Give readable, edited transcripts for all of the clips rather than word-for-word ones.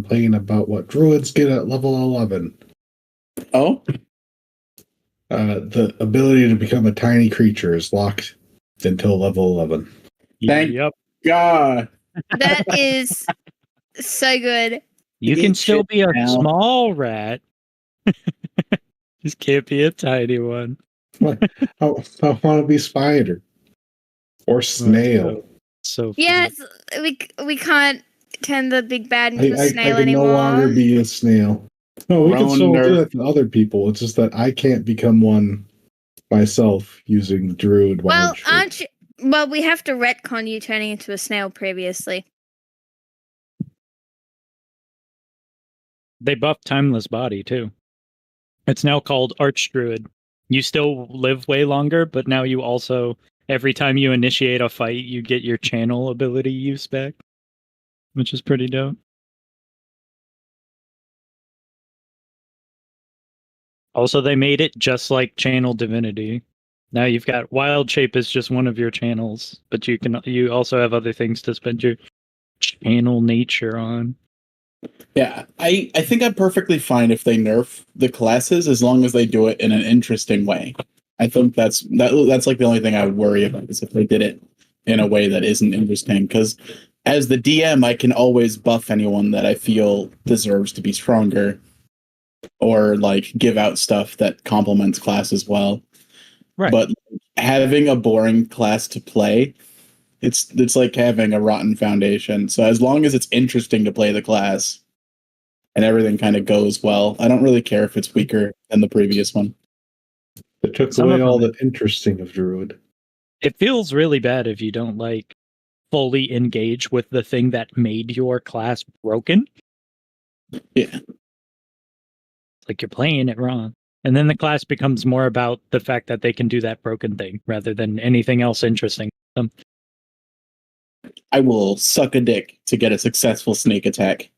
complain about what druids get at level 11. Oh? The ability to become a tiny creature is locked until level 11. Thank God. That is so good. You Eat can still shit be a now. small rat. Just can't be a tiny one. I want to be spider or snail. So Yes, we can't turn the big bad into a I snail can anymore. no longer be a snail. No, we can still do Roner. that to other people. It's just that I can't become one myself using druid wild Well, shape. aren't you? Well, we have to retcon you turning into a snail previously. they buffed Timeless Body too. It's now called Archdruid. You still live way longer, but now you also, every time you initiate a fight, you get your channel ability use back, which is pretty dope. Also, they made it just like Channel Divinity. Now you've got Wild Shape is just one of your channels, but you also have other things to spend your channel nature on. Yeah, I think I'm perfectly fine if they nerf the classes as long as they do it in an interesting way. I think that's like the only thing I would worry about is if they did it in a way that isn't interesting. Because as the DM, I can always buff anyone that I feel deserves to be stronger, or like give out stuff that complements class as well. Right. But having a boring class to play, it's like having a rotten foundation. So as long as it's interesting to play the class and everything kind of goes well, I don't really care if it's weaker than the previous one. It took Some away of all them- the interesting of druid. It feels really bad if you don't like fully engage with the thing that made your class broken. Yeah. Like you're playing it wrong. And then the class becomes more about the fact that they can do that broken thing rather than anything else interesting. I will suck a dick to get a successful snake attack.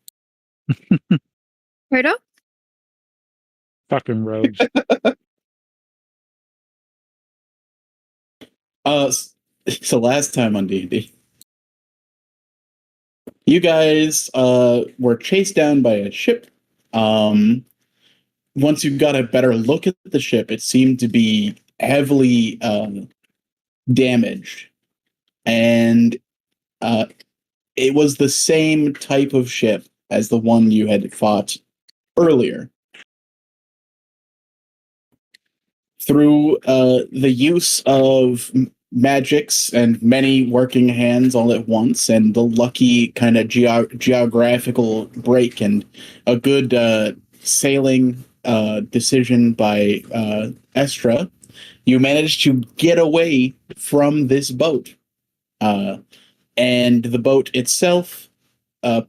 Heard up? Fucking rogues. So last time on D&D, you guys were chased down by a ship. Once you got a better look at the ship, it seemed to be heavily damaged, and it was the same type of ship as the one you had fought earlier. Through the use of magics and many working hands all at once, and the lucky kind of geographical break and a good sailing decision by Estra, you managed to get away from this boat. And the boat itself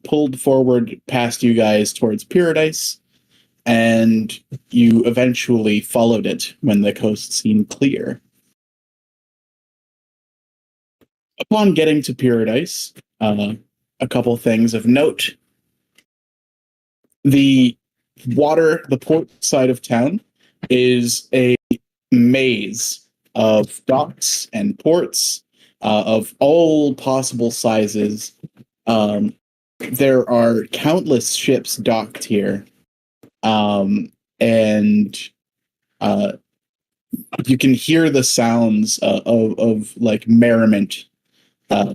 pulled forward past you guys towards Paradise, and you eventually followed it when the coast seemed clear. Upon getting to Paradise, a couple things of note. The port side of town is a maze of docks and ports of all possible sizes. There are countless ships docked here. And you can hear the sounds of like merriment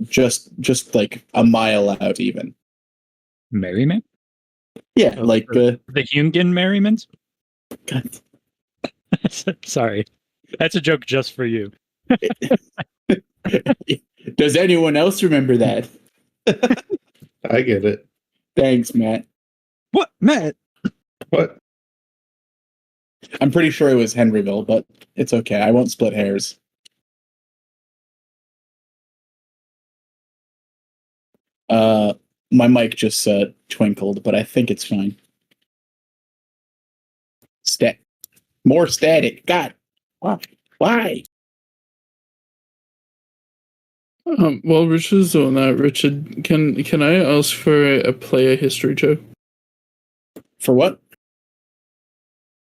just like a mile out even. Merriment? Yeah, like the Jungian merriment? God. Sorry. That's a joke just for you. Does anyone else remember that? I get it. Thanks, Matt. What? Matt? What? I'm pretty sure it was Henryville, but it's okay. I won't split hairs. My mic just twinkled, but I think it's fine. More static. God. Why? While Richard's doing that, Richard, can I ask for a player history check? For what?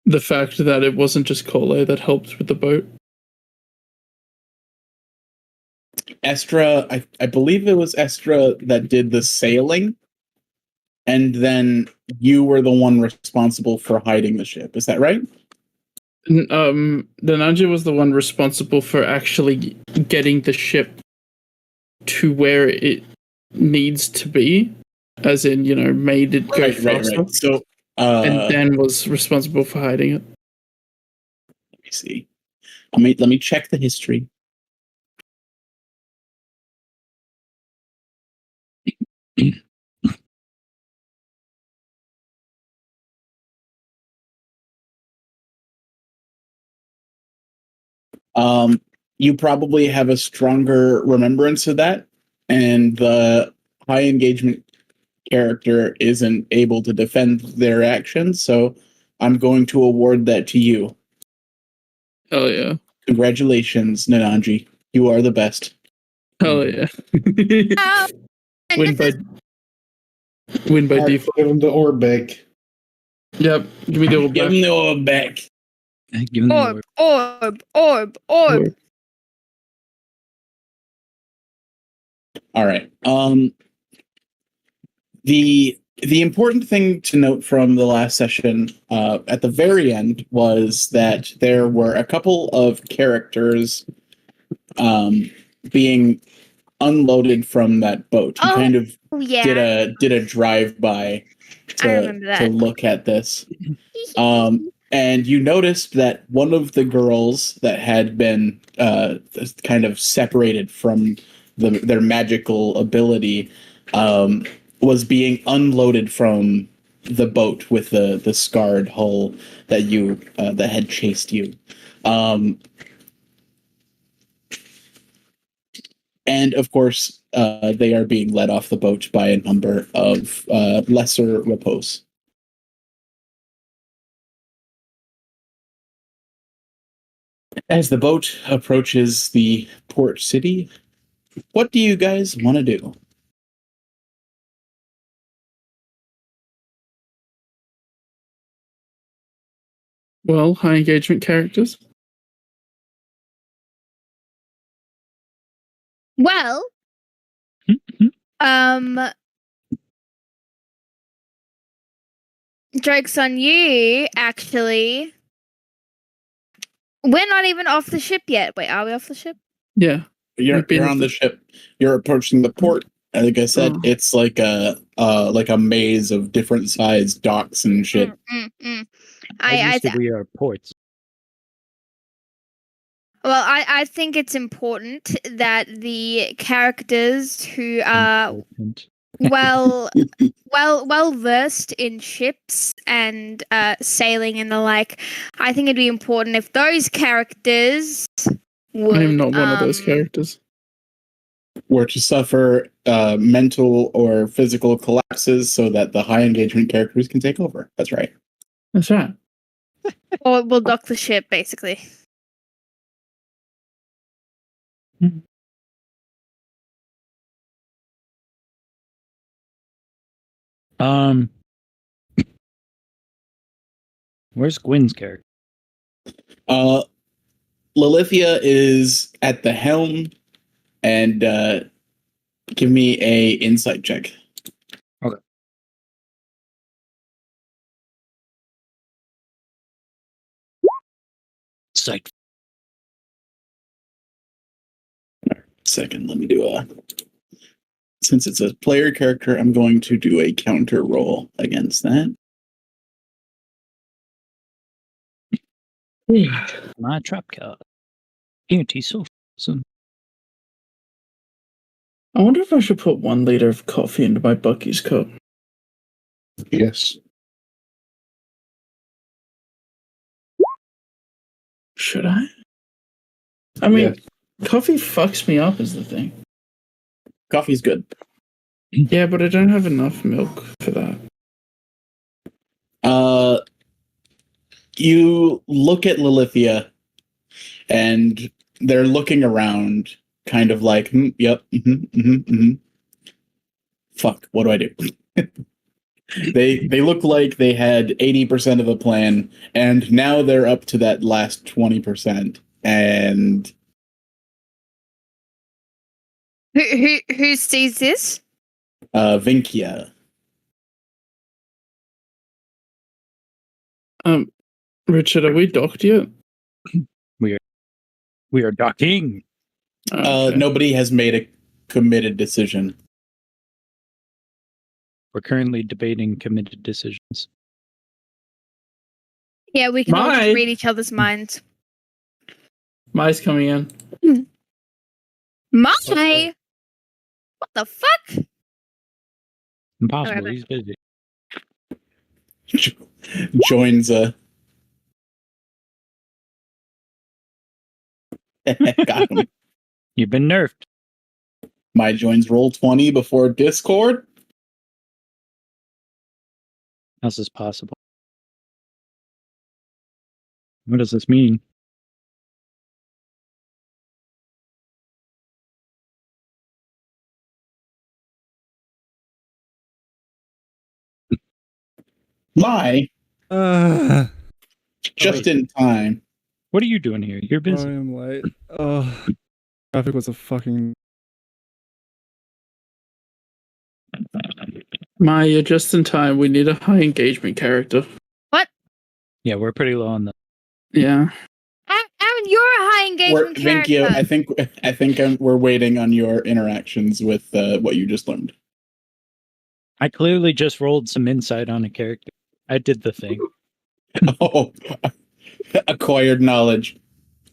The fact that it wasn't just Cole that helped with the boat. Estra, I believe it was Estra that did the sailing. and then you were the one responsible for hiding the ship. Is that right? Nanji was the one responsible for actually getting the ship to where it needs to be, as in, made it go faster. So, and then was responsible for hiding it. Let me see. Let me check the history. You probably have a stronger remembrance of that, and the high engagement character isn't able to defend their actions, so I'm going to award that to you. Hell yeah. Congratulations, Nananji. You are the best. Hell yeah. Oh, Win by Alright, default. give him the orb back. Yep. Give me the old Give back. him the orb back. Give him the orb. All right. The important thing to note from the last session at the very end was that there were a couple of characters being unloaded from that boat. You kind of Yeah. did a drive by I remember that. to look at this. And you noticed that one of the girls that had been kind of separated from their magical ability was being unloaded from the boat with the scarred hull that that had chased you. And of course, they are being led off the boat by a number of lesser repos. As the boat approaches the port city, what do you guys want to do? Well, high engagement characters. Well, joke's on you, actually. We're not even off the ship yet. Wait, are we off the ship? Yeah. You're on the ship. You're approaching the port. Like I said, it's like a maze of different sized docks and shit. We are ports. Well, I think it's important that the characters who are well versed in ships and sailing and the like, I think it'd be important if those characters would, I am not one of those characters. Were to suffer mental or physical collapses so that the high engagement characters can take over. That's right. That's right. Or we'll dock the ship, basically. Where's Gwyn's character? Lilithia is at the helm, and give me a insight check. Okay. Sight. Second, let me do since it's a player character, I'm going to do a counter roll against that. My trap card. Anti-social. I wonder if I should put 1 liter of coffee into my Bucky's cup. Yes. Should I? I mean, coffee fucks me up is the thing. Coffee's good. Yeah, but I don't have enough milk for that. You look at Lilithia, and they're looking around, kind of like, yep, fuck, what do I do? They look like they had 80% of the plan, and now they're up to that last 20%. And Who sees this? Vinkia. Richard, are we docked yet? We are docking. Okay. Nobody has made a committed decision. We're currently debating committed decisions. Yeah, we can all just My- read each other's minds. Mai's coming in. My, what the fuck? Impossible. Okay. He's busy. Joins a. Got him. You've been nerfed. My joins Roll20 before Discord. How's this possible? What does this mean? My I just in time. What are you doing here? You're busy. am late. Oh, traffic was a fucking. Mai, you're just in time. We need a high engagement character. Yeah, we're pretty low on the. Yeah. Aaron, you're a high engagement Vinkyo, character. I think we're waiting on your interactions with what you just learned. I clearly just rolled some insight on a character. I did the thing. Oh, acquired knowledge.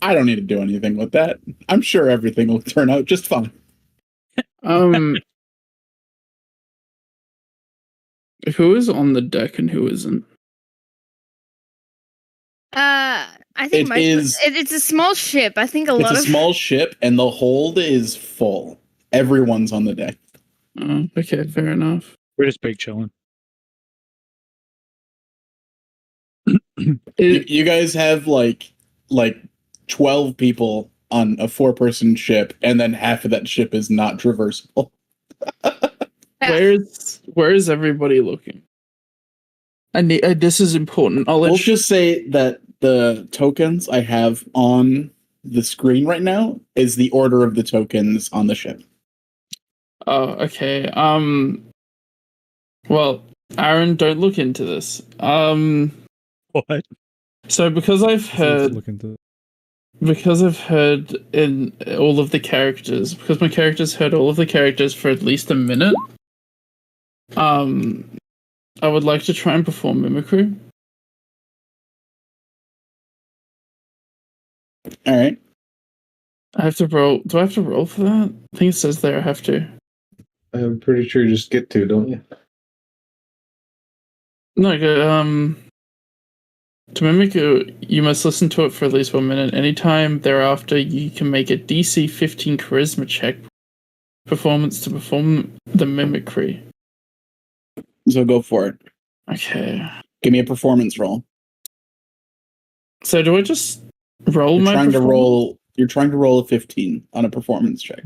I don't need to do anything with that. I'm sure everything will turn out just fine. Who is on the deck and who isn't? I think It is- it's a small ship. I think a lot It's a of small ship, and the hold is full. Everyone's on the deck. Oh, okay, fair enough. We're just big chilling. You guys have like 12 people on a 4-person ship, and then half of that ship is not traversable. Where is everybody looking? I need. This is important knowledge. We'll just say that the tokens I have on the screen right now is the order of the tokens on the ship. Oh, okay. Well, Aaron, don't look into this. What? So because I've heard Look into. because I've heard in all of the characters, because my characters heard all of the characters for at least a minute. I would like to try and perform mimicry. All right. I have to roll. Do I have to roll for that? I think it says there I have to. I'm pretty sure you just get to, don't you? No, to mimic, you must listen to it for at least 1 minute. Anytime thereafter, you can make a DC 15 charisma check performance to perform the mimicry. So go for it. Okay. Give me a performance roll. So do I just roll my performance? You're trying to roll a 15 on a performance check.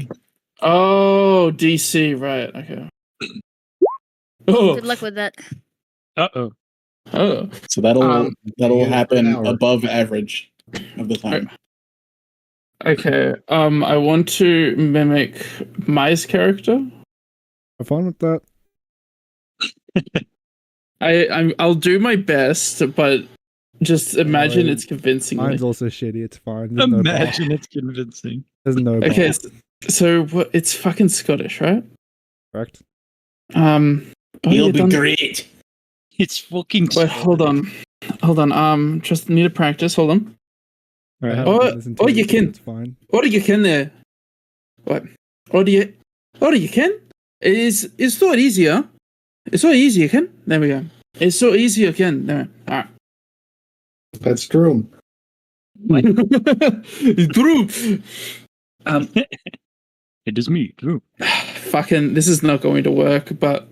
Oh, DC, right. Okay. Oh. good luck with that. Uh-oh. Oh. So that'll Yeah, happen an hour. above average of the time. Okay. I want to mimic Mai's character. Have fun with that. I'll do my best, but just imagine Alright. it's convincingly. Mine's also shitty. It's fine. There's no bar. Imagine it's convincing. There's no bar. Okay, so it's fucking Scottish, right? Correct. Oh, You'll you be done- great. It's fucking. Wait, hold on. Just need to practice. Hold on. I Right. haven't Oh, listened to oh, it, you so can. It's fine. What do you can there? What? What do you can? It's so easier. It's so easy, you can. There we go. It's so easy, you can. There. Alright. That's true. It's true. It is me, Drew. Fucking, this is not going to work, but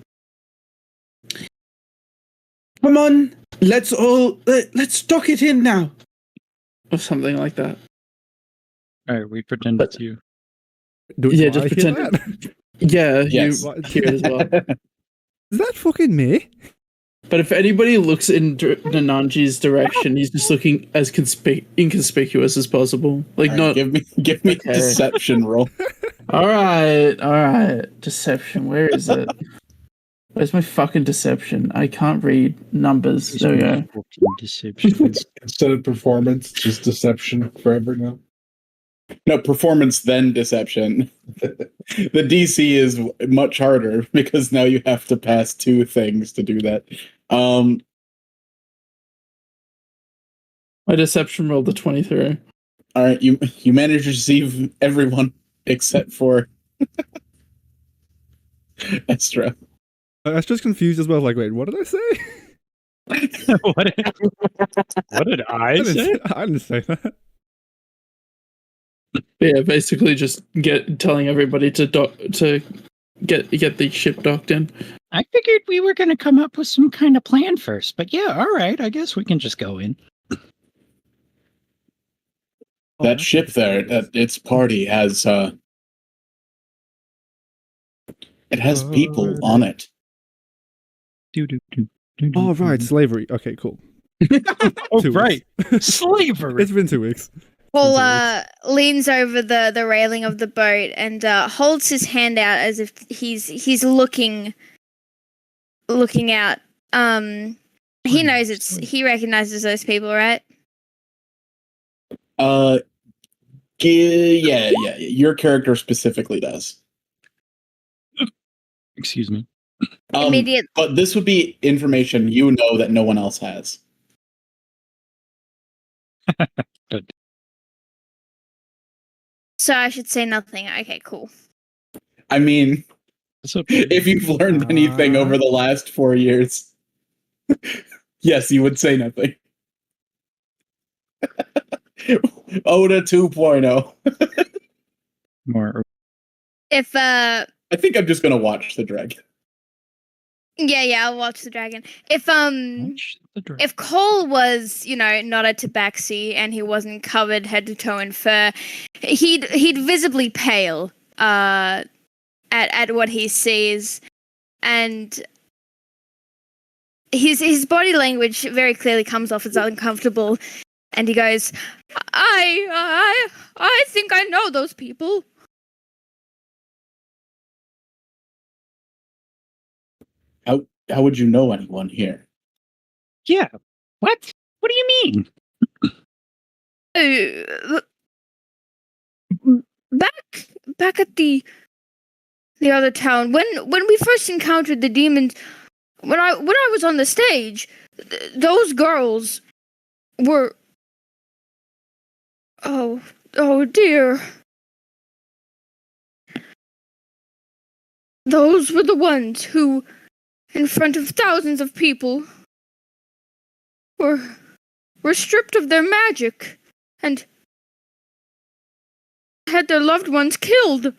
come on, let's dock it in now, or something like that. All right, we pretend it's you. Do, Yeah, do just I hear pretend- that? Yeah, Yes. you hear it as well. Is that fucking me? But if anybody looks in Nanji's direction, he's just looking as inconspicuous as possible. Like, All not. right, give me Okay. a deception roll. All right. Deception. Where is it? Where's my fucking deception? I can't read numbers. There we go. Deception. Instead of performance, just deception forever now. No, performance then deception. The DC is much harder because now you have to pass 2 things to do that. My deception rolled a 23. All right, you managed to deceive everyone except for Estra. I was just confused as well. Like, wait, what did I say? what did I say? I didn't say that. Yeah, basically just telling everybody to get the ship docked in. I figured we were going to come up with some kind of plan first, but yeah, all right. I guess we can just go in. That ship there, its party has it has people on it. Oh, right, slavery. Okay, cool. Oh, 2 right. weeks. Slavery. It's been 2 weeks. Paul leans over the railing of the boat and holds his hand out as if he's looking out. He knows he recognizes those people, right? Yeah. Your character specifically does. Excuse me. Immediate. But this would be information you know that no one else has. Good. So I should say nothing. Okay, cool. I mean, That's okay. if you've learned anything over the last 4 years, yes, you would say nothing. Oda 2.0. More. If I think I'm just gonna watch the dragon. yeah, I'll watch the dragon. If Cole was, not a tabaxi and he wasn't covered head to toe in fur, he'd visibly pale at what he sees, and his body language very clearly comes off as uncomfortable, and he goes, I think I know those people. How would you know anyone here? Yeah. What? What do you mean? Back at the other town, when we first encountered the demons, when I was on the stage, those girls were, oh dear, those were the ones who, in front of thousands of people, were stripped of their magic and had their loved ones killed.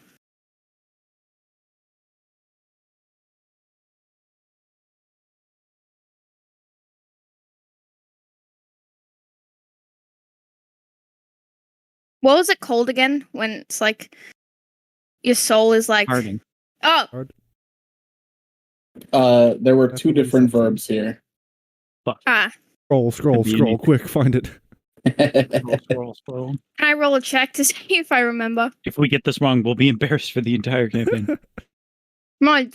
What was it called again when it's like your soul is like Harden. Oh, There were That's 2 what we different said. verbs here. Scroll, Could be anything. quick, find it. Scroll. can I roll a check to see if I remember? If we get this wrong, we'll be embarrassed for the entire campaign. Come on.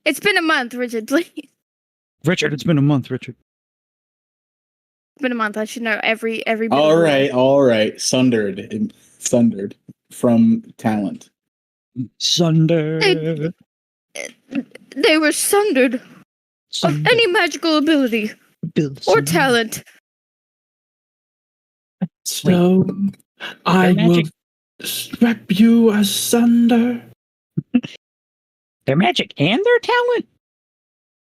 It's been a month, Richard, please. It's Richard, it's been a month, Richard. been a month. I should know every bit all of the right, all right. Sundered from talent. Sunder. They were sundered of any magical ability or talent. So I will magic. strap you asunder. Their magic and their talent?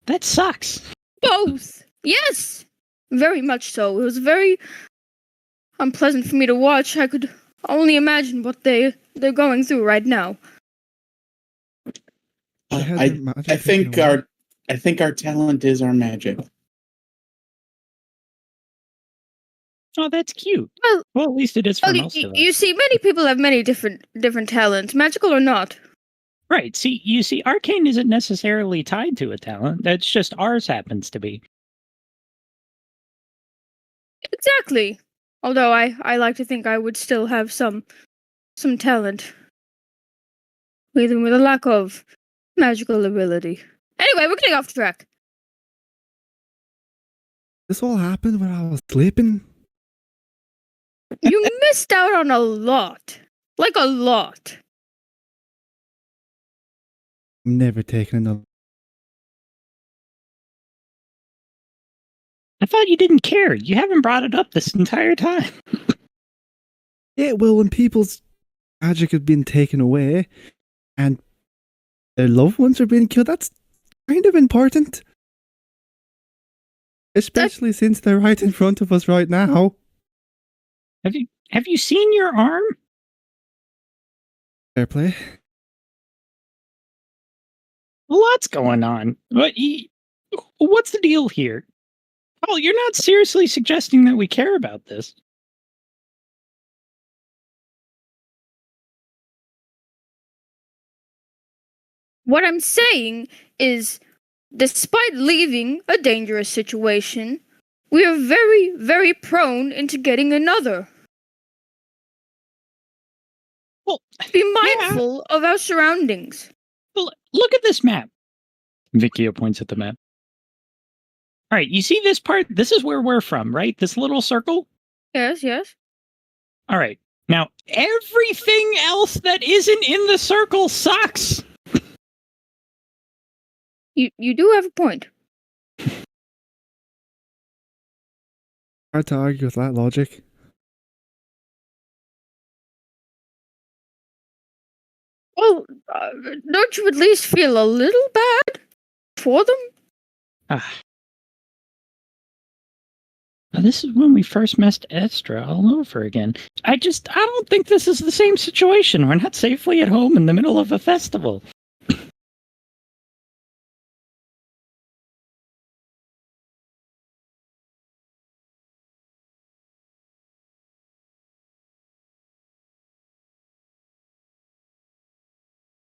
That sucks. Both. Yes. Very much so. It was very unpleasant for me to watch. I could only imagine what they're going through right now. They had I their magic I think taken away. our talent is our magic. Oh, that's cute. Well, at least it is for Well, most of us. you see, many people have many different talents, magical or not. Right. You see, arcane isn't necessarily tied to a talent. That's just ours happens to be. Exactly. Although I like to think I would still have some talent, even with a lack of magical ability. Anyway, we're getting off track. This all happened when I was sleeping. You missed out on a lot. Like a lot. I'm never taking another. I thought you didn't care. You haven't brought it up this entire time. Yeah, well, when people's magic has been taken away and their loved ones are being killed, that's kind of important. Especially since they're right in front of us right now. Have you seen your arm? Fair play. A lot's going on. What's the deal here? Oh, you're not seriously suggesting that we care about this. What I'm saying is, despite leaving a dangerous situation, we are very, very prone into getting another. Well, Be mindful of our surroundings. well, look at this map. Vikia points at the map. All right, you see this part? This is where we're from, right? This little circle? Yes, yes. All right. Now, everything else that isn't in the circle sucks. You do have a point. Hard to argue with that logic. Well, don't you at least feel a little bad for them? Ah. Now, this is when we first messed Estra all over again. I don't think this is the same situation. We're not safely at home in the middle of a festival.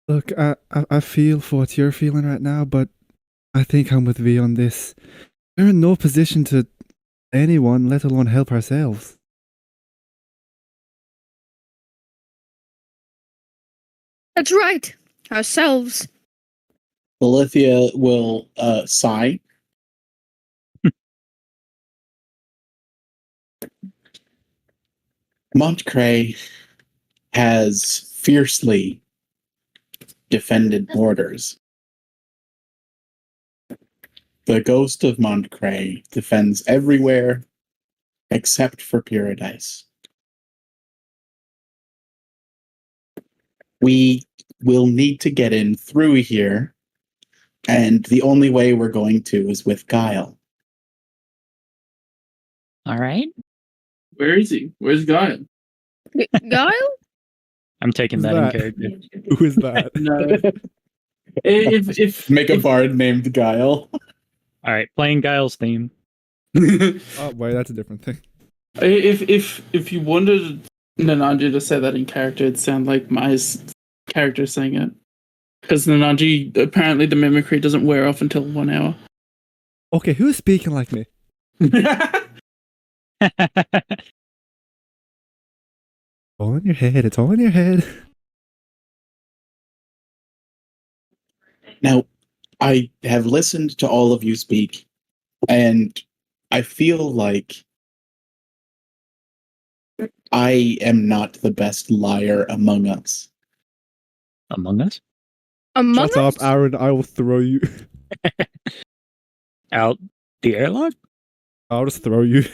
Look, I feel for what you're feeling right now, but I think I'm with V on this. We're in no position to anyone, let alone help ourselves. That's right. Ourselves. Alithia will sigh. Montcray has fiercely defended borders. The ghost of Montcray defends everywhere except for Paradise. We will need to get in through here, and the only way we're going to is with Guile. All right. Where is he? Where's Guile? Guile? I'm taking Who's that that? in character. Who is that? No. if Make a bard named Guile. All right, playing Guile's theme. Oh, wait, that's a different thing. if you wanted Nananji to say that in character, it'd sound like Mai's character saying it. Because Nananji, apparently the mimicry doesn't wear off until 1 hour. Okay, who's speaking like me? All in your head, it's all in your head. Now, I have listened to all of you speak, and I feel like I am not the best liar among us. Among Us? Among Shut us? up, Aaron, I will throw you. Out the airlock? I'll just throw you.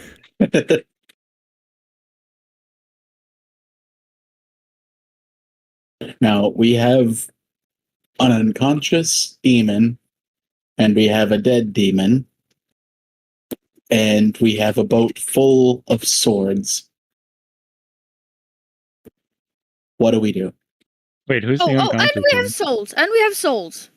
Now, we have an unconscious demon, and we have a dead demon, and we have a boat full of swords. What do we do? Wait, who's the and unconscious we one? have souls. And we have souls.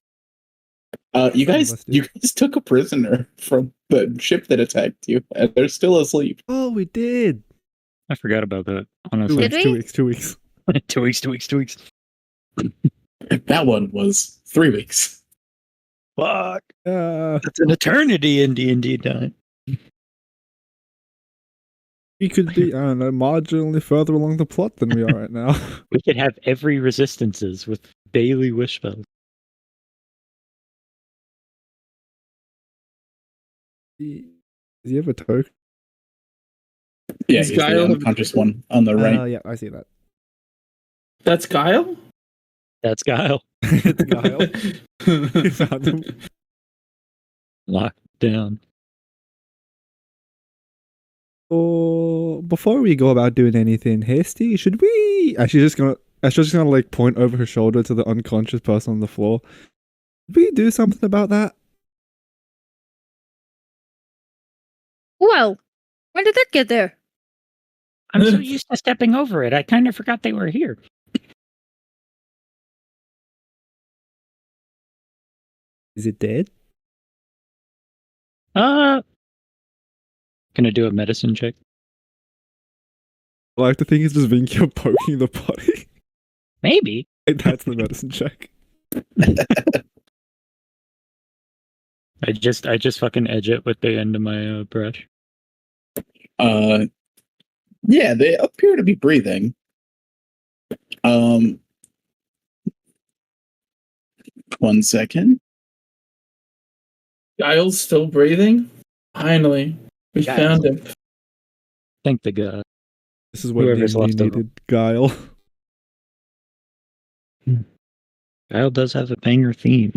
You guys Let's do took a prisoner from the ship that attacked you, and they're still asleep. Oh, we did. I forgot about that, 2 honestly. Did weeks, we? 2 weeks, 2 weeks. 2 weeks, 2 weeks, 2 weeks. That one was 3 weeks. Fuck. That's an eternity in D&D time. We could be, I don't know, marginally further along the plot than we are right now. We could have every resistances with daily wish spells. Does he have a token? Yeah, Is he's the Guile- unconscious one on the right. Yeah, I see that. That's Guile? That's Guile. It's Guile. You found him. Locked down. Or before we go about doing anything hasty, should we? She's just gonna like point over her shoulder to the unconscious person on the floor. Should we do something about that? Well, when did that get there? I'm so used to stepping over it. I kind of forgot they were here. Is it dead? Gonna do a medicine check. I like to think it's just Vinkyo poking the body. Maybe. That's the medicine check. I just fucking edge it with the end of my brush. Yeah, they appear to be breathing. 1 second. Guile's still breathing? Finally. We Guile. found him. Thank the god. This is what Whoever's D&D left over. needed. Guile. Guile does have a banger theme.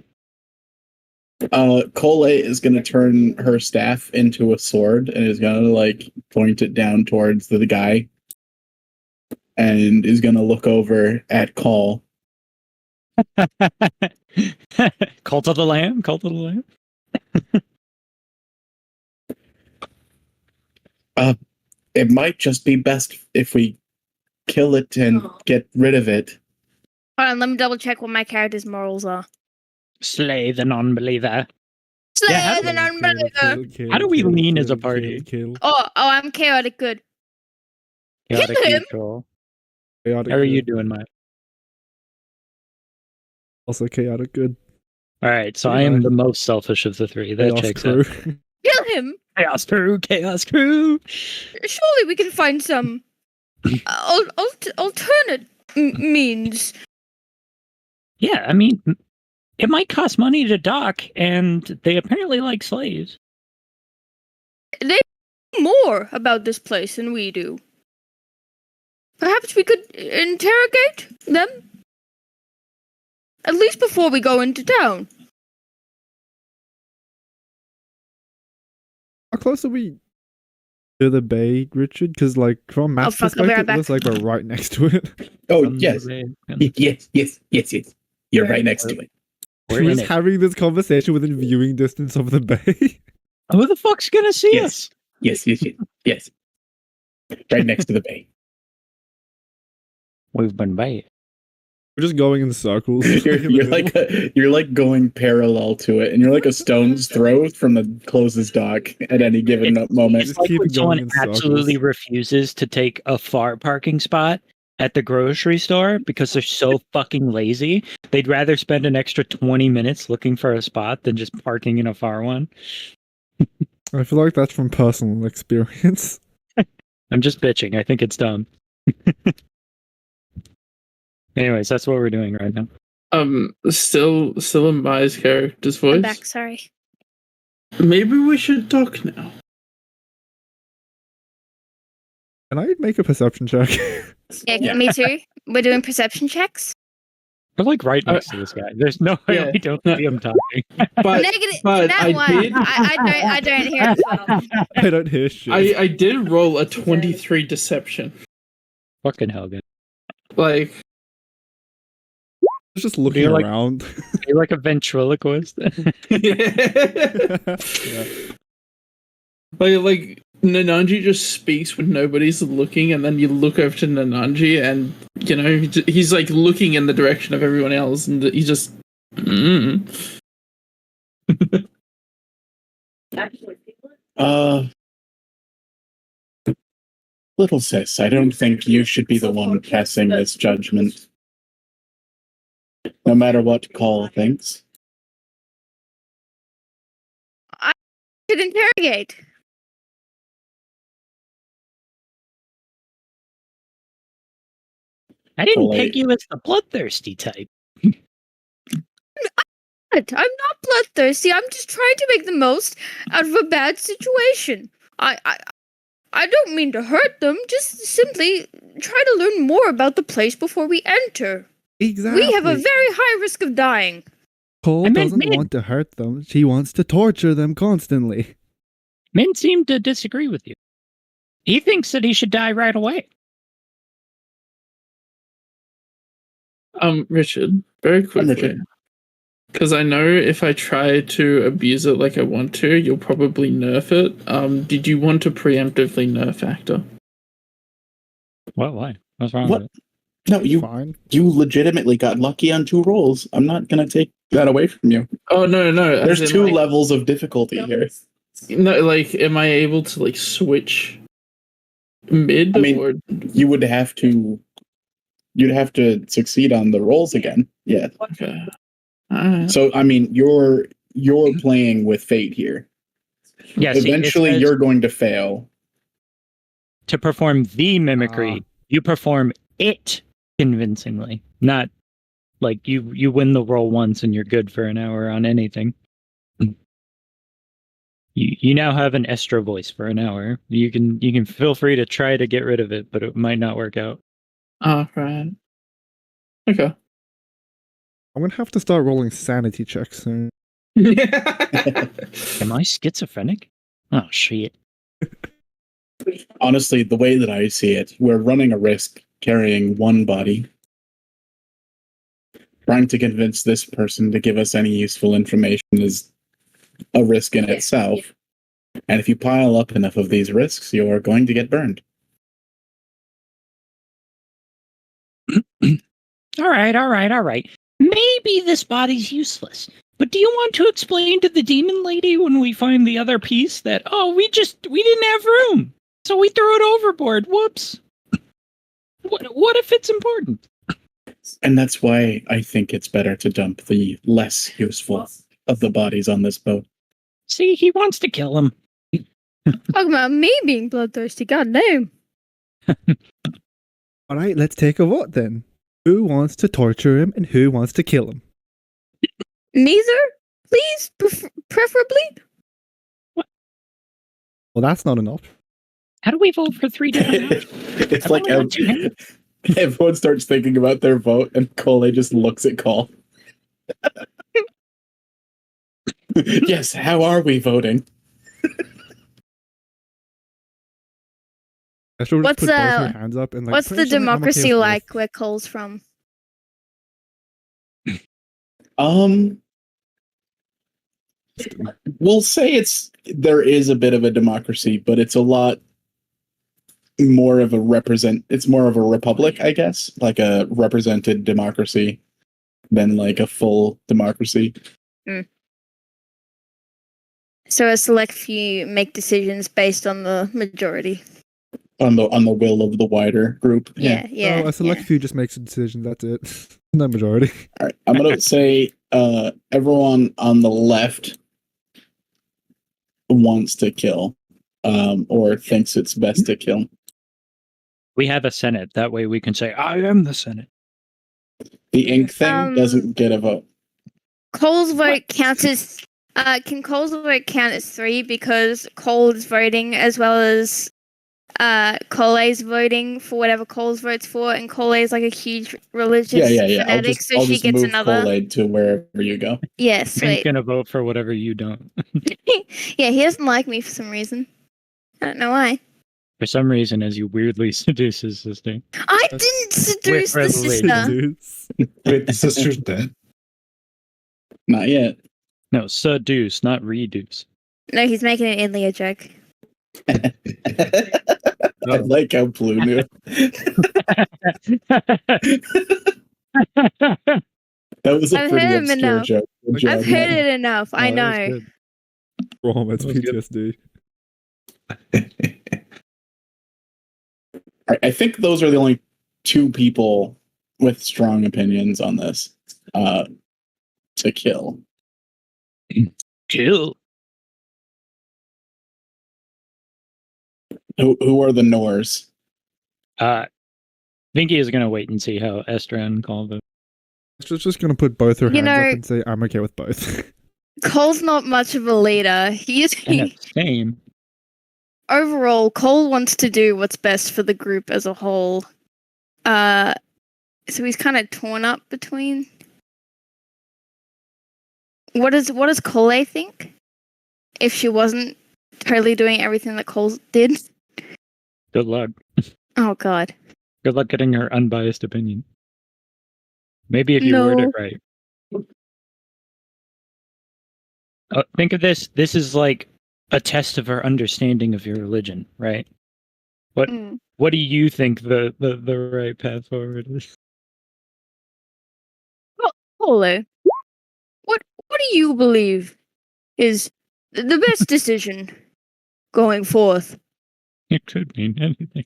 Cole is going to turn her staff into a sword and is going to like point it down towards the guy and is going to look over at Cole. Cult of the Lamb? Cult of the Lamb? It might just be best if we kill it and get rid of it. Hold on, let me double check what my character's morals are. Slay the non-believer. Slay how the non-believer! How do we lean as a party? Kill. Oh, I'm chaotic good. Chaotic Kill him. neutral. Chaotic How are you good. doing, Mike? Also chaotic good. Alright, so I am the most selfish of the three. That Chaos checks crew. out. Kill him! Chaos crew, chaos crew. Surely we can find some alternate means. Yeah, I mean, it might cost money to dock, and they apparently like slaves. They know more about this place than we do. Perhaps we could interrogate them? At least before we go into town. How close are we to the bay, Richard? Because like from Matt's fuck, I'll be right perspective, it looks like we're right next to it. Oh, On the yes. way. Yes. You're right next to it. We're We're in just it. having this conversation within viewing distance of the bay. Who the fuck's gonna see us? Yes. Right next to the bay. We've been bait. We're just going in circles. You're like going parallel to it, and you're like a stone's throw from the closest dock at any given moment. It's like keep when going someone in circles. absolutely refuses to take a far parking spot at the grocery store because they're so fucking lazy. They'd rather spend an extra 20 minutes looking for a spot than just parking in a far one. I feel like that's from personal experience. I'm just bitching. I think it's dumb. Anyways, that's what we're doing right now. Still in Maya's character's voice. I'm back, sorry. Maybe we should talk now. Can I make a perception check? Yeah, me too. We're doing perception checks. We're like right next to this guy. There's no way Yeah. we don't see him talking. But Negative. but that I one. did- I don't hear it as well. I don't hear shit. I did roll a 23 deception. Fucking hell, guy. Like, I was just looking You're like- around. You're like a ventriloquist. Yeah. like Nananji just speaks when nobody's looking, and then you look over to Nananji, and you know he's like looking in the direction of everyone else, and he just. Little sis, I don't think you should be the one passing this judgment. No matter what Cole thinks. Should interrogate. I didn't Well, peg you as the bloodthirsty type. not. I'm not bloodthirsty. I'm just trying to make the most out of a bad situation. I don't mean to hurt them. Just simply try to learn more about the place before we enter. Exactly. We have a very high risk of dying. Cole I meant doesn't Min. want to hurt them. She wants to torture them constantly. Min seemed to disagree with you. He thinks that he should die right away. Richard, very quickly. Richard. Because I know if I try to abuse it like I want to, you'll probably nerf it. Did you want to preemptively nerf Actor? What? Why? What's wrong What? with it? No, you Fine. legitimately got lucky on 2 rolls. I'm not gonna take that away from you. Oh, no. There's as in, 2 like, levels of difficulty here. No, like, am I able to, like, switch mid? I mean, or... You'd have to succeed on the rolls again. Yeah. Okay. Alright. So I mean, you're playing with fate here. Yeah, see, it Eventually, says you're going to fail. to perform the mimicry. You perform it convincingly, not like you win the roll once and you're good for an hour on anything. You now have an Estro voice for an hour. You can feel free to try to get rid of it, but it might not work out. Oh, right. Okay. I'm gonna have to start rolling sanity checks soon. Am I schizophrenic? Oh shit. Honestly, the way that I see it, we're running a risk carrying one body. Trying to convince this person to give us any useful information is a risk in itself. And if you pile up enough of these risks, you're going to get burned. All right. Maybe this body's useless. But do you want to explain to the demon lady when we find the other piece that, we didn't have room, so we threw it overboard. Whoops. What if it's important? And that's why I think it's better to dump the less useful of the bodies on this boat. See, he wants to kill him. Talking about me being bloodthirsty, goddamn. Alright, let's take a vote then. Who wants to torture him and who wants to kill him? Neither, please, preferably. Well, that's not enough. How do we vote for 3 different options? It's I've like only got 2 hands. everyone starts thinking about their vote, and Cole just looks at Cole. Yes, how are we voting? I should What's put both her hands up and like. What's pretty the sure I'm okay democracy with like both. where Cole's from? We'll say there is a bit of a democracy, but it's a lot more of it's more of a republic, I guess, like a represented democracy than like a full democracy. So a select few make decisions based on the majority. On the will of the wider group. Yeah. No, a select few just makes a decision. That's it. No majority. All right. I'm gonna say everyone on the left wants to kill, or thinks it's best to kill. We have a Senate. That way we can say, I am the Senate. The ink thing doesn't get a vote. Cole's vote counts as. Can Cole's vote count as 3 because Cole is voting as well as Cole's voting for whatever Cole's votes for, and Cole is like a huge religious fanatic, I'll so she just gets move another. Kool-Aid to wherever you go. Yeah, He's sweet. gonna vote for whatever you don't. Yeah, he doesn't like me for some reason. I don't know why. For some reason, as you weirdly seduce his sister. I didn't seduce the revelation. sister. Dudes. Wait, the sister's dead? Not yet. No, seduce, not reduce. No, he's making an Inlia joke. I like how Blue knew. That was a I've pretty heard him obscure enough. joke. Good job, I've heard Matt. it enough. I Oh, that was know. good. Trauma, it's That was good. PTSD. I think those are the only 2 people with strong opinions on this to kill. Kill. Who are the Nors? Vinky is gonna wait and see how Esther and Call vote. She's just gonna put both her You hands up know- and say, "I'm okay with both." Cole's not much of a leader. And same. Overall, Cole wants to do what's best for the group as a whole. So he's kind of torn up between. What does Cole think? If she wasn't totally doing everything that Cole did? Good luck. Oh god. Good luck getting her unbiased opinion. Maybe if you word No. it right. Think of this. This is like a test of her understanding of your religion, right? Mm. What do you think the right path forward is? Cole, what do you believe is the best decision going forth? It could mean anything.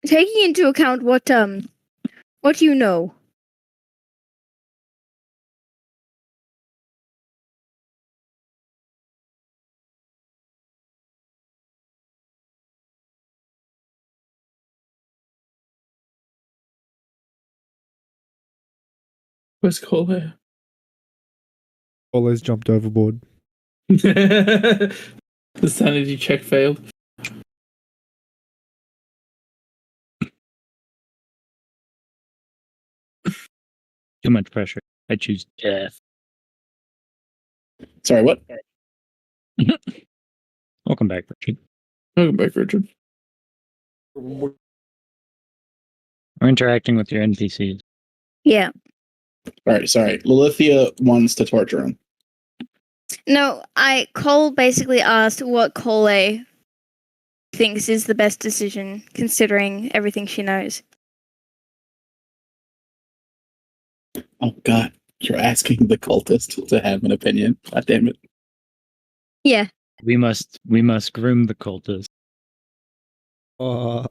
Taking into account what you know. Where's Cole? Always jumped overboard. The sanity check failed. Too much pressure. I choose death. Sorry, what? Welcome back, Richard. Welcome back, Richard. We're interacting with your NPCs. Yeah. All right, sorry. Lilithia wants to torture him. No, Cole basically asked what Cole thinks is the best decision considering everything she knows. Oh God, you're asking the cultist to have an opinion. God damn it. Yeah. We must groom the cultists. I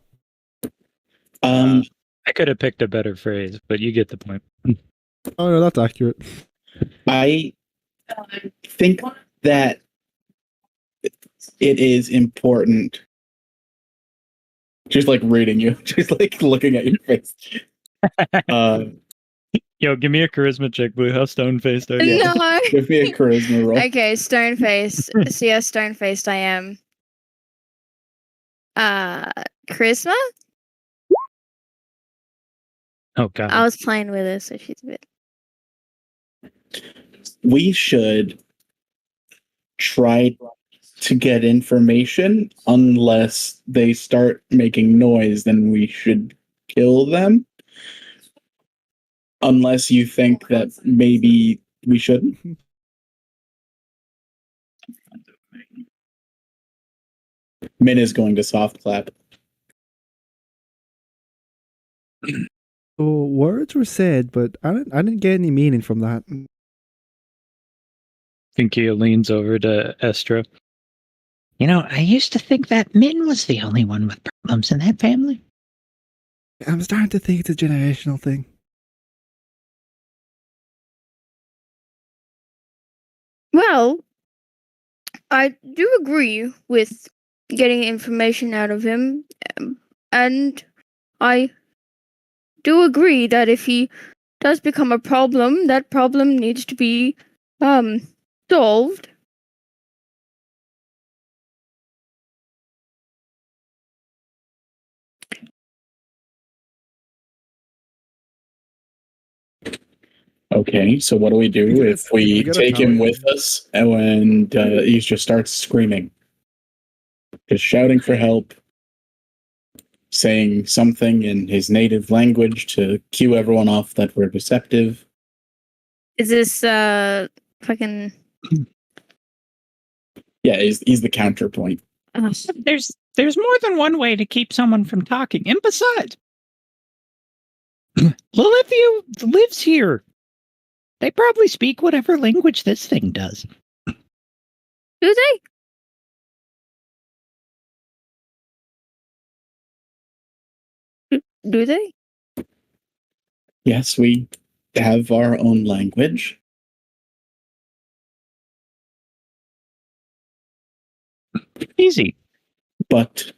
could have picked a better phrase, but you get the point. Oh no, that's accurate. I think that it is important. Just like reading you, just like looking at your face. Yo, give me a charisma check, Blue. How stone faced are you? No. Give me a charisma roll. Okay, stone faced. See how stone faced I am. Charisma? Oh god. I was playing with her, so she's a bit. We should try to get information. Unless they start making noise, then we should kill them. Unless you think that maybe we shouldn't. Min is going to soft clap. So words were said, but I didn't get any meaning from that. Pinky leans over to Estra. You know, I used to think that Min was the only one with problems in that family. I'm starting to think it's a generational thing. Well, I do agree with getting information out of him, and I do agree that if he does become a problem, that problem needs to be solved. Okay, so what do we do if we gotta take tell him him. with us and he just starts screaming? Just shouting for help, saying something in his native language to cue everyone off that we're deceptive. Is this fucking? Yeah, he's the counterpoint. There's more than one way to keep someone from talking. And besides, Lilithia lives here. They probably speak whatever language this thing does. Do they? Do they? Yes, we have our own language. Easy. But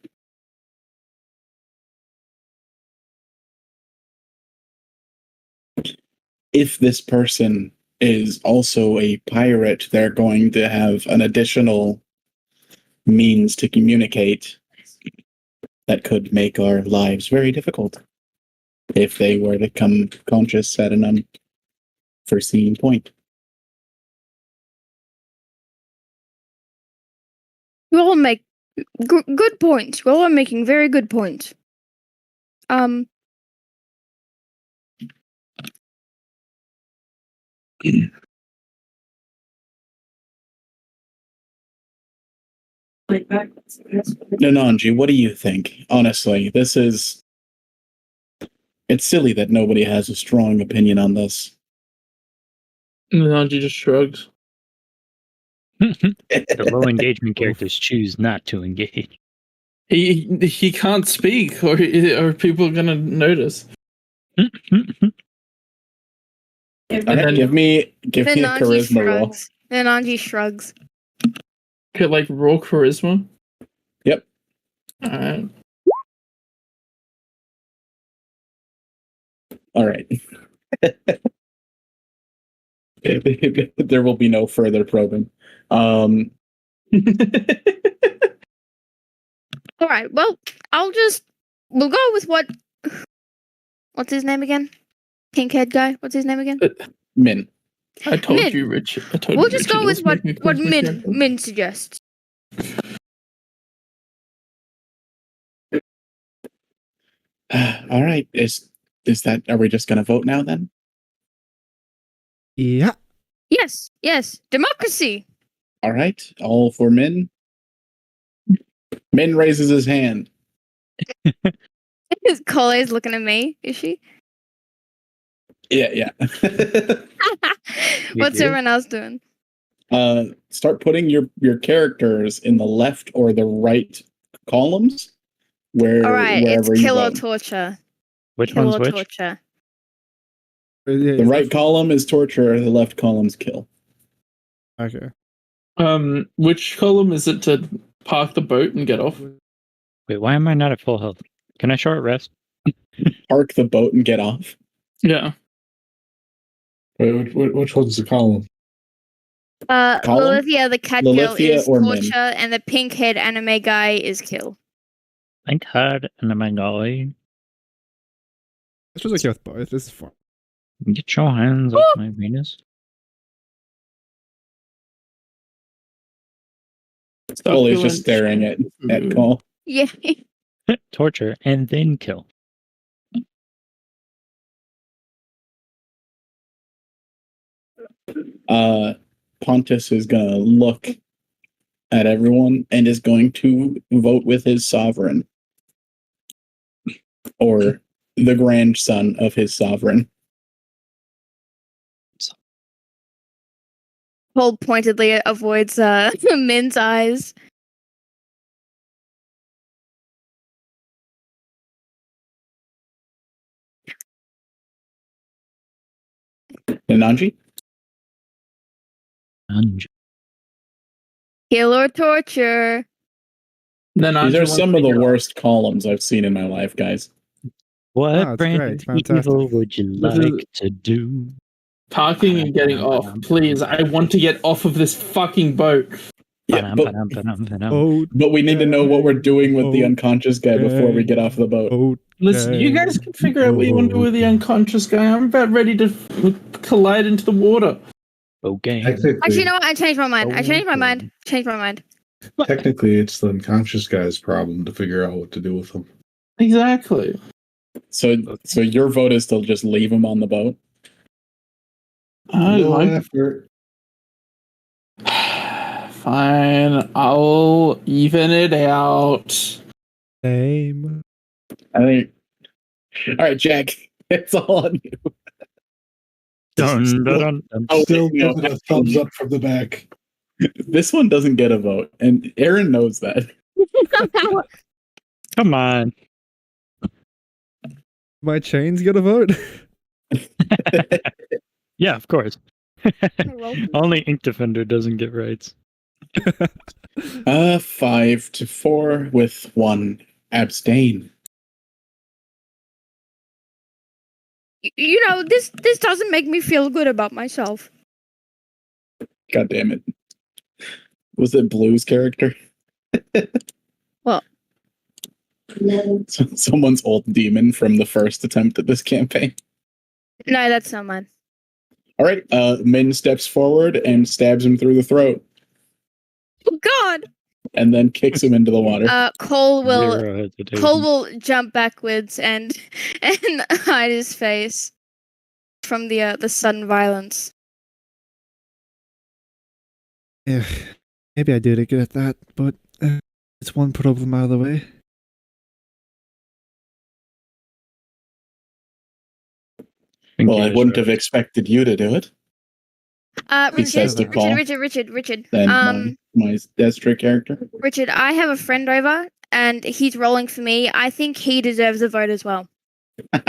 if this person is also a pirate, they're going to have an additional means to communicate that could make our lives very difficult if they were to come conscious at an unforeseen point. You all make good points. You all are making very good points. Nananji, what do you think? Honestly, it's silly that nobody has a strong opinion on this. Nanji just shrugs. The low engagement characters choose not to engage. He can't speak, or people are gonna notice. All right, give me a charisma roll. Nananji shrugs. Okay, like raw charisma. Yep. Alright. All right. There will be no further probing. All right. Well, we'll go with what's his name again? Pink head guy. What's his name again? Min. I told Min. you, Richard. We'll just go with what Min suggests. All right. Is that? Are we just gonna vote now then? Yeah. Yes. Democracy. All right. All for Min. Min raises his hand. Cole's looking at me. Is she? Yeah. What's everyone else doing? Start putting your characters in the left or the right columns. All right. It's wherever you kill or vote. torture. Which Kill one's or which? torture. The right column is torture. The left column's kill. Okay. Which column is it to park the boat and get off? Wait, why am I not at full health? Can I short rest? Park the boat and get off. Yeah. Wait, which one's the column? Column? Lilithia the cat girl Lilithia is or torture, Min? and the pink head anime guy is kill. Thank God, and I'm golly. Let's just okay with both. This is fine. Get your hands off my Venus. Ollie's just staring at Cole. Yeah. Torture and then kill. Pontus is gonna look at everyone and is going to vote with his sovereign. Or the grandson of his sovereign. Cole pointedly avoids Min's eyes. Nananji? Kill or torture. These are some of the worst columns I've seen in my life, guys. What that's brand great. of Fantastic. evil would you This is- like to do? Parking and getting off. Please, I want to get off of this fucking boat. Yeah, Oh, but we need to know what we're doing with the Oh, unconscious guy before we get off the boat. oh. Listen, you guys can figure out what you want to do with the unconscious guy. I'm about ready to collide into the water. Okay. Actually, you know what? I changed my mind. Changed my mind. Technically, it's the unconscious guy's problem to figure out what to do with him. Exactly. So your vote is to just leave him on the boat? I No like. effort. Fine, I'll even it out. Same. I think. All right, Jack. It's all on you. Dun, dun, dun, dun. Oh, Still no, give it a thumbs up from the back. This one doesn't get a vote, and Aaron knows that. Come on. My chains get a vote? Yeah, of course. Only Ink Defender doesn't get rights. 5-4 with 1 abstain. You know, this doesn't make me feel good about myself. God damn it. Was it Blue's character? What? Someone's old demon from the first attempt at this campaign. No, that's not mine. All right, Min steps forward and stabs him through the throat, Oh God! and then kicks him into the water. Cole will Zero hesitation. Cole will jump backwards and hide his face from the sudden violence. Yeah, maybe I did good at that, but it's one problem out of the way. Well, I wouldn't have expected you to do it. He says to Cole. Richard. Then my Destra character. Richard, I have a friend over, and he's rolling for me. I think he deserves a vote as well.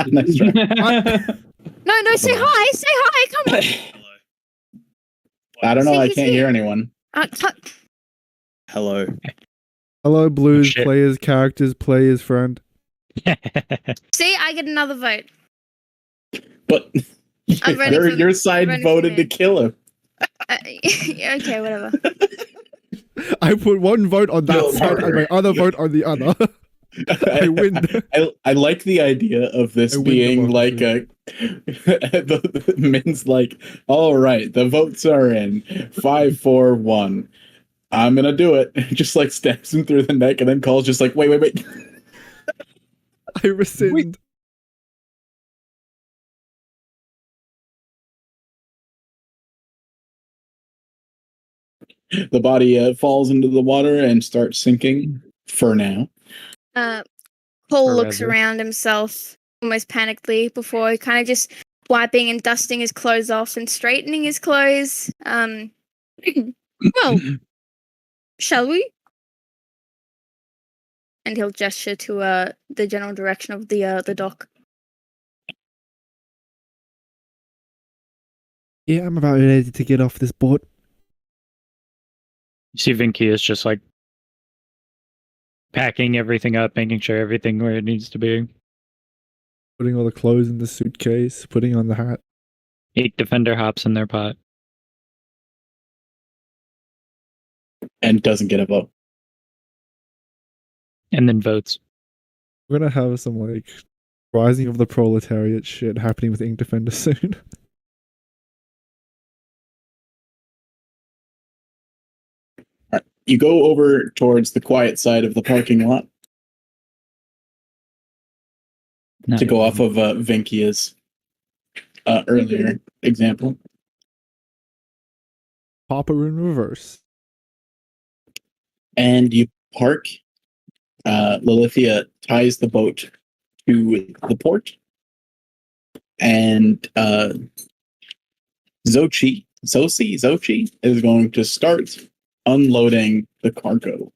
Nice try. No, say hi, come on. I don't know. See, I he's can't here. hear anyone. Hello. Hello, Blues, shit. players, characters, players, friend. See, I get another vote. But I'm voting for- your side voting for voted to Min. kill him. Okay, whatever. I put one vote on that No, side and my murder. other vote on the other. I win. I like the idea of this I win being like a the Min's like, all right, the votes are in 5-4-1. I'm gonna do it. Just like stabs him through the neck and then calls just like, wait. I rescind. The body falls into the water and starts sinking for now. Cole looks Forever. around himself almost panically before kind of just wiping and dusting his clothes off and straightening his clothes. Well, shall we? And he'll gesture to the general direction of the dock. Yeah, I'm about ready to get off this boat. You see Vinky is just like packing everything up, making sure everything where it needs to be. Putting all the clothes in the suitcase, putting on the hat. 8 defender hops in their pot. And doesn't get a vote. And then votes. We're gonna have some like rising of the proletariat shit happening with Ink Defender soon. You go over towards the quiet side of the parking lot to go off of Vinkia's earlier example. Popper in reverse. And you park. Lilithia ties the boat to the port. And Zochi is going to start unloading the cargo.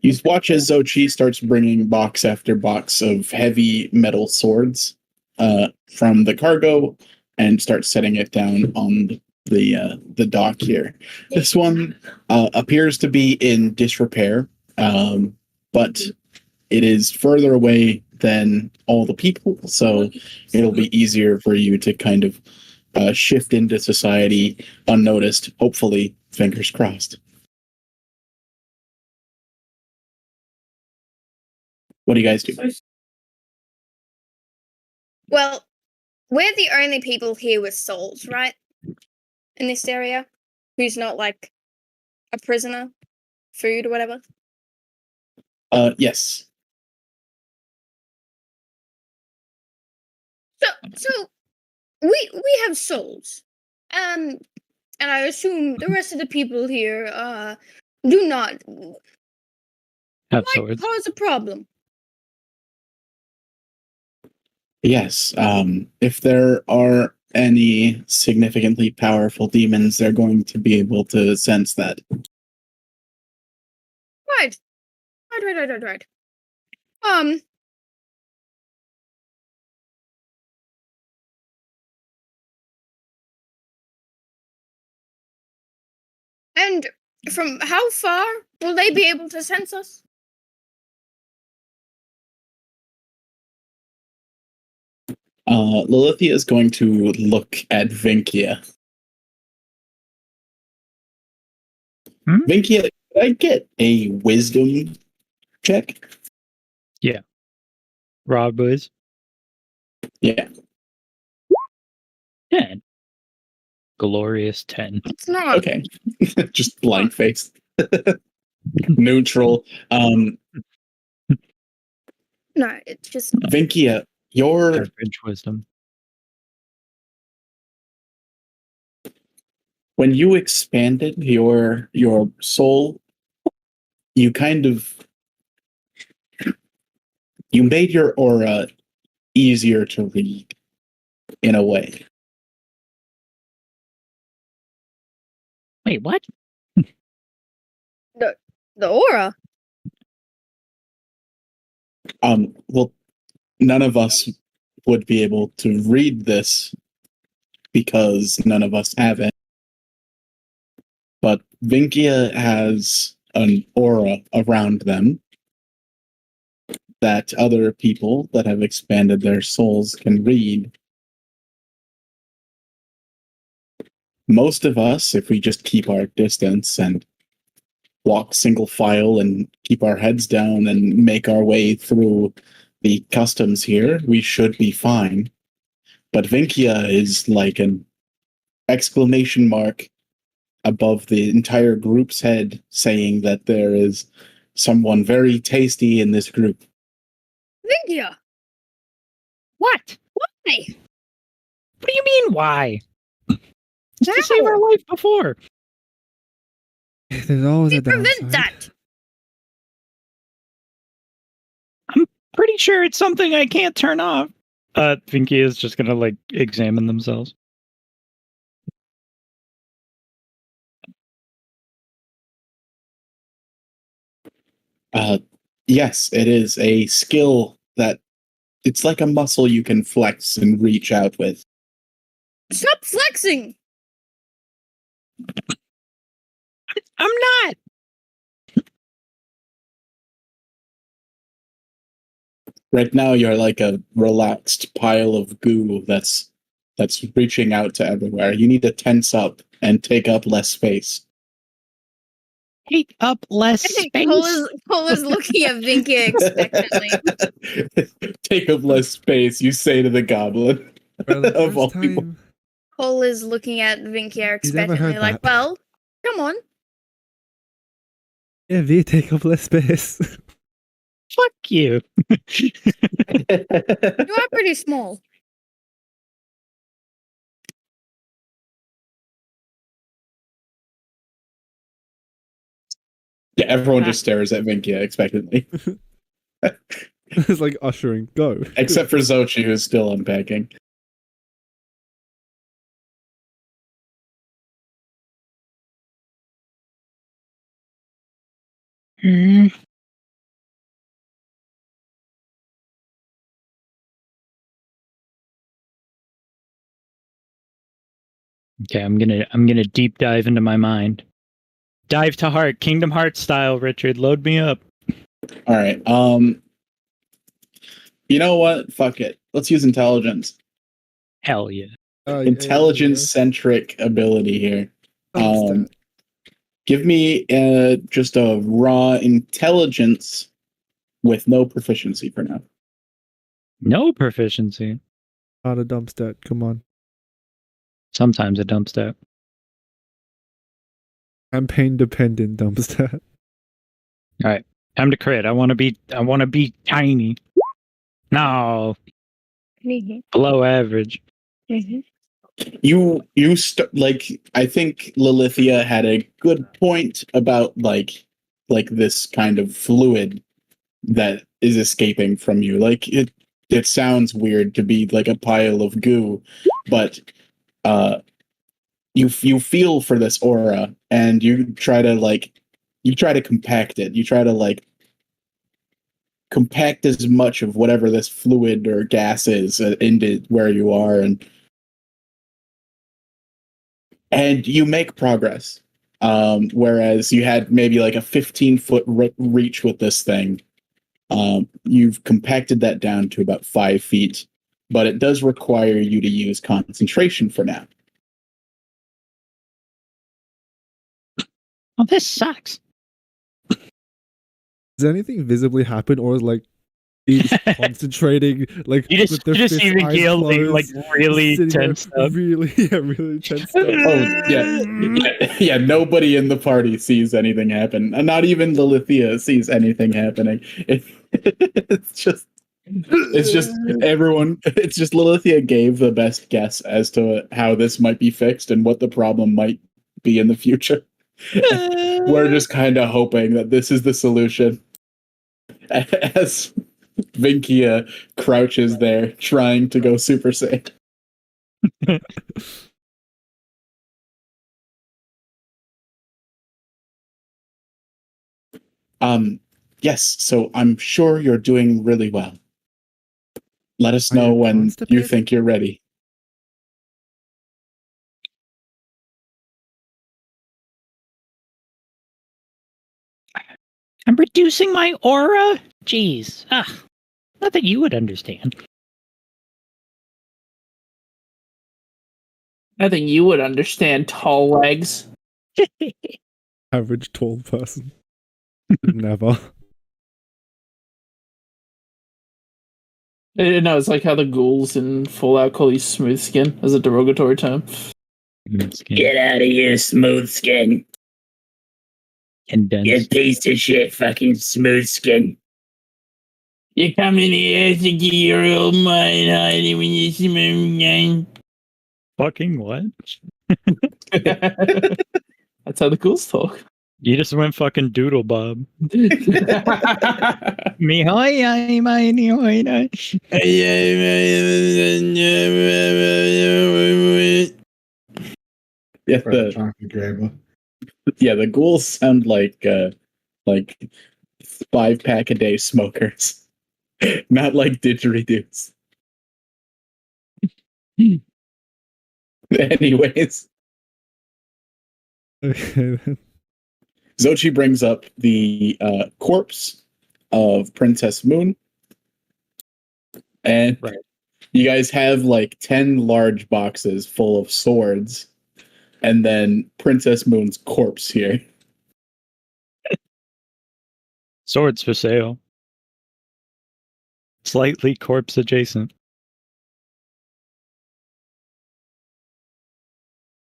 You watch as Zochi starts bringing box after box of heavy metal swords from the cargo and starts setting it down on the dock here. This one appears to be in disrepair, but it is further away than all the people, so it'll be easier for you to kind of shift into society unnoticed, hopefully, fingers crossed. What do you guys do? Well, we're the only people here with souls, right? In this area, who's not like a prisoner, food or whatever. Yes. So we have souls, and I assume the rest of the people here do not. Have Might swords. cause a problem. Yes. If there are any significantly powerful demons, they're going to be able to sense that. Right. And from how far will they be able to sense us? Lilithia is going to look at Vinkia. Vinkia, could I get a wisdom check? Rob was Yeah. 10. Glorious 10. It's not. Okay. Just blank face. Neutral. No, it's just. Vinkia, your Average wisdom. when you expanded your soul, you kind of you made your aura easier to read in a way. Wait, what? The aura. Well, none of us would be able to read this because none of us have it. But Vinkia has an aura around them that other people that have expanded their souls can read. Most of us, if we just keep our distance and walk single file and keep our heads down and make our way through the customs here, we should be fine. But Vinkia is like an exclamation mark above the entire group's head, saying that there is someone very tasty in this group. Vinkia. What? Why? What do you mean, why? It's to How? save our life before. There's always We a prevent downside. that. Pretty sure it's something I can't turn off. Vinky is just gonna like examine themselves. Yes, it is a skill that it's like a muscle you can flex and reach out with. Stop flexing. I'm not. Right now, you're like a relaxed pile of goo that's reaching out to everywhere. You need to tense up and take up less space. Take up less space. Cole is looking at Vinkia expectantly. Take up less space, you say to the goblin. For the Of all first people. time, Cole is looking at Vinkia You never expectantly, heard like, that. well, come on. yeah, V take up less space. Fuck you. You are pretty small. Yeah, everyone just stares at Vinkia expectantly. It's like ushering. Go. Except for Xochi, who's still unpacking. Hmm. Okay, I'm gonna deep dive into my mind. Dive to heart, Kingdom Hearts style, Richard. Load me up. All right. You know what? Fuck it. Let's use intelligence. Hell yeah. Intelligence centric ability here. Dumpster. Give me just a raw intelligence with no proficiency for now. No proficiency. Not a dumpster. Come on. Sometimes it dumps out. Campaign dependent dumpster. Time to crit. I wanna be tiny. No. Below average. You like I think Lilithia had a good point about like this kind of fluid that is escaping from you. Like it sounds weird to be like a pile of goo, but you feel for this aura and you try to compact it. You try to like compact as much of whatever this fluid or gas is into where you are, and you make progress. Whereas you had maybe like a 15-foot reach with this thing, you've compacted that down to about 5 feet, but it does require you to use concentration for now. Well, this sucks. Does anything visibly happen, or is like he's concentrating, like You with their just see fists, eyes Miguel being like closed, really sitting there tensed up. really tensed up. Oh yeah. Nobody in the party sees anything happen, and not even Lilithia sees anything happening. It's just everyone. It's just Lilithia gave the best guess as to how this might be fixed and what the problem might be in the future. We're just kind of hoping that this is the solution. As Vinkia crouches there, trying to go Super Saiyan. Yes, so I'm sure you're doing really well. Let us Are you know when you constipated? think you're ready. I'm reducing my aura? Jeez. Not that you would understand. I think you would understand, tall legs. Average tall person. Never. No, it's like how the ghouls in Fallout call you smooth skin as a derogatory term. Get out of here, smooth skin. Condensed. You piece of shit, fucking smooth skin. You come in here to get your old mind hiding when you smooth skin. Fucking what? That's how the ghouls talk. You just went fucking doodle bob. Yeah, Me hoy, my hoy. Yeah, For chocolate grandma. the ghouls sound like 5-pack a day smokers, not like didgeridoos. Anyways, Okay, then. Zochi brings up the corpse of Princess Moon, and Right. you guys have like 10 large boxes full of swords, and then Princess Moon's corpse here. Swords for sale. Slightly corpse adjacent.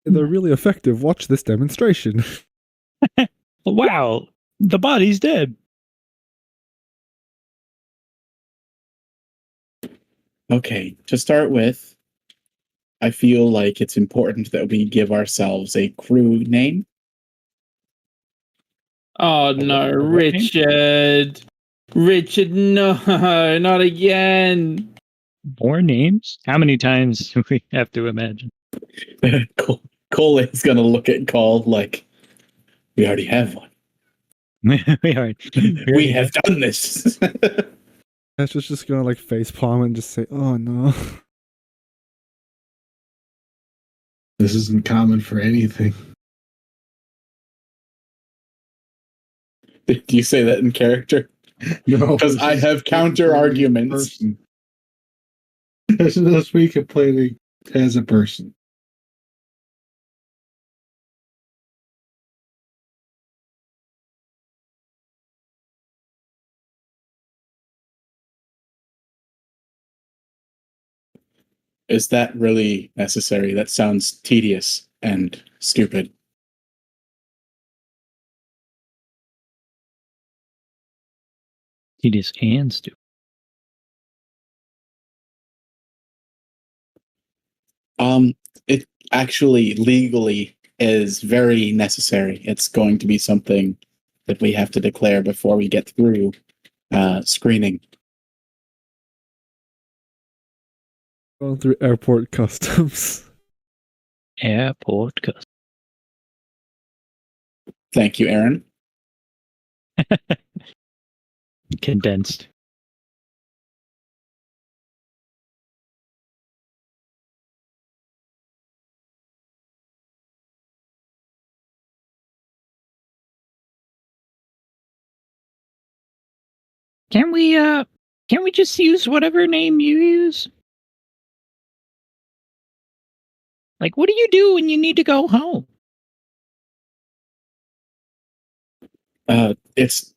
They're really effective. Watch this demonstration. Wow, the body's dead. Okay, to start with, I feel like it's important that we give ourselves a crew name. oh no, what name? Richard. Richard, no, not again. More names? How many times do we have to imagine? Cole is gonna look at Cole like, we already have one. we are. We have done this. Ash just gonna like facepalm and just say, "Oh no." This isn't common for anything. Do you say that in character? No, Because I have counter arguments. This is us we complaining as a person. Is that really necessary? That sounds tedious and stupid. Tedious and stupid. It actually legally is very necessary. It's going to be something that we have to declare before we get through screening. Going through airport customs. Airport custom. Thank you, Aaron. Condensed. Can't we just use whatever name you use? Like, what do you do when you need to go home? It's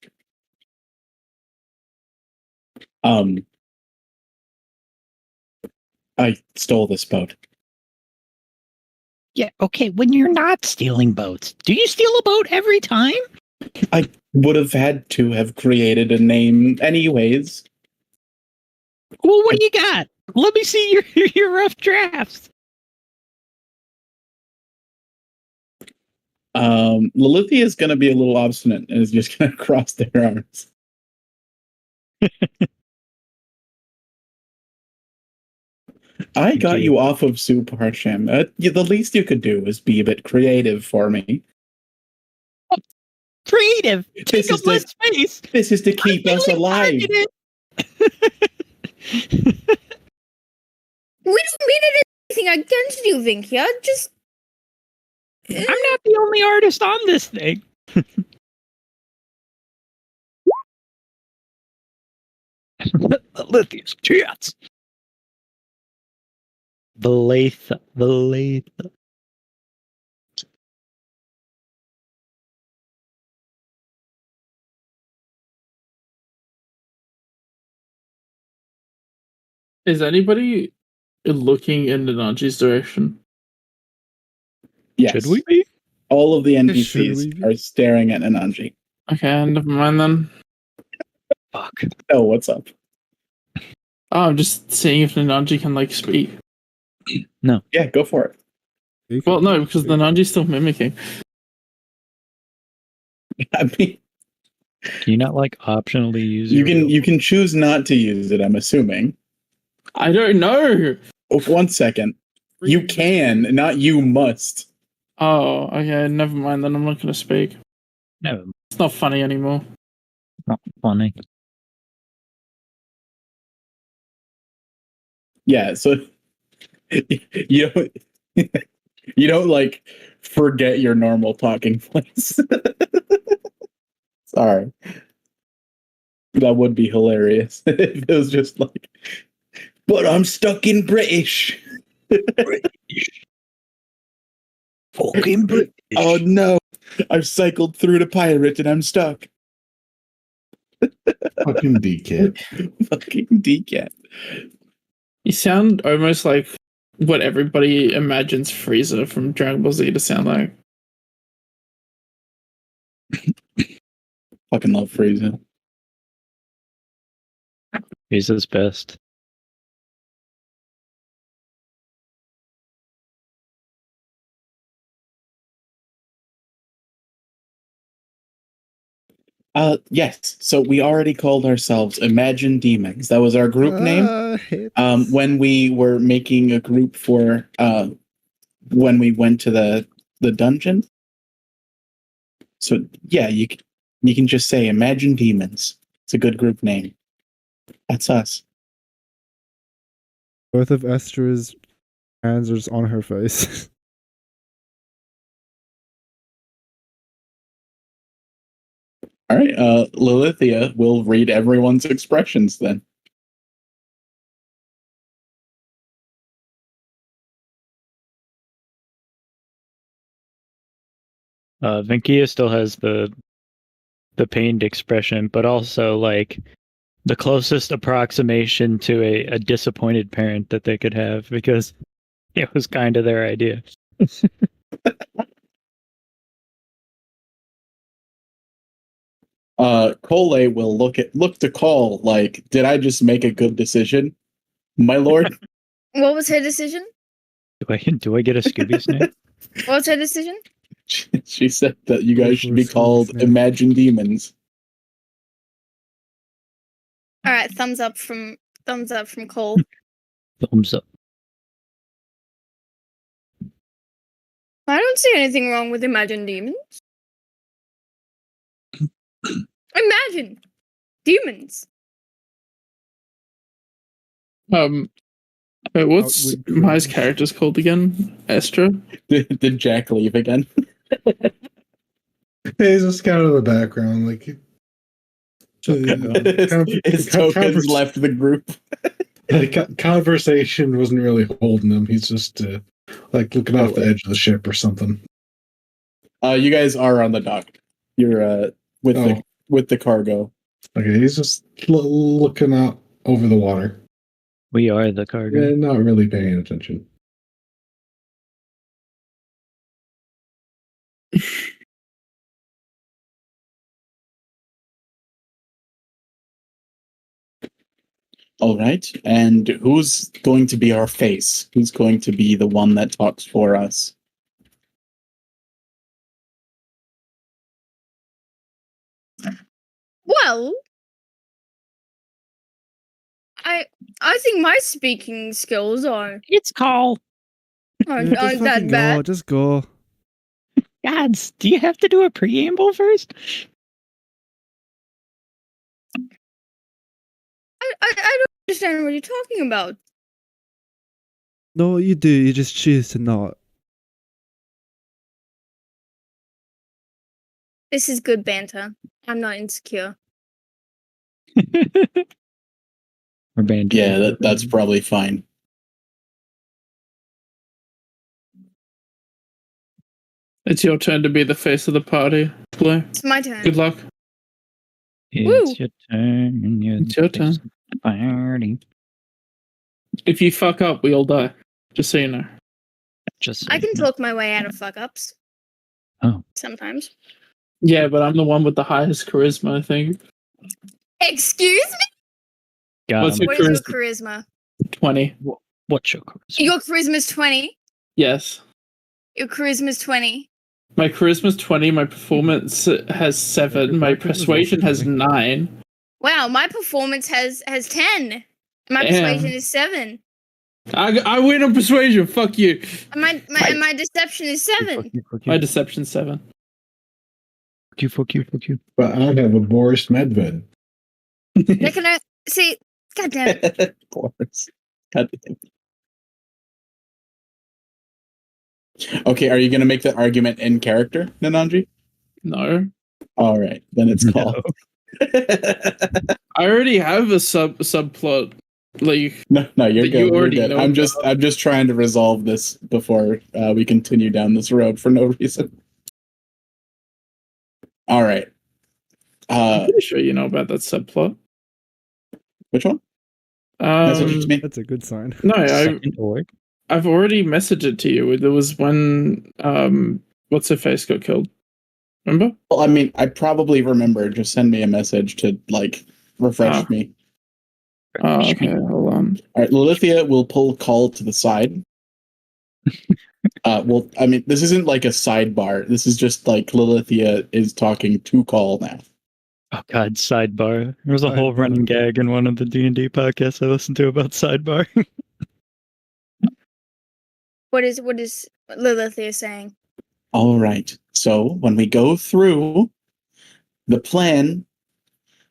I stole this boat. Yeah, okay, when you're not stealing boats, do you steal a boat every time? I would have had to have created a name anyways. Well, what do you got? Let me see your rough drafts. Lilithia is going to be a little obstinate and is just going to cross their arms. I got you off of Soup Harsham. The least you could do is be a bit creative for me. Creative. Take up less space. This is to keep us alive. We don't mean anything against you, Vinkia. Just. I'm not the only artist on this thing. Lithia's chats. Valetha. Is anybody looking in Nanji's direction? Yes. Should we be? All of the Should NPCs we be? are staring at Ananji. Okay, never mind then. Fuck. Oh, what's up? Oh, I'm just seeing if Nanji can like speak. Yeah, go for it. Well, no, because Nanji's still mimicking. I mean, Can you not like optionally use you can choose not to use it, I'm assuming. I don't know. Oh, 1 second. You can, not you must. Oh, okay, never mind then. I'm not going to speak. No, It's not funny anymore. not funny. Yeah, so you don't you don't like forget your normal talking voice. Sorry. That would be hilarious if it was just like, but I'm stuck in British. Fucking British. Oh no. I've cycled through to pirate and I'm stuck. Fucking DK. Fucking decat. You sound almost like what everybody imagines Frieza from Dragon Ball Z to sound like. Fucking love Frieza. He's his best. Yes. So we already called ourselves Imagine Demons. That was our group name. When we were making a group for when we went to the dungeon. So yeah, you can just say Imagine Demons. It's a good group name. That's us. Both of Estra's hands are just on her face. All right. Lilithia will read everyone's expressions then. Vinkia still has the pained expression, but also like the closest approximation to a disappointed parent that they could have, because it was kind of their idea. Cole will look to Cole like, did I just make a good decision, my lord? What was her decision? Do I get a Scooby Snack? What was her decision? She said that you guys should be Scooby called Snack. Imagine Demons. All right, thumbs up from Cole. Thumbs up. I don't see anything wrong with Imagine Demons. Imagine Demons. Wait, what's Outward Mai's dreams. character's called again? Estra? Did Jack leave again? He's just kind of the background, like His tokens left the group. The conversation wasn't really holding him. He's just like looking off the edge of the ship or something. You guys are on the dock. You're with the cargo. Okay, he's just looking out over the water. We are the cargo. Yeah, not really paying attention. All right. And who's going to be our face? Who's going to be the one that talks for us? Well, I think my speaking skills aren't It's Call. aren't, Just aren't that fucking bad. go. Just go. Gods, do you have to do a preamble first? I don't understand what you're talking about. No, you do. You just choose to not. This is good banter. I'm not insecure. We're banned. Yeah, that's probably fine. It's your turn to be the face of the party, Blue. It's my turn. Good luck. It's your turn. It's your turn. Party. If you fuck up, we all die. Just so you know. Just I can talk my way out of fuck ups. Oh. Sometimes. Yeah, but I'm the one with the highest charisma, I think. Excuse me? Got What's him. your What is your charisma? charisma? 20. What's your charisma? Your charisma's 20. Yes. Your charisma's 20. My charisma's 20, my performance has 7, my persuasion has 9. Wow, my performance has 10. My Damn. persuasion is 7. I win on persuasion, fuck you. And my deception is 7. My deception's 7. Fuck you. But I have a Boris Medved. Now can I see? God damn it. Of course. God damn it. Okay, are you going to make the argument in character, Nanandri? No. All right, then it's called. I already have a subplot. Like, No, you're But good. you You're already good. know I'm just trying to resolve this before we continue down this road for no reason. All right. I'm pretty sure you know about that subplot. Which one? Message it to me. That's a good sign. No, Second org. I've already messaged it to you. There was when what's her face got killed. Remember? Well, I mean, I probably remember. Just send me a message to like refresh me. Okay, hold on. All right, Lilithia will pull Call to the side. Well, I mean, this isn't like a sidebar. This is just like Lilithia is talking to Call now. Oh God, sidebar. There was a whole running gag in one of the D&D podcasts I listened to about sidebar. What is Lilithia saying? All right. So when we go through the plan,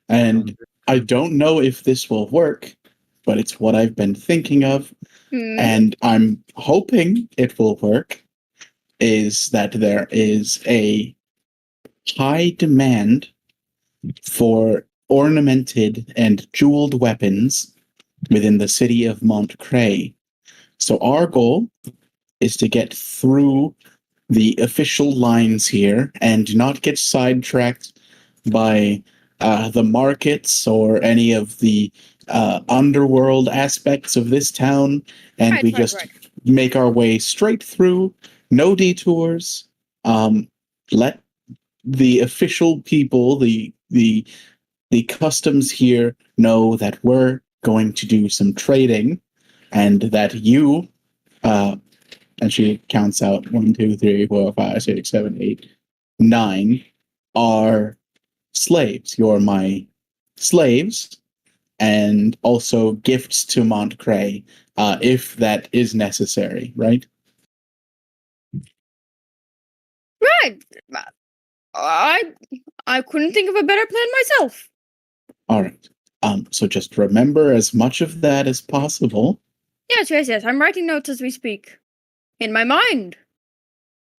and I don't know if this will work, but it's what I've been thinking of, and I'm hoping it will work, is that there is a high demand for ornamented and jeweled weapons within the city of Montcray. So our goal is to get through the official lines here and not get sidetracked by the markets or any of the underworld aspects of this town, and we just make our way straight through, no detours. Let the official people, the customs here, know that we're going to do some trading, and that you, and she counts out 1, 2, 3, 4, 5, 6, 7, 8, 9, are slaves. You're my slaves, and also gifts to Montcray, if that is necessary, right? Right. I couldn't think of a better plan myself. All right. So just remember as much of that as possible. Yes. I'm writing notes as we speak. In my mind.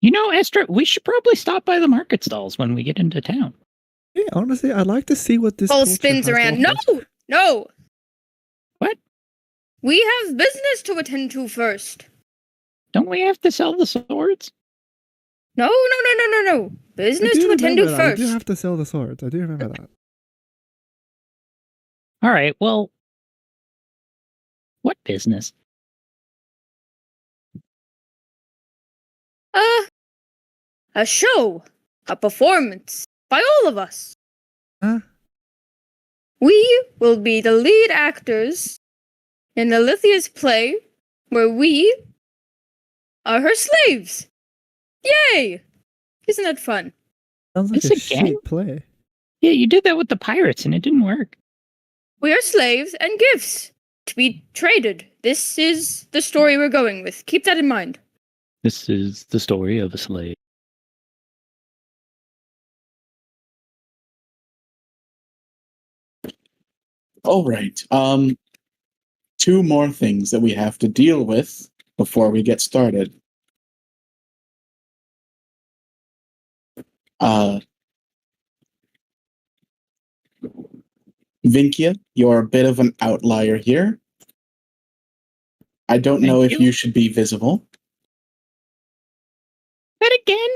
You know, Estra, we should probably stop by the market stalls when we get into town. Yeah, honestly, I'd like to see what this All culture spins has around. offered. No. What? We have business to attend to first. Don't we have to sell the swords? No. Business I do to attend remember to that. first. I do have to sell the swords. I do remember that. All right, well, what business? A show, a performance by all of us. Huh? We will be the lead actors in Alicia's play, where we are her slaves. Yay! Isn't that fun? Sounds like This a again? shit play. Yeah, you did that with the pirates and it didn't work. We are slaves and gifts to be traded. This is the story we're going with. Keep that in mind. This is the story of a slave. All right. Two more things that we have to deal with before we get started. Vinkia, you're a bit of an outlier here. I don't know Thank if you. you should be visible. That again?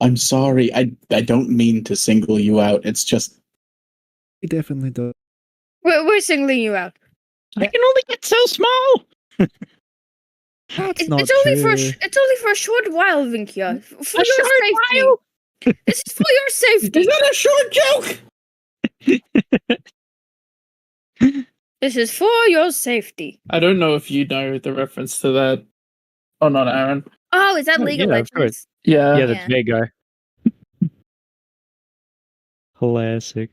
I'm sorry. I don't mean to single you out. It's just He definitely does. We're singling you out. I can only get so small. That's not It's only true. it's only for a short while, Vinkia. For A your short safety. while? This is for your safety. Is that a short joke? This is for your safety. I don't know if you know the reference to that or not, Aaron. Oh, is that Oh, League yeah, of of Legends? course. Yeah. Yeah, that's Yeah. Vagar. Classic.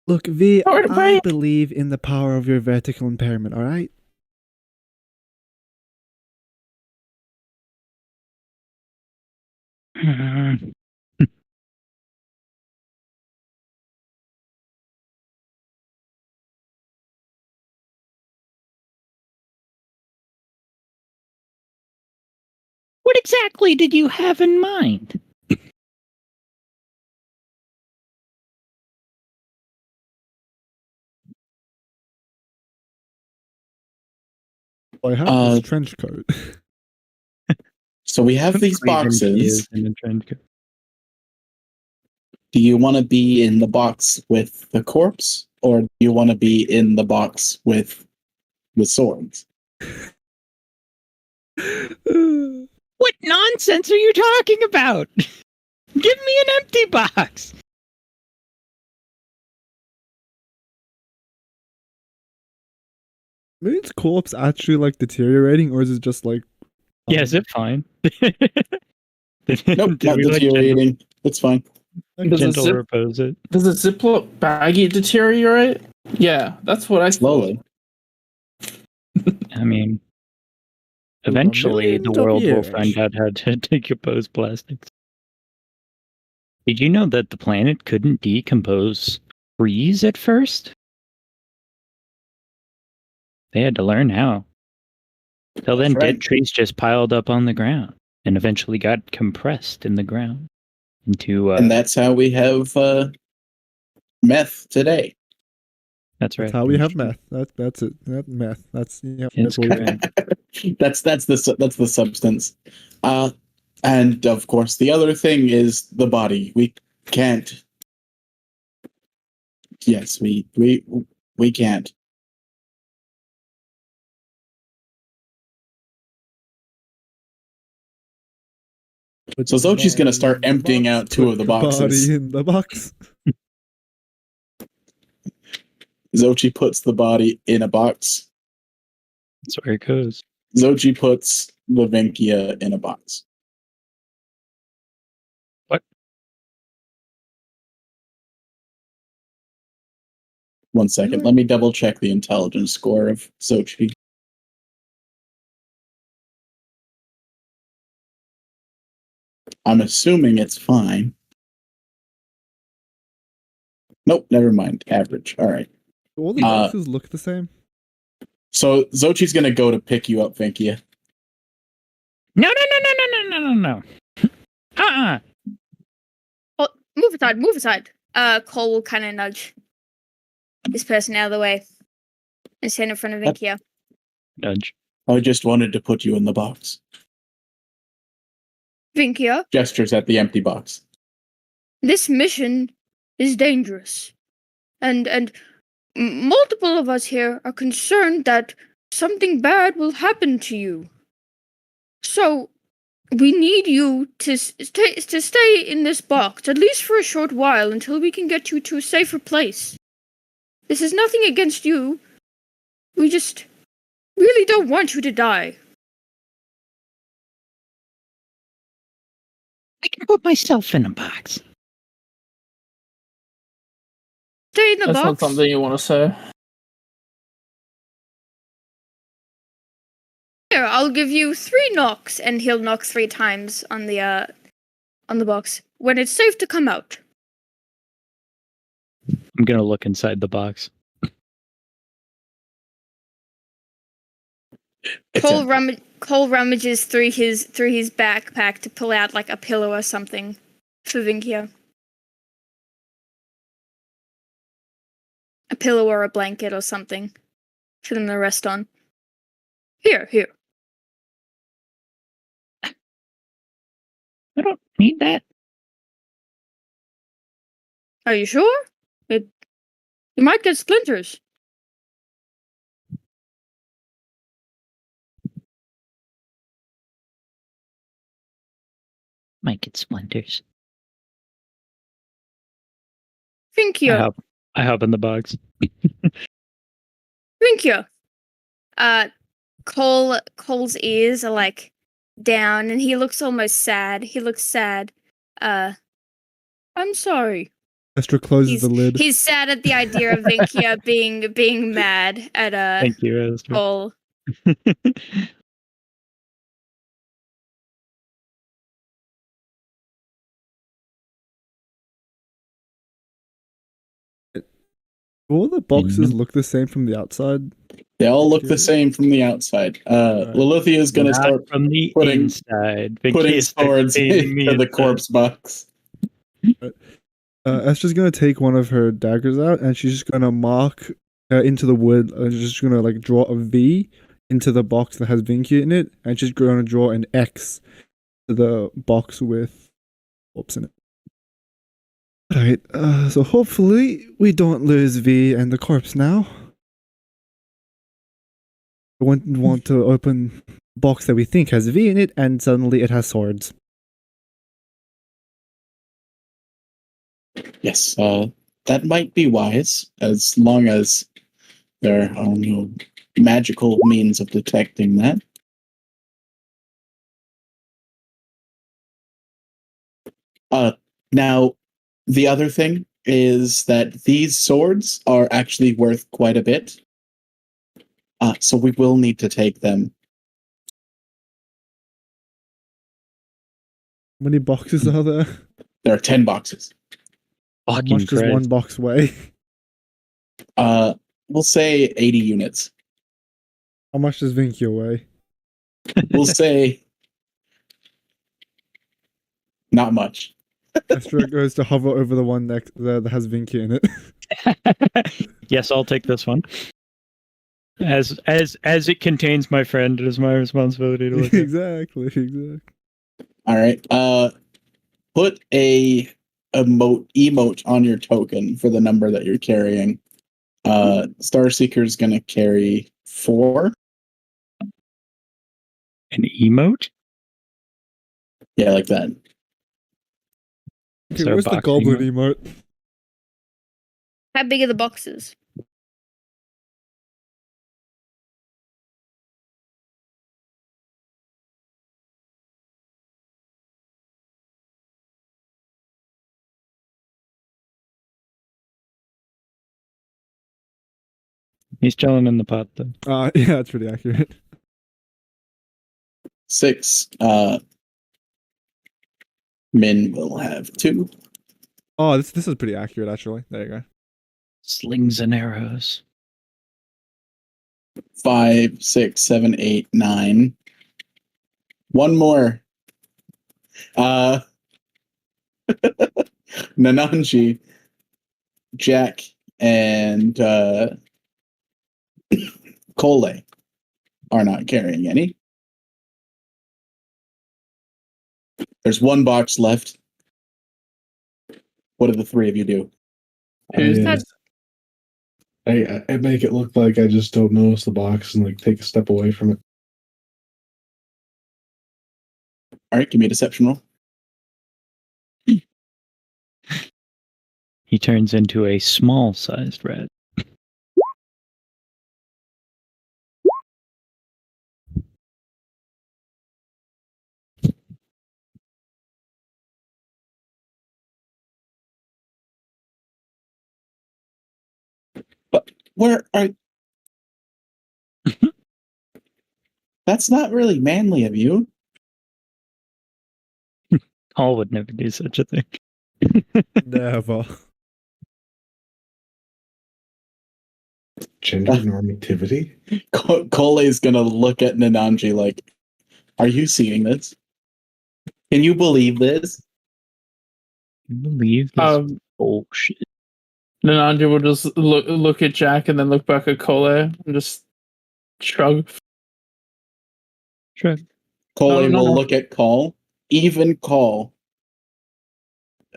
Look, V, Alright, I right. believe in the power of your vertical impairment, alright? What exactly did you have in mind? I have Uh, this trench coat. So we have these Cleveland boxes. is in a trench coat. Do you want to be in the box with the corpse, or do you want to be in the box with the swords? What nonsense are you talking about? Give me an empty box. Moon's corpse actually like deteriorating, or is it just like? Yeah, is it fine? Nope, Do not we, like, deteriorating. It's fine. Does a gentle zip- repose it? Does a Ziploc baggie deteriorate? Yeah, that's what I Slowly. I mean, Over eventually the millions of world will years. find out how to decompose plastics. Did you know that the planet couldn't decompose trees at first? They had to learn how. Till then, That's right. dead trees just piled up on the ground and eventually got compressed in the ground into. And that's how we have meth today. That's right. That's how we have meth. That's it. That meth. That's yeah. It's That's what we correct. that's the substance. And of course, the other thing is the body. We can't. Yes, we can't. Put So the Xochi's gonna body start in the emptying box, out two put of the the boxes. Body in the box. Xochi puts the body in a box. That's where it goes. Xochi puts Lavinkia in a box. What? 1 second. Let me double check the intelligence score of Xochi. I'm assuming it's fine. Nope, never mind. Average. All right. Do all the Uh, boxes look the same? So Xochi's gonna go to pick you up, Vinkia. No. Uh-uh. Oh, move aside. Cole will kind of nudge this person out of the way and stand in front of Vinkia. Nudge. I just wanted to put you in the box. Vinkia, Gestures at the empty box. this mission is dangerous. And multiple of us here are concerned that something bad will happen to you. So, we need you to stay in this box, at least for a short while, until we can get you to a safer place. This is nothing against you. We just really don't want you to die. I can put myself in a box. Stay in the That's not box. something you want to say. Here, I'll give you 3 knocks, and he'll knock 3 times on the box when it's safe to come out. I'm gonna look inside the box. It's Cole, empty. Cole rummages through his backpack to pull out like a pillow or something for Vinkia. A pillow or a blanket or something for them to rest on. Here. I don't need that. Are you sure? You might get splinters. Might get splinters. Vinkia. I hop in the box. Vinkia. Cole's ears are like down and he looks almost sad. He looks sad. I'm sorry. Astra closes the lid. He's sad at the idea of Vinkia being mad at Thank you, Ezra. Cole. Do all the boxes look the same from the outside? They all look the same from the outside. Lilithia is going to Not start from the putting- inside. putting Vinky swords into the corpse box. Astra's gonna take one of her daggers out and she's just gonna mark into the wood and she's just gonna like draw a V into the box that has Vinky in it, and she's gonna draw an X to the box with corpse in it. Right, so hopefully we don't lose V and the corpse now. I wouldn't want to open a box that we think has V in it and suddenly it has swords. Yes, that might be wise, as long as there are no magical means of detecting that. Now, the other thing is that these swords are actually worth quite a bit. So we will need to take them. How many boxes are there? There are 10 boxes. How Fucking much does Christ. one box weigh? We'll say 80 units. How much does Vinky weigh? We'll say not much. Astra goes to hover over the one that has Vinky in it. Yes, I'll take this one. As it contains my friend, it is my responsibility to look at. Exactly. All right. Put a emote on your token for the number that you're carrying. Starseeker's gonna carry 4. An emote? Yeah, like that. Okay, So where's the boxing goblin emote? emote? How big are the boxes? He's chilling in the pot though. Yeah, that's pretty accurate. 6. Min will have 2. Oh, this is pretty accurate actually. There you go. Slings and arrows. 5, 6, 7, 8, 9. One more. Nananji, Jack, and Cole are not carrying any. There's one box left. What do the three of you do? I make it look like I just don't notice the box and like take a step away from it. All right, give me a deception roll. He turns into a small-sized rat. But where are? That's not really manly of you. Hall would never do such a thing. Never. Gender normativity? Cole is gonna look at Nananji like, "Are you seeing this? Can you believe this?" Can you believe this bullshit? Nananji will just look at Jack and then look back at Cole and just shrug. Shrug. Cole No. will look at Cole, even Cole,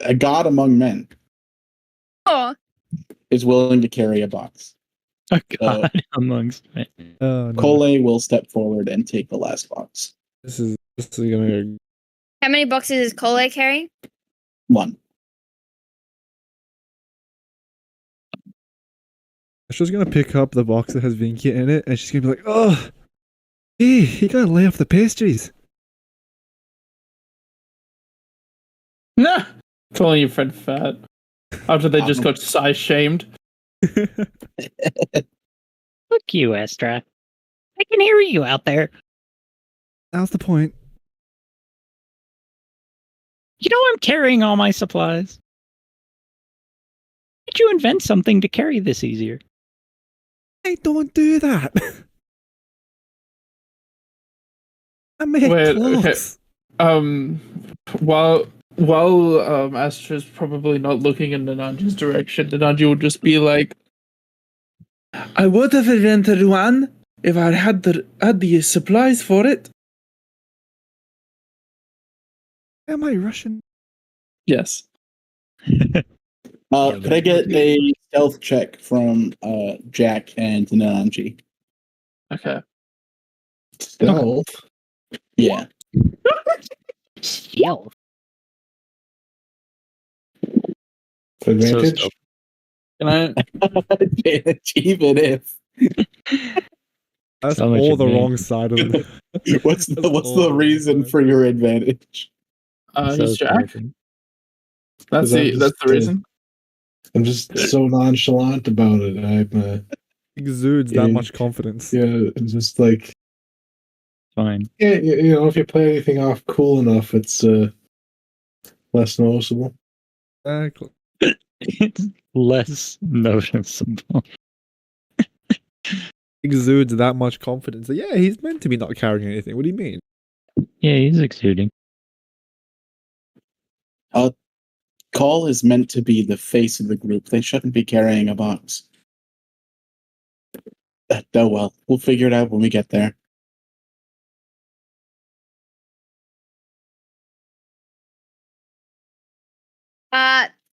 a god among men, Oh, is willing to carry a box. A god amongst men. Oh, no. Cole will step forward and take the last box. This is gonna. how many boxes is Cole carrying? One. She's gonna pick up the box that has Vinky in it, and she's gonna be like, "Oh, hey, you gotta lay off the pastries." Nah, calling your friend fat after they just got size shamed. Fuck you, Estra. I can hear you out there. That's the point. You know I'm carrying all my supplies. Did you invent something to carry this easier? Hey, don't do that. I made Wait, clothes. While Astra's probably not looking in Nananji's direction, Nananji will just be like, "I would have invented one if I had the supplies for it." Am I Russian? Yes. Could I get a stealth check from Jack and Nananji? Okay. Stealth. Yeah. Stealth. Advantage? Can I? Even if. That's So much all the advantage. wrong side of it. What's the reason for your advantage? He's Jack. stupid. That's I'm the just, reason. I'm just so nonchalant about it. I'm Exudes that Yeah. much confidence. yeah, I'm just like Fine. yeah, you know, if you play anything off cool enough, it's less noticeable. Exactly. It's less noticeable. Exudes that much confidence. Yeah, he's meant to be not carrying anything. What do you mean? Yeah, he's exuding. Call is meant to be the face of the group. They shouldn't be carrying a box. Oh well, we'll figure it out when we get there.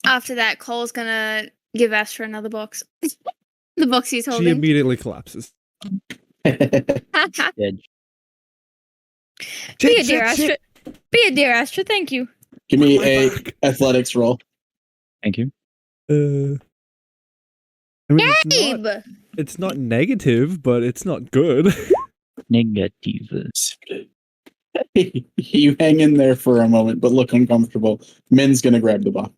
After that, Cole's gonna give Astra another box. The box he's She holding. immediately collapses. Dead. Be a dear Astra. Be a dear Astra. Thank you. Give me My a back. athletics roll. Thank you. I mean, Gabe. it's not negative, but it's not good. Negative. You hang in there for a moment, but look uncomfortable. Min's gonna grab the box.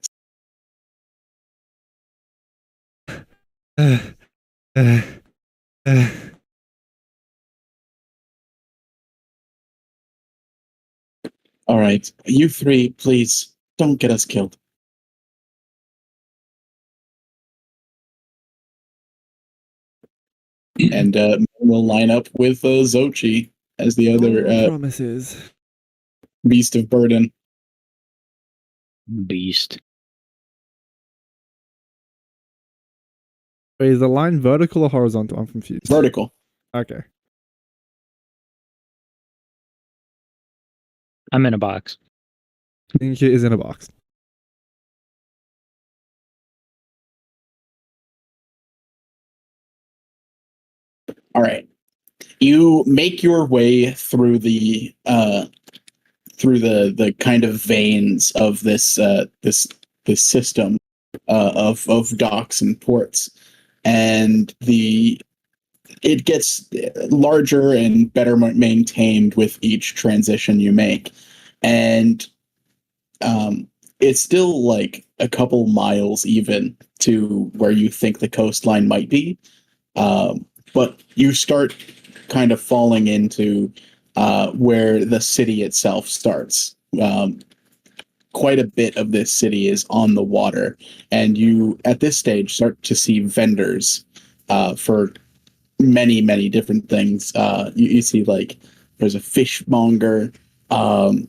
All right, you three, please don't get us killed. And we'll line up with Xochi as the other Promises. beast of burden. Beast. Wait, is the line vertical or horizontal? I'm confused. Vertical. Okay. I'm in a box. Ink is in a box. All right. You make your way through the kind of veins of this system of docks and ports, and it gets larger and better maintained with each transition you make, and it's still like a couple miles even to where you think the coastline might be, but you start kind of falling into where the city itself starts. Quite a bit of this city is on the water, and you at this stage start to see vendors for many different things. You see like there's a fishmonger, and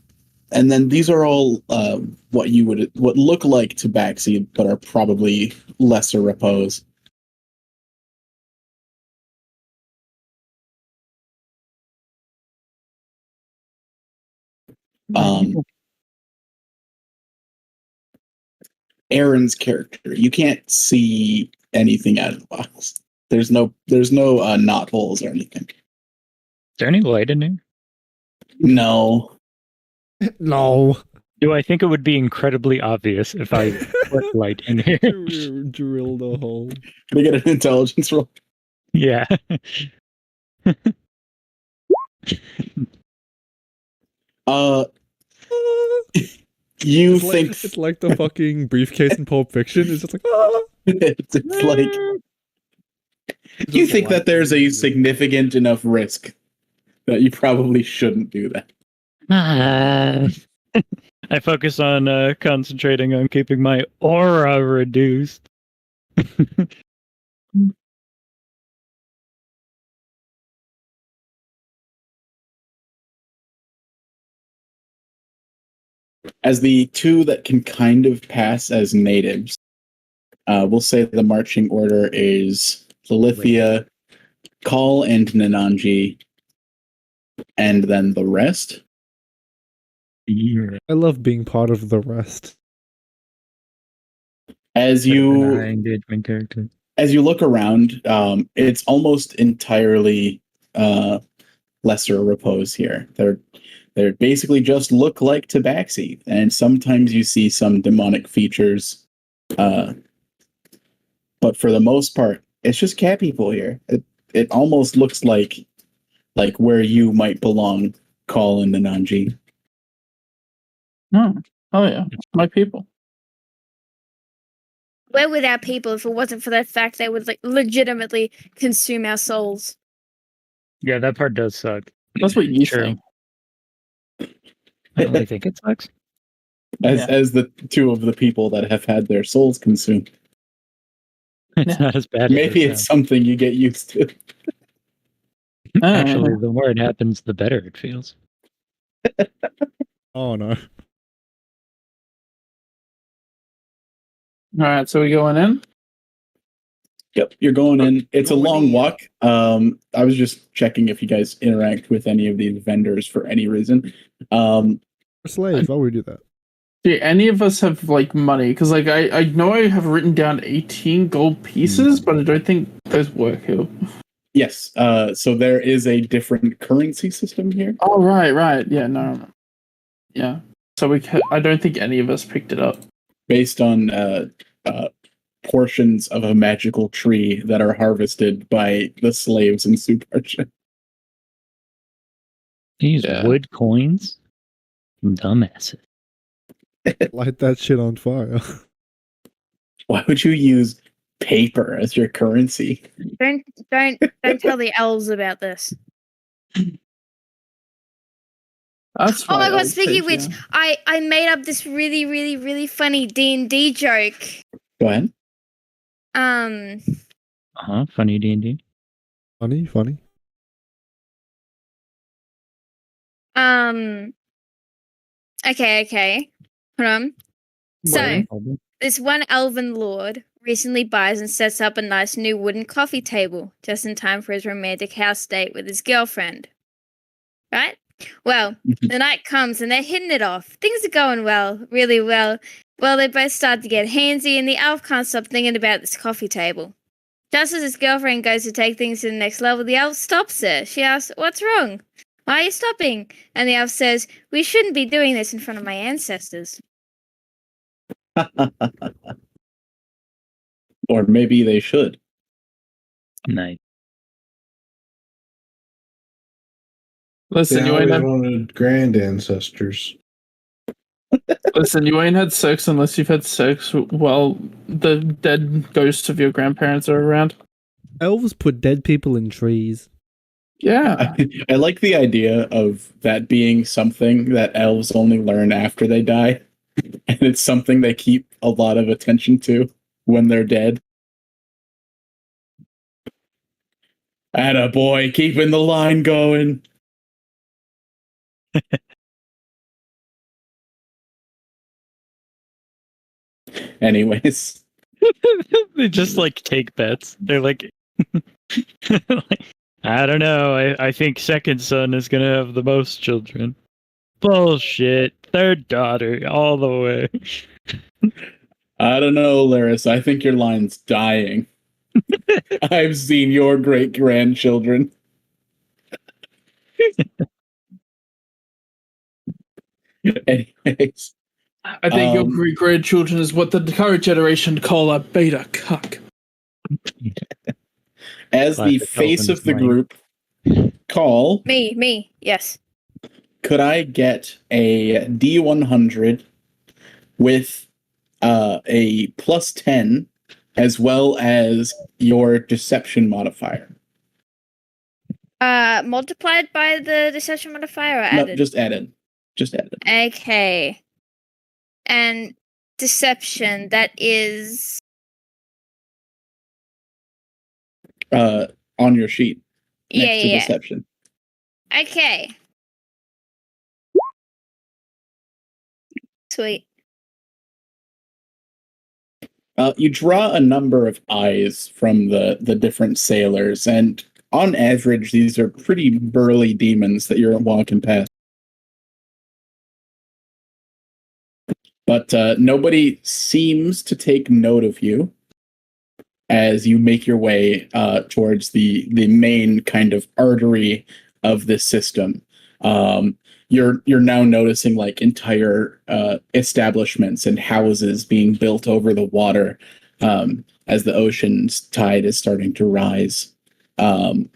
then these are all what look like tabaxi, but are probably lesser repose. Aaron's character, you can't see anything out of the box. There's no knot holes or anything. Is there any light in here? No. No. Do I think it would be incredibly obvious if I put light in here? Drilled a hole. Can I get an intelligence roll? Yeah. You It's think it's like the fucking briefcase in Pulp Fiction. It's just like, ah! it's like you think that there's a significant enough risk that you probably shouldn't do that. I focus on concentrating on keeping my aura reduced. As the two that can kind of pass as natives, we'll say the marching order is Lilithia, Call, and Nananji, and then the rest. I love being part of the rest. As you engagement character. As you look around, it's almost entirely lesser repose here. They're basically just look like tabaxi, and sometimes you see some demonic features. But for the most part, it's just cat people here. It almost looks like where you might belong, Call and Nananji. Oh yeah, my people. Where would our people if it wasn't for the fact they would like legitimately consume our souls? Yeah, that part does suck. That's what you True. think. I really think it sucks. As the two of the people that have had their souls consumed. It's not as bad. Maybe as it's something you get used to. Actually, the more it happens, the better it feels. Oh no. All right, so we going in? Yep, you're going in. It's a Going long in. walk. I was just checking if you guys interact with any of these vendors for any reason. We're slaves. Why would we do that? Do any of us have like money? Because like I know I have written down 18 gold pieces, but I don't think those work here. Yes. So there is a different currency system here. Oh right, yeah, no, yeah. So I don't think any of us picked it up. Based on portions of a magical tree that are harvested by the slaves in Suparcha. These Yeah. wood coins? Dumbasses. Light that shit on fire. Why would you use paper as your currency? Don't tell the elves about this. That's Oh my god! I'd Speaking of take, which, yeah. I made up this really funny D&D joke. Go ahead. Funny D&D. Funny. Okay. Hold on. So, Wait. this one elven lord recently buys and sets up a nice new wooden coffee table just in time for his romantic house date with his girlfriend. Right? Well, the night comes and they're hitting it off. Things are going well, really well. Well, they both start to get handsy, and the elf can't stop thinking about this coffee table. Just as his girlfriend goes to take things to the next level, the elf stops her. She asks, "What's wrong? Why are you stopping?" And the elf says, "We shouldn't be doing this in front of my ancestors." Or maybe they should. Nice. Listen, They you ain't always had, wanted grand ancestors. listen, you ain't had sex unless you've had sex while the dead ghosts of your grandparents are around. Elves put dead people in trees. Yeah. I like the idea of that being something that elves only learn after they die. And it's something they keep a lot of attention to when they're dead. Atta boy, keeping the line going. Anyways. They just like take bets. They're like, I don't know. I think second son is gonna have the most children. Bullshit. Third daughter, all the way. I don't know, Laris. I think your line's dying. I've seen your great grandchildren. Anyways, I think your great grandchildren is what the current generation call a beta cuck. as the Classic face Elfin of the slang. group, Call, Me, yes. could I get a D100 with a plus 10 as well as your deception modifier? Multiplied by the deception modifier or No, added? just added. Just added. Okay. And deception, that is On your sheet. yeah, Next to yeah. deception. Okay. Sweet. You draw a number of eyes from the different sailors, and on average, these are pretty burly demons that you're walking past. But nobody seems to take note of you as you make your way towards the main kind of artery of this system. You're now noticing like entire establishments and houses being built over the water as the ocean's tide is starting to rise. And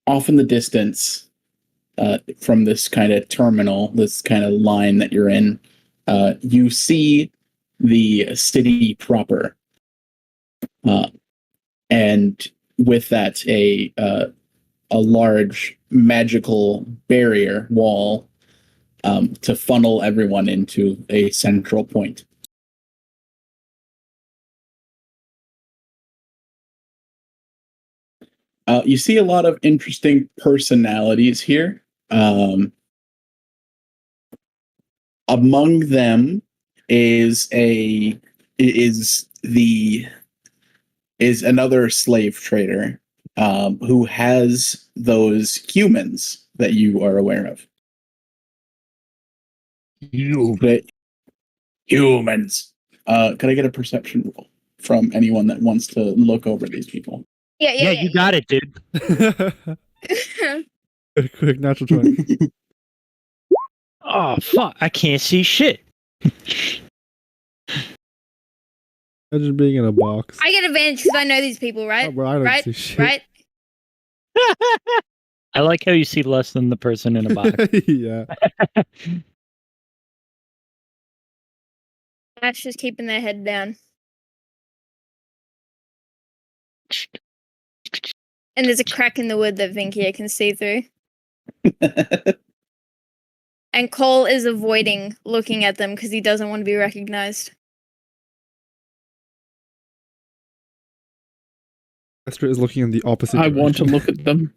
off in the distance, from this kind of terminal, this kind of line that you're in, you see the city proper. And with that, a large magical barrier wall to funnel everyone into a central point. You see a lot of interesting personalities here. Among them is another slave trader who has those humans that you are aware of. Humans. Could I get a perception roll from anyone that wants to look over these people? Yeah, You got it, dude. Quick natural 20. Oh fuck! I can't see shit. Imagine being in a box. I get advantage because I know these people, right? Oh, bro, I don't right? see shit. Right? I like how you see less than the person in a box. Yeah. Ash is keeping their head down. And there's a crack in the wood that Vinkia can see through. And Cole is avoiding looking at them because he doesn't want to be recognized. Esther is looking in the opposite I want to direction. look at them.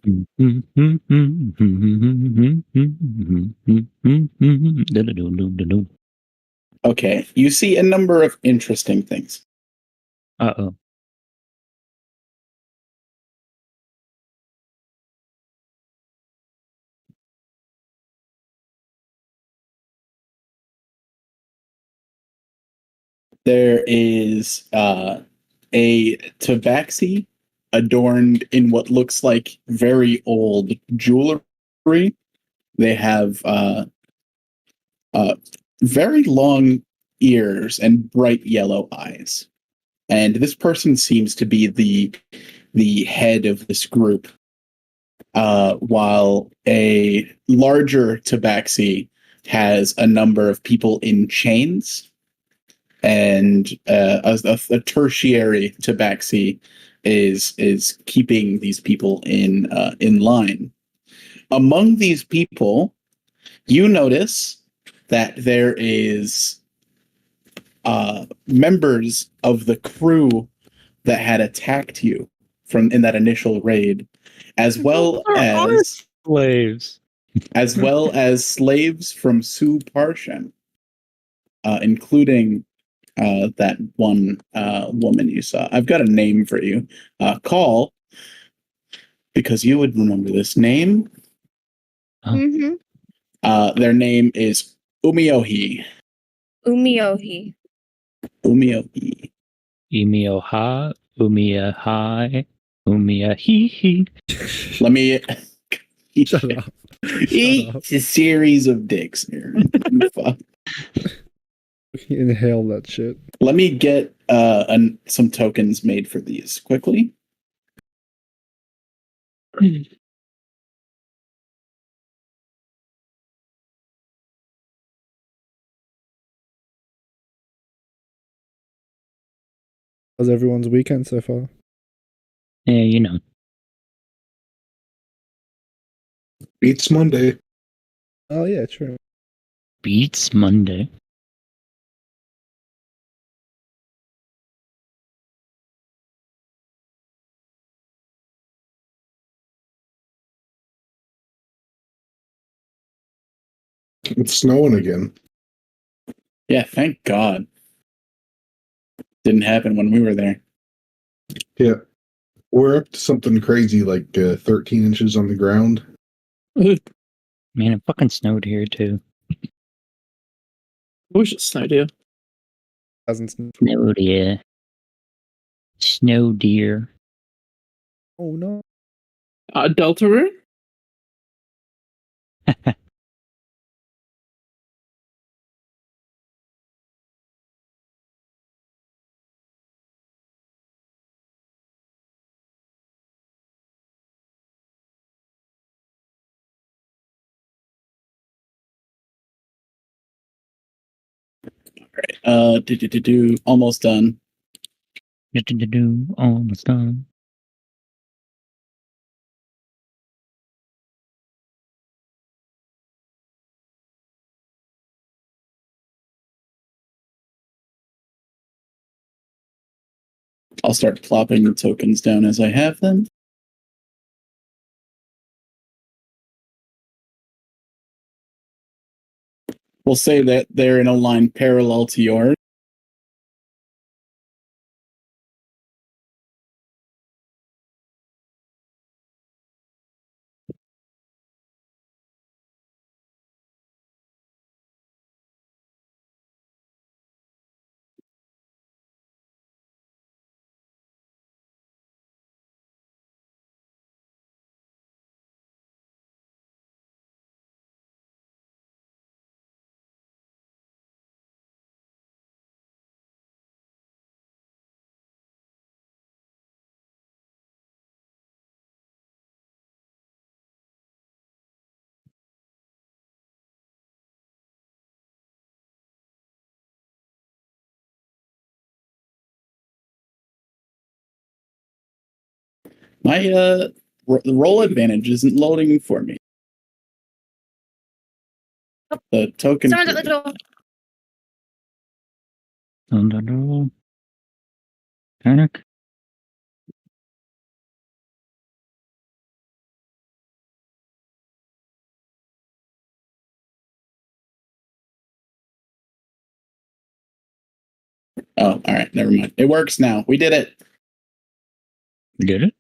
Okay, you see a number of interesting things. Uh-oh. There is a tabaxi adorned in what looks like very old jewelry. They have very long ears and bright yellow eyes. And this person seems to be the head of this group, while a larger tabaxi has a number of people in chains, and a tertiary tabaxi is keeping these people in line. Among these people, you notice that there is members of the crew that had attacked you from in that initial raid, as well as Slaves. slaves from Su Parshan, including that one woman you saw. I've got a name for you. Call, because you would remember this name. Oh. Mm-hmm. Their name is Umiohi. Umiohi. Umiohi. Umioha, Umia Umia hee hee. Let me. Shut up. It's a series of dicks here. Fuck. Inhale that shit. Let me get some tokens made for these quickly. How's everyone's weekend so far? Yeah, you know. Beats Monday. Oh yeah, true. Beats Monday. It's snowing again. Yeah, thank God. Didn't happen when we were there. Yeah. We're up to something crazy like 13 inches on the ground. Man, it fucking snowed here too. I wish it snowed here. Hasn't. Snowed here. Snow deer. Oh no. Deltarune? All right. Almost done. Almost done. I'll start plopping the tokens down as I have them. We'll say that they're in a line parallel to yours. My roll advantage isn't loading for me. The token. Someone's at the door. Panic. Oh, all right. Never mind. It works now. We did it. Did it?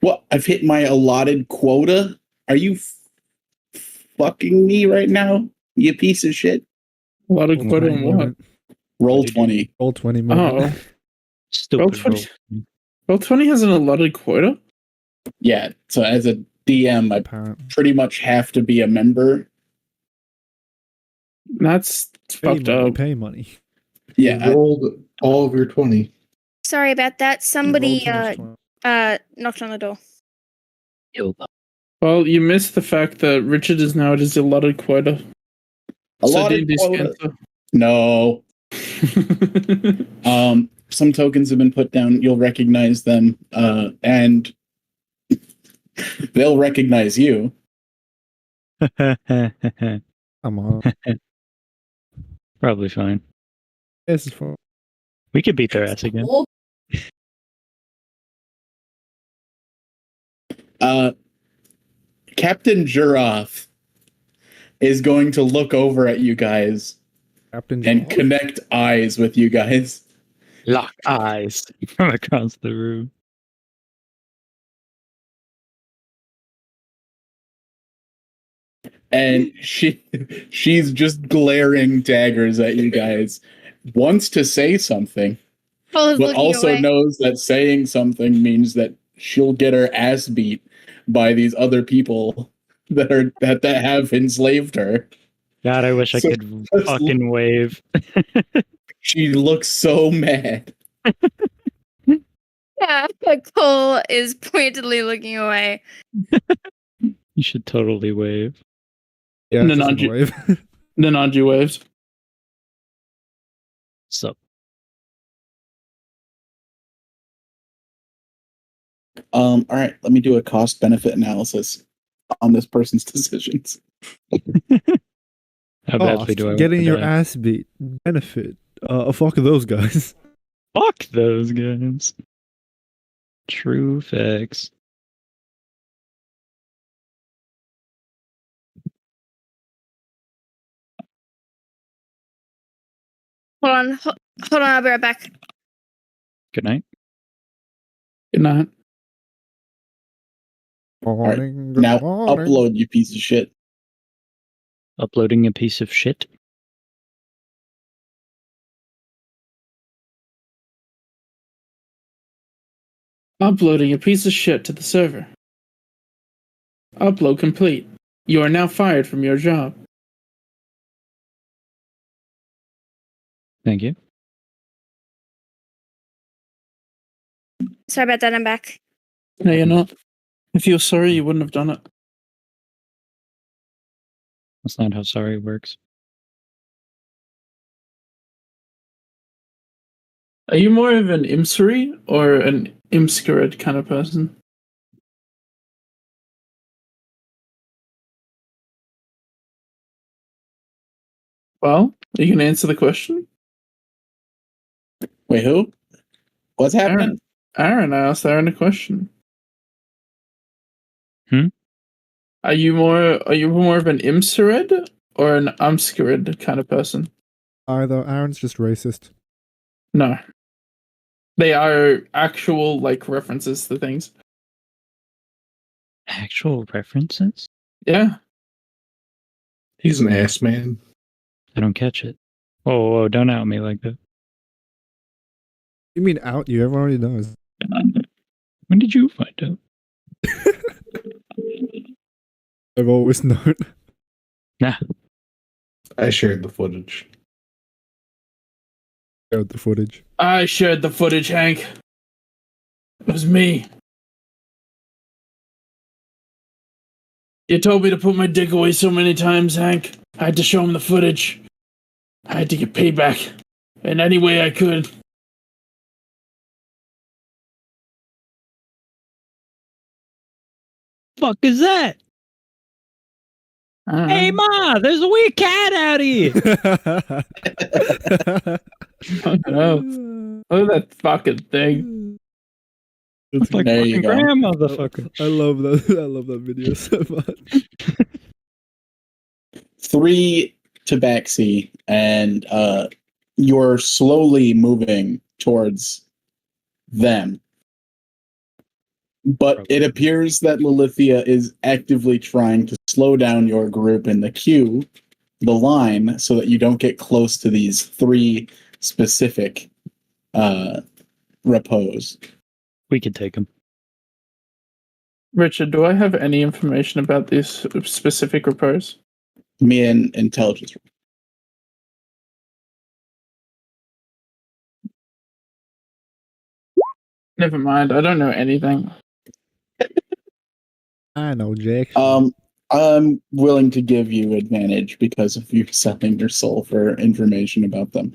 What? I've hit my allotted quota? Are you fucking me right now? You piece of shit. A lot of Roll quota 20 on what? moment. Roll did you- 20. Roll 20 moment. Oh, Stupid Roll roll. 20. Roll 20 has an allotted quota? Yeah, so as a DM, I Apparently. pretty much have to be a member. That's fucked money, up. pay money. Yeah, You rolled all of your 20. Sorry about that. Somebody You rolled too much 20. knocked on the door. Well, you missed the fact that Richard is now at his allotted quota. allotted D&D quota. No. Spencer. Some tokens have been put down. You'll recognize them, and they'll recognize you. I'm on. Probably fine. This is fun. We could beat their ass again. Captain Giraffe is going to look over at you guys Captain and Jaws. connect eyes with you guys. Lock eyes from across the room. And she's just glaring daggers at you guys. Wants to say something, Paul is but looking also away. knows that saying something means that she'll get her ass beat by these other people that have enslaved her. God, I wish I So could let's fucking wave. She looks so mad. Yeah, Cole is pointedly looking away. You should totally wave. Yeah, No, just no, in the wave. Nananji waves. So All right, let me do a cost benefit analysis on this person's decisions. how badly do I want Getting to your die? ass beat. Benefit. Fuck those guys. Fuck those guys. True facts. Hold on, I'll be right back. Good night. Good night. Morning, good Now morning. upload, you piece of shit. Uploading a piece of shit. Uploading a piece of shit to the server. Upload complete. You are now fired from your job. Thank you. Sorry about that, I'm back. No, you're not. If you were sorry, you wouldn't have done it. That's not how sorry works. Are you more of an Imsari or an Imskirid kind of person? Well, are you going to answer the question? Wait, who? What's happening? Aaron, I asked Aaron a question. Hmm? Are you more of an Imskirid or an Umskirid kind of person? Either Aaron's just racist. No. They are actual like references to things. Actual references? Yeah. He's an ass man. I don't catch it. Whoa, don't out me like that. You mean out you? Everyone already knows. When did you find out? I've always known. Nah. I shared the footage. Showed the footage. I shared the footage, Hank. It was me. You told me to put my dick away so many times, Hank. I had to show him the footage. I had to get payback in any way I could. Fuck is that? I don't Hey, know. Ma, there's a weird cat out here. I don't know. Look at that fucking thing. It's Like There you fucking go. grandmotherfucker. I love that. I love that video so much. 3 tabaxi, and you're slowly moving towards them. But it appears that Lilithia is actively trying to slow down your group in the queue, the line, so that you don't get close to these 3 specific repos. We could take him. Richard, do I have any information about these specific repairs? Me and intelligence. Never mind. I don't know anything. I know, Jack. I'm willing to give you advantage because of you selling your soul for information about them.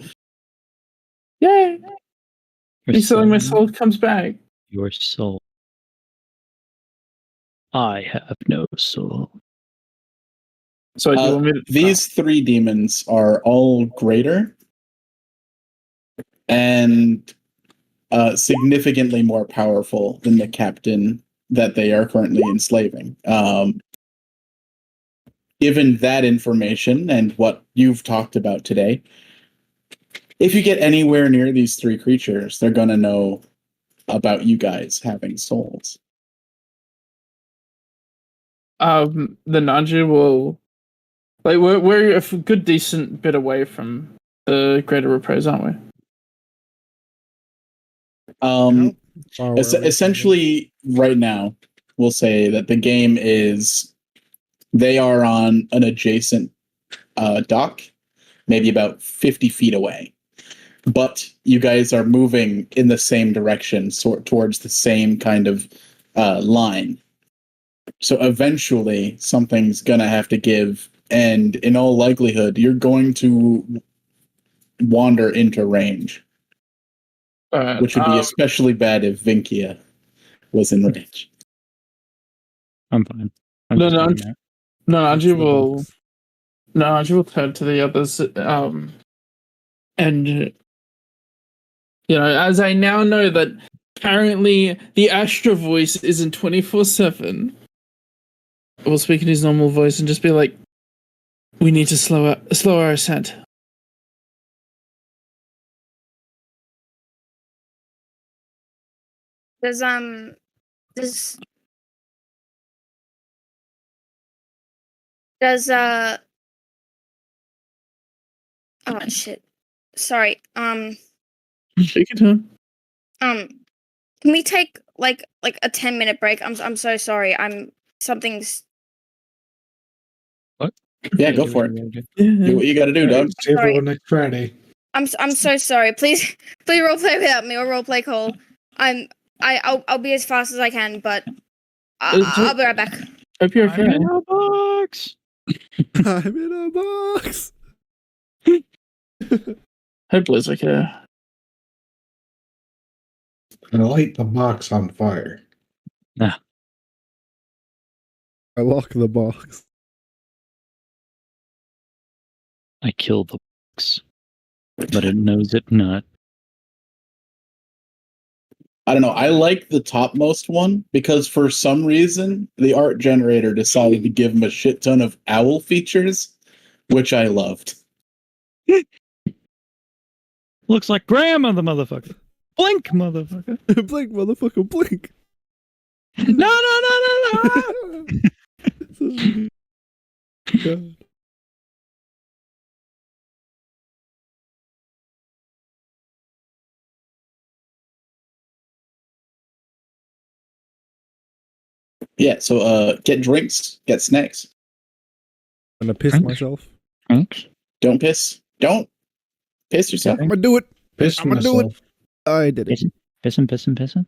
Yay! Your Me selling my soul comes back. Your soul. I have no soul. So do you want me to? These 3 demons are all greater and significantly more powerful than the captain that they are currently enslaving. Given that information and what you've talked about today, if you get anywhere near these 3 creatures, they're going to know about you guys having souls. The Nanju will. Like we're a good decent bit away from the greater repose, aren't we? Far away from Essentially, right now, we'll say that the game is they are on an adjacent dock, maybe about 50 feet away. But you guys are moving in the same direction, towards the same kind of line. So eventually, something's going to have to give. And in all likelihood, you're going to wander into range. Which would be especially bad if Vinkia was in range. I'm fine. Nanju will turn to the others, and as I now know that apparently the Astra voice isn't 24/7, we'll speak in his normal voice and just be like, "We need to slow our ascent." Does oh shit. Sorry. Take your time. Can we take like a 10-minute break? I'm so sorry. Something's Yeah, go for it. Do what you got to do, Doug. Save Sorry. for next Friday. I'm so sorry. Please roleplay without me or roleplay call. I'll be as fast as I can, but I'll be right back. Hope you're okay. I'm in a box. I'm in a box. Hope Liz okay. And light the box on fire. I lock the box. I kill the box, but it knows it not. I don't know. I like the topmost one because for some reason the art generator decided to give him a shit ton of owl features, which I loved. Looks like grandma, the motherfucker. Blink, motherfucker. Blink, motherfucker, blink. No. God. Yeah, so get drinks, get snacks. I'm gonna piss Thanks. myself. Thanks. Don't piss. Don't piss yourself. I'm gonna do it. Piss I'm gonna do it. myself. I did it. Pissin'.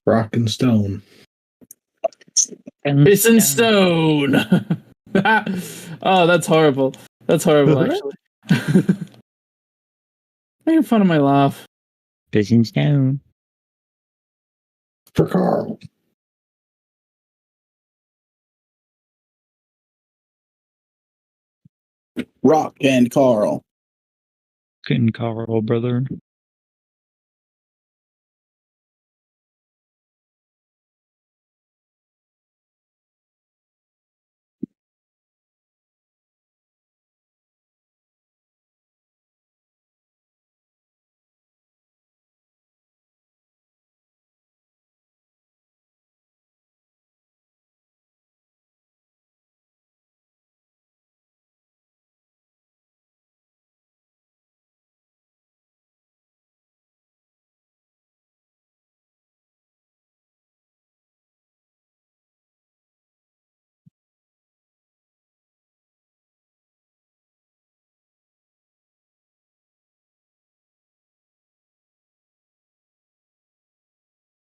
Rock and stone. It's in stone. Oh, that's horrible. That's horrible, actually. Making fun of my laugh. Pissing down. For Carl. Rock and Carl. Fucking Carl, brother.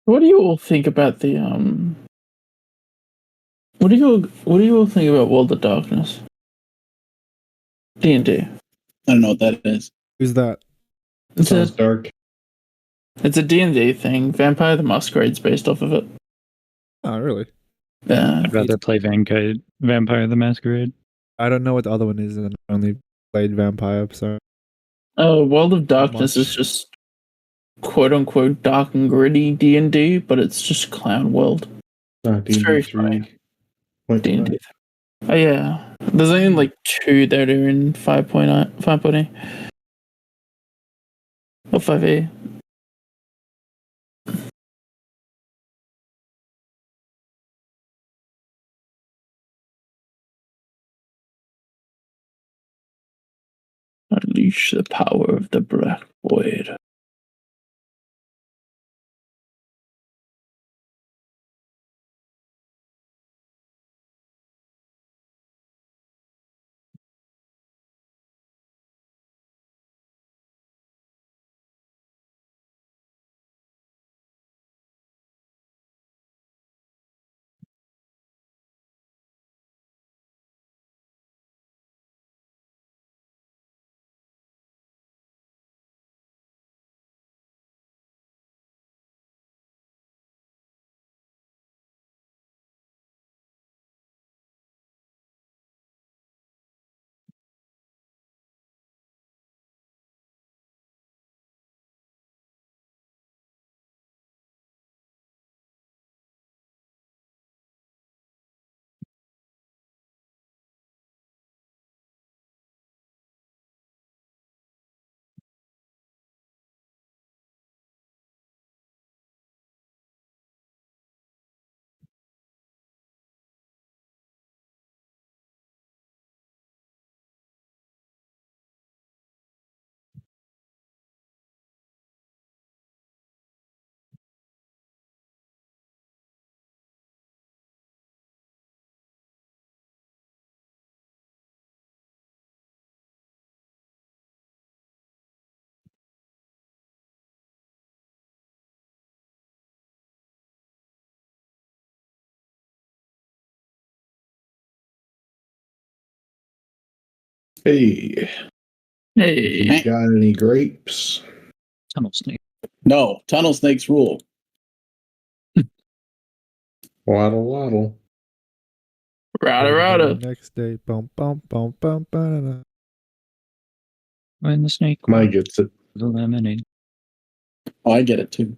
What do you all think about the What do you all think about World of Darkness? D&D. I don't know what that is. Who's that? It's Sounds a dark. D&D thing. Vampire the Masquerade's based off of it. Oh, really? Yeah. I'd rather play Vampire the Masquerade. I don't know what the other one is, and I only played Vampire, so World of Darkness much. is just quote unquote dark and gritty D&D, but it's just clown world. D&D very 3.5. D&D. Oh yeah. There's only like 2 that are in 5.8 or 5e. Unleash the power of the Black Void. Hey, Hey. you got any grapes? Tunnel Snake. No, tunnel snakes rule. Waddle, waddle. Rada. Next day, bum bum bum bum ba-da-da. When the snake Mike gets it. the lemonade. Oh, I get it too.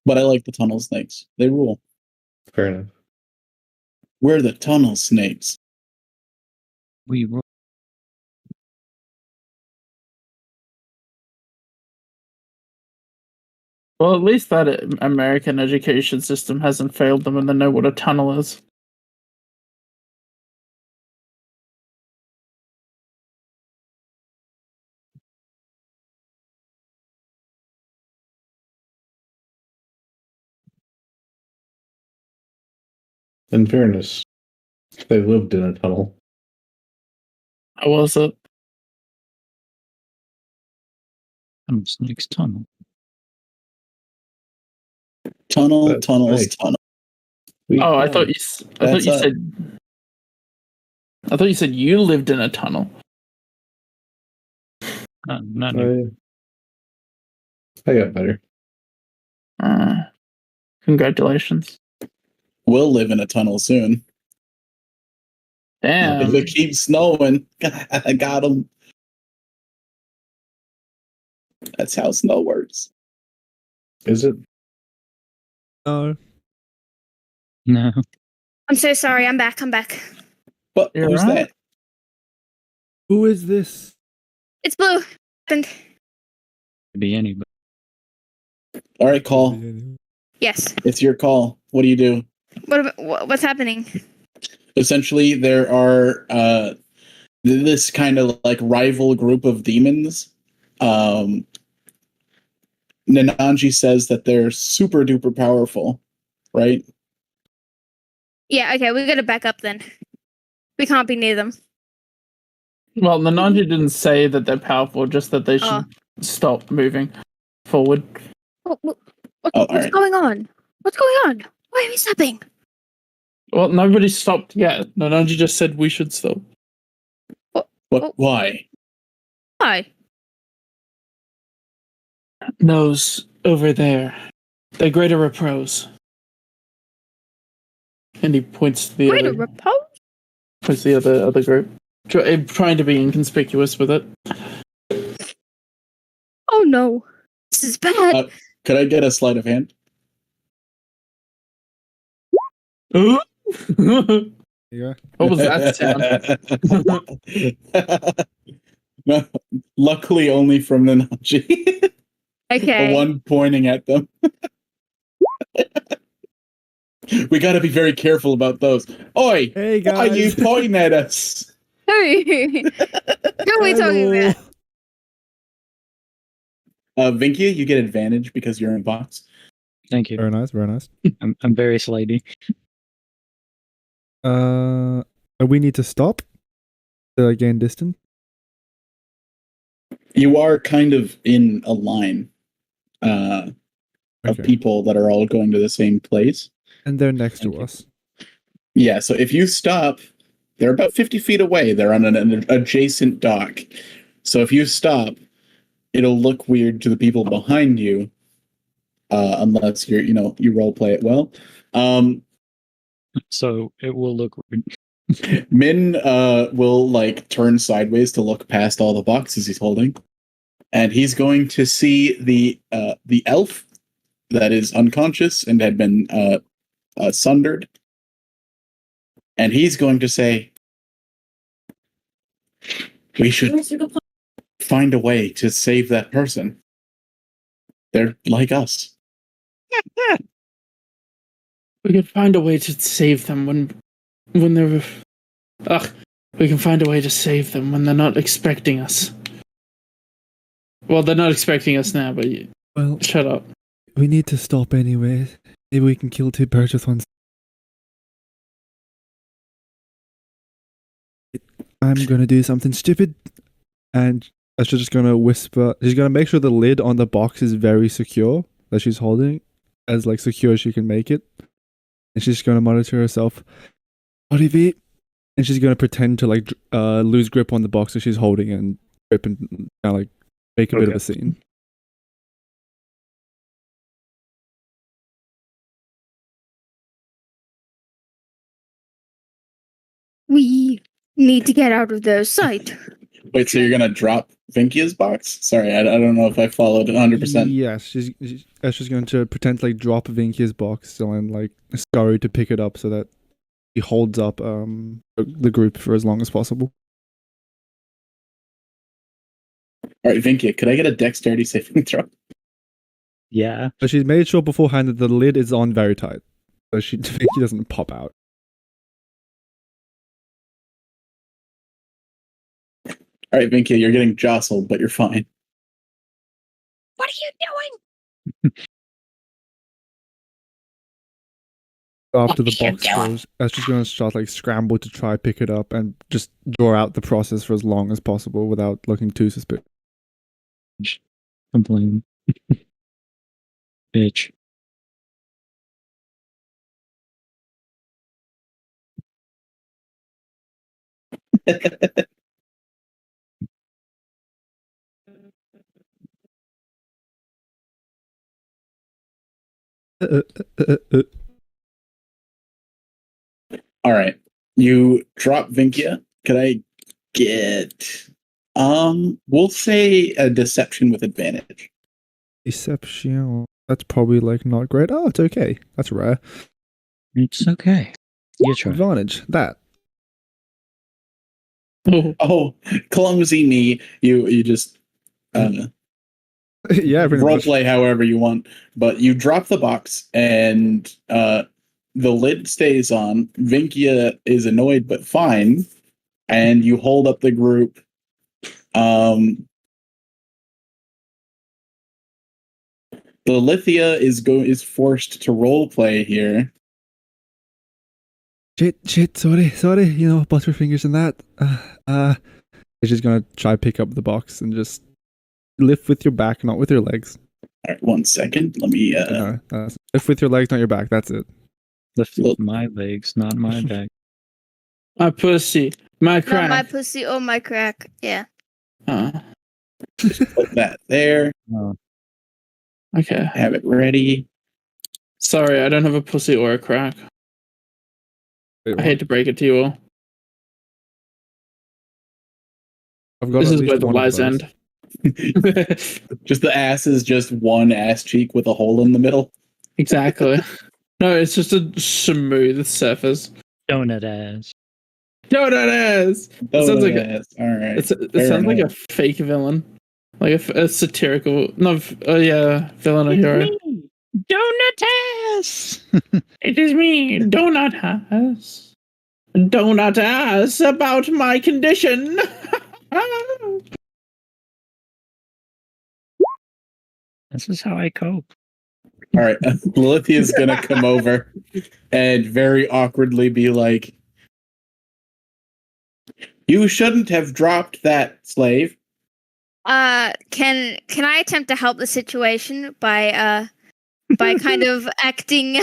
But I like the tunnel snakes. They rule. Fair enough. We're the tunnel snakes. We roll. Well, at least that American education system hasn't failed them and they know what a tunnel is. In fairness, they lived in a tunnel. How was it? Tunnel Snake's tunnel. Tunnel, But, tunnels, hey. tunnel. Oh, I thought you That's up. said. I thought you said you lived in a tunnel. Not new. I got better. Congratulations. We'll live in a tunnel soon. Damn. If it keeps snowing, I got him. That's how snow works. Is it? No. No. I'm so sorry. I'm back. But You're who's right. that? Who is this? It's blue. And Could be anybody. All right, call. yes. It's your call. What do you do? What's happening? Essentially, there are this kind of like rival group of demons. Nananji says that they're super duper powerful, right? Yeah. Okay. We gotta back up then. We can't be near them. Well, Nananji didn't say that they're powerful, just that they should Oh. stop moving forward. What's alright. going on? What's going on? Why are we stopping? Well, nobody stopped yet. Nananji just said we should stop. What? Why? Why? Those over there, the Greater Repros. And he points to the Wait, a other, repose? points to the other group, trying to be inconspicuous with it. Oh no, this is bad. Could I get a sleight of hand? what Yeah. was that sound? No, luckily, only from Nananji. The Okay. one pointing at them. We got to be very careful about those. Oi! Hey Why are you guys. pointing at us? Who are we talking about? Vinkia, you get advantage because you're in box. Thank you. Very nice, very nice. I'm very slidey. We need to stop to gain distance. You are kind of in a line of Okay. people that are all going to the same place. And they're next to Okay. us. Yeah, so if you stop, they're about 50 feet away. They're on an adjacent dock. So if you stop, it'll look weird to the people behind you, unless you role play it well. So it will look weird. Min will like turn sideways to look past all the boxes he's holding, and he's going to see the elf that is unconscious and had been sundered, and he's going to say, "We should find a way to save that person. They're like us." We can find a way to save them when they're. We can find a way to save them when they're not expecting us. Well, they're not expecting us now, but Well, shut up. we need to stop anyway. Maybe we can kill two birds with one stone. I'm gonna do something stupid, and Astra's just gonna whisper. She's gonna make sure the lid on the box is very secure, that she's holding, as like secure as she can make it. And she's gonna mutter to herself, "Olivier," and she's gonna pretend to like lose grip on the box that she's holding and grip and kind of like make a bit of a scene. We need to get out of their sight. Wait, so you're gonna drop Vinkia's box? Sorry, I don't know if I followed 100%. Yes, she's going to pretend to like drop Vinkia's box and like scurry to pick it up so that he holds up the group for as long as possible. All right, Vinkia, could I get a dexterity saving throw? Yeah. But she's made sure beforehand that the lid is on very tight, so Vinky doesn't pop out. All right, Vinkia, you're getting jostled, but you're fine. What are you doing? After the What are you box doing? goes, Esther's going to start like scramble to try pick it up and just draw out the process for as long as possible without looking too suspicious. Complain. Bitch. All right. You drop Vinkia. Could I get we'll say a deception with advantage. Deception. That's probably like not great. Oh, it's okay. That's rare. It's okay. You try. Advantage. That. Oh, clumsy me. You just Yeah, pretty role much. play however you want, but you drop the box and the lid stays on. Vinkia is annoyed but fine, and you hold up the group. The Lithia is forced to role play here. Shit, sorry, you know, butterfingers and that. It's just gonna try pick up the box and just lift with your back, not with your legs. All right, 1 second. Let me Lift with your legs, not your back, that's it. Lift with my legs, not my back. My pussy. My Not crack. my pussy or my crack. Yeah. put that there. Okay. Have it ready. Sorry, I don't have a pussy or a crack. Wait, I hate to break it to you all. I've got This at is least where the one of lies those. end. Just the ass is just one ass cheek with a hole in the middle. Exactly. No, it's just a smooth surface. Donut ass. Donut ass. It sounds like ass. All right. it Fair sounds like a enough. fake villain, like a satirical. No, villain or hero. Donut ass! It is me, Donut Ass. Donut Ass about my condition. This is how I cope. All right. Lilith is gonna come over and very awkwardly be like, "You shouldn't have dropped that, slave." Can I attempt to help the situation by kind of acting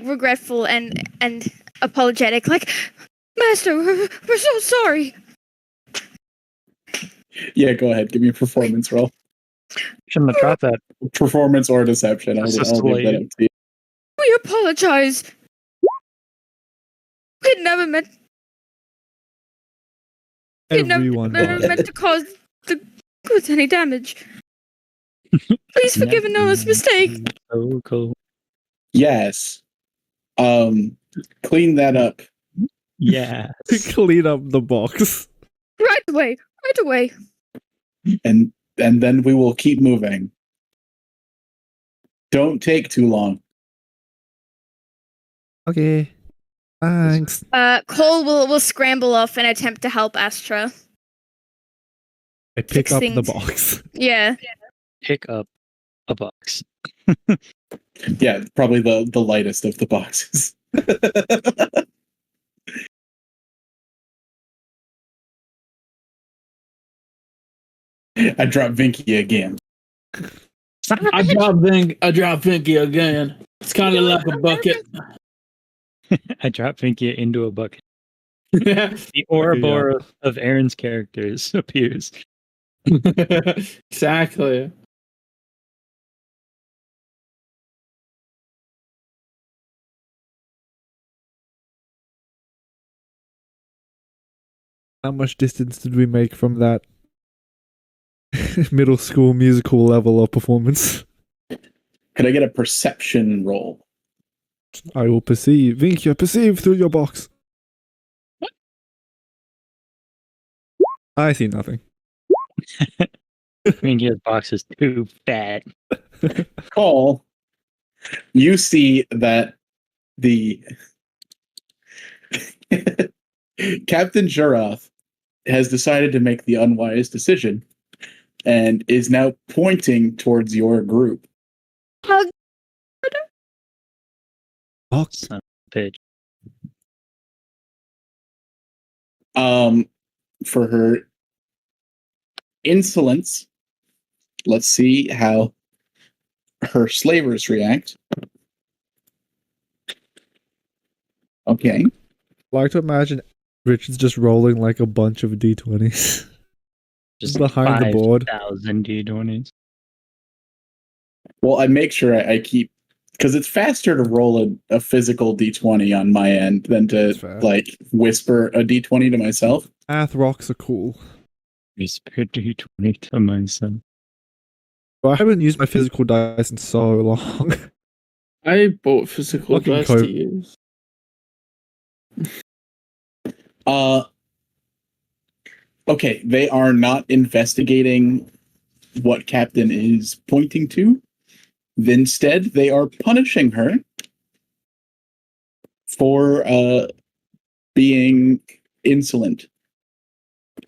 regretful and apologetic, like, Master, we're so sorry. Yeah, go ahead. Give me a performance roll. Shouldn't have dropped that. Performance or deception. I'll give that Slave. up to you. We apologize. We never meant Everyone never died. meant to cause any damage. Please forgive an honest mistake. So cool. Yes. Clean that up. Yeah. Clean up the box. Right away. Right away. And then we will keep moving. Don't take too long. Okay. Thanks. Cole will scramble off and attempt to help Astra. I pick up the things. box. Yeah. Pick up a box. Yeah, probably the lightest of the boxes. I dropped Vinky again. I drop Vinky again. It's kind of like a bucket. I drop Vinkia into a bucket. The Ouroboros of Aaron's characters appears. Exactly. How much distance did we make from that middle school musical level of performance? Could I get a perception roll? I will perceive. Vinkia, perceive through your box. I see nothing. Vinkia's box is too fat. Call. You see that the Captain Juroth has decided to make the unwise decision and is now pointing towards your group. Box. Son of a bitch. For her insolence, let's see how her slavers react. Okay. I like to imagine Richard's just rolling like a bunch of d20s. Just Behind the board. 5,000 D20s. Well, I make sure I keep because it's faster to roll a physical d20 on my end than to That's fair. like whisper a d20 to myself. Math rocks are cool. Whisper D20 to myself. But I haven't used my physical dice in so long. I bought physical Fucking dice cope. to use. Okay, they are not investigating what Captain is pointing to. Instead, they are punishing her for being insolent.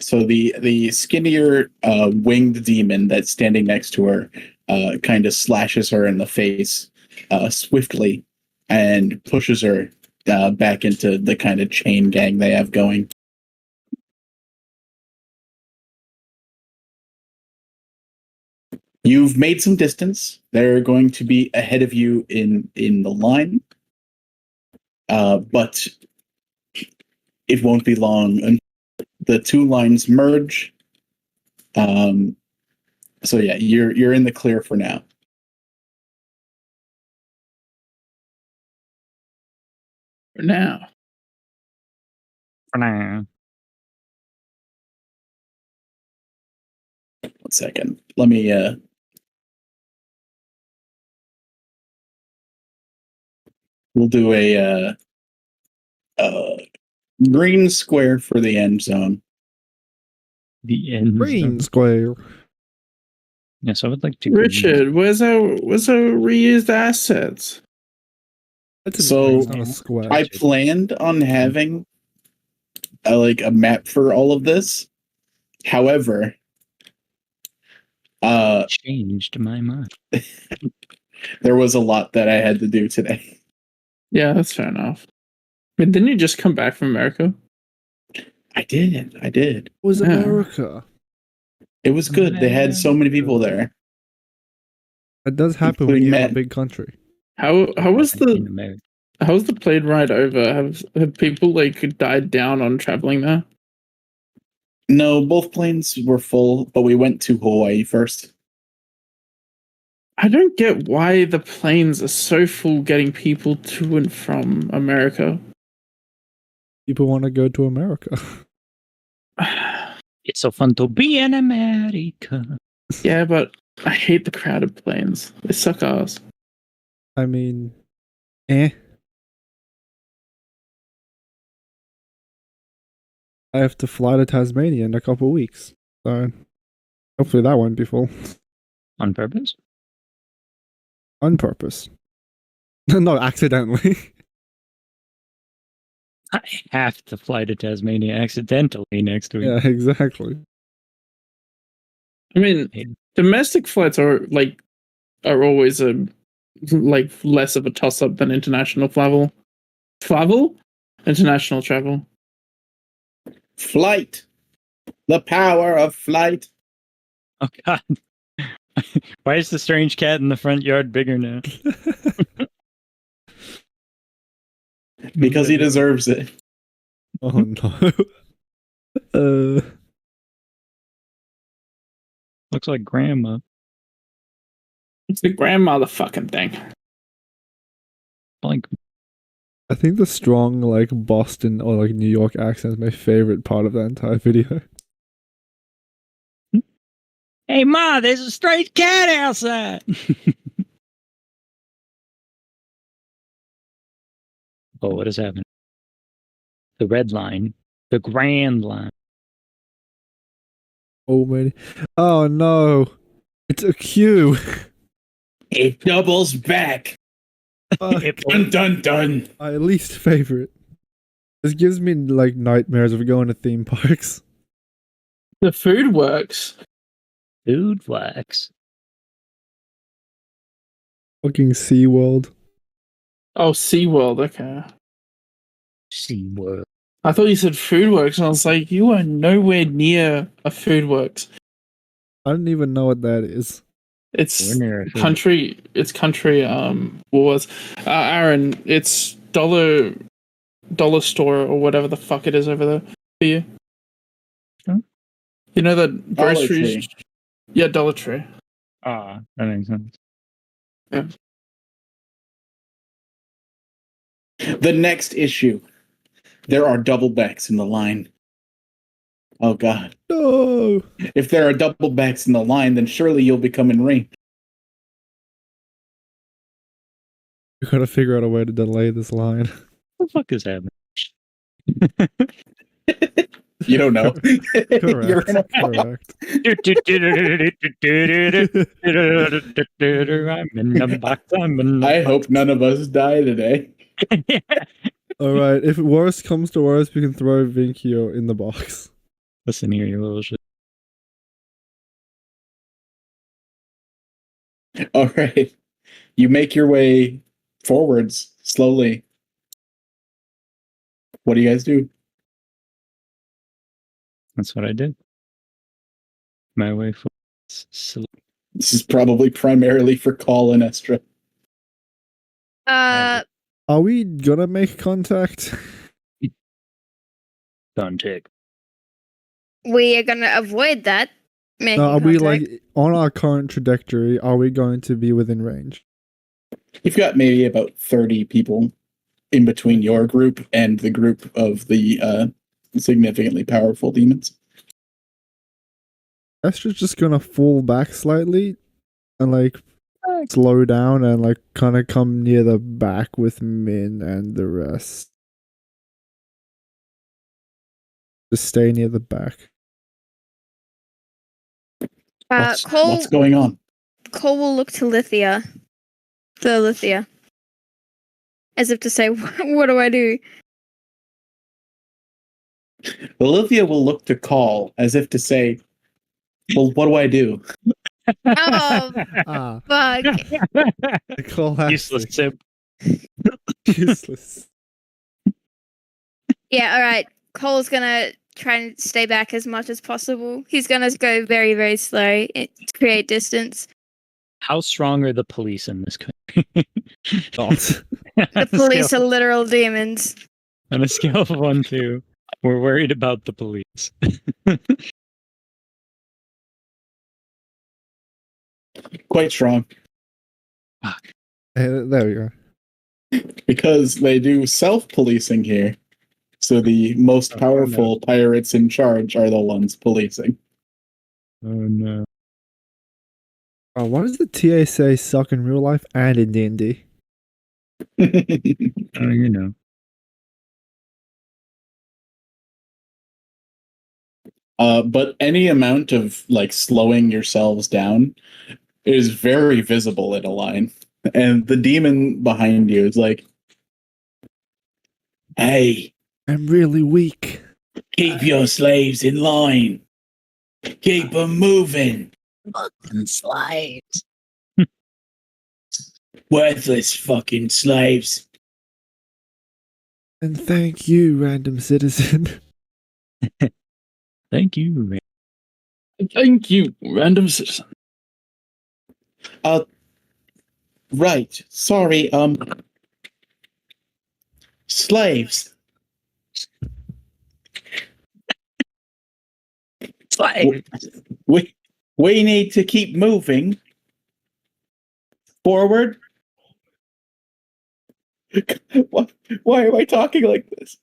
So the skinnier winged demon that's standing next to her kind of slashes her in the face swiftly and pushes her back into the kind of chain gang they have going. You've made some distance. They're going to be ahead of you in the line, but it won't be long until the two lines merge. So yeah, you're in the clear for now. For now. For now. 1 second. Let me we'll do a green square for the end zone. The end. Green square. Yes, I would like to. Richard, where's our reused assets? That's So, it's not a square. I planned on having a map for all of this. However, changed my mind. there was a lot that I had to do today. Yeah, that's fair enough. I mean, didn't you just come back from America? I did. It was Yeah. America. It was good. They had so many people there. That does happen when Including you have Matt. a big country. How was In the America. how's the plane ride over? Have people died down on traveling there? No, both planes were full, but we went to Hawaii first. I don't get why the planes are so full getting people to and from America. People want to go to America. It's so fun to be in America. Yeah, but I hate the crowded planes. They suck ass. I mean, I have to fly to Tasmania in a couple of weeks. So hopefully that won't be full. On purpose? On purpose. No, accidentally. I have to fly to Tasmania accidentally next week. Yeah, exactly. I mean, domestic flights are always less of a toss up than international travel. International travel. Flight. The power of flight. Oh god. Why is the strange cat in the front yard bigger now? Because he deserves it. Oh no. Looks like grandma. It's the grandmother fucking thing. Like I think the strong Boston or New York accent is my favorite part of that entire video. Hey, Ma, there's a stray cat outside. oh, what is happening? The red line. The grand line. Oh man. Oh no. It's a queue. It doubles back. Dun dun dun. My least favorite. This gives me nightmares of going to theme parks. The food works. Food flags. Fucking SeaWorld. Oh, SeaWorld, okay. SeaWorld. I thought you said Foodworks, and I was like, you are nowhere near a Foodworks. I don't even know what that is. It's We're near a food- country. It's country. Wars. Aaron, it's dollar store or whatever the fuck it is over there for you. Huh? You know that Dollar groceries? Tree. Yeah, Dollar Tree. Ah, that makes sense. The next issue. There are double backs in the line. Oh god. No. If there are double backs in the line, then surely you'll become in range. We gotta figure out a way to delay this line. What the fuck is happening? You don't know. You're in a Correct. I'm in the box. I'm in the I hope none of us die today. All right. If worst comes to worst, we can throw Vinkyo in the box. Listen here, you little shit. All right. You make your way forwards slowly. What do you guys do? That's what I did. My way for This is probably primarily for Call and Estra. Uh, Are we gonna make contact? contact. we are gonna avoid that. Making No, are we contact. like on our current trajectory? Are we going to be within range? You've got maybe about 30 people in between your group and the group of the significantly powerful demons. Astra's just gonna fall back slightly and like slow down and like kind of come near the back with Min and the rest. Just stay near the back. What's going on? Cole will look to Lithia. To Lithia. As if to say, what do I do? Olivia will look to Call as if to say, well, what do I do? Oh, Ah, fuck. the call has Useless simp. useless. Yeah, alright. Cole's gonna try and stay back as much as possible. He's gonna go very, very slow to create distance. How strong are the police in this country? Not. The police are literal demons. On a scale of 1 to 2, we're worried about the police. Quite strong. There we go. Because they do self-policing here. So the most powerful pirates in charge are the ones policing. Oh no. Why does the TSA suck in real life and in D&D? Oh, you know. But any amount of like slowing yourselves down is very visible in a line. And the demon behind you is like, hey, I'm really weak. Keep your slaves in line. Keep them moving. Fucking slaves. Worthless fucking slaves. And thank you, random citizen. Thank you, man. Thank you, random citizen. right, sorry, slaves. We need to keep moving forward. Why am I talking like this?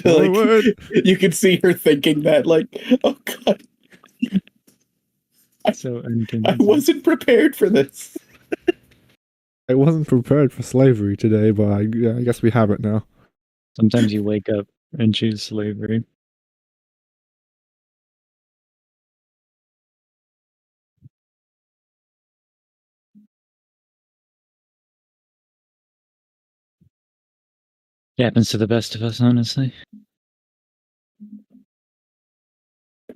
Forward. You can see her thinking that, like, oh god, So I inconvenient. wasn't prepared for this. I wasn't prepared for slavery today, but I guess we have it now. Sometimes you wake up and choose slavery. It happens to the best of us, honestly.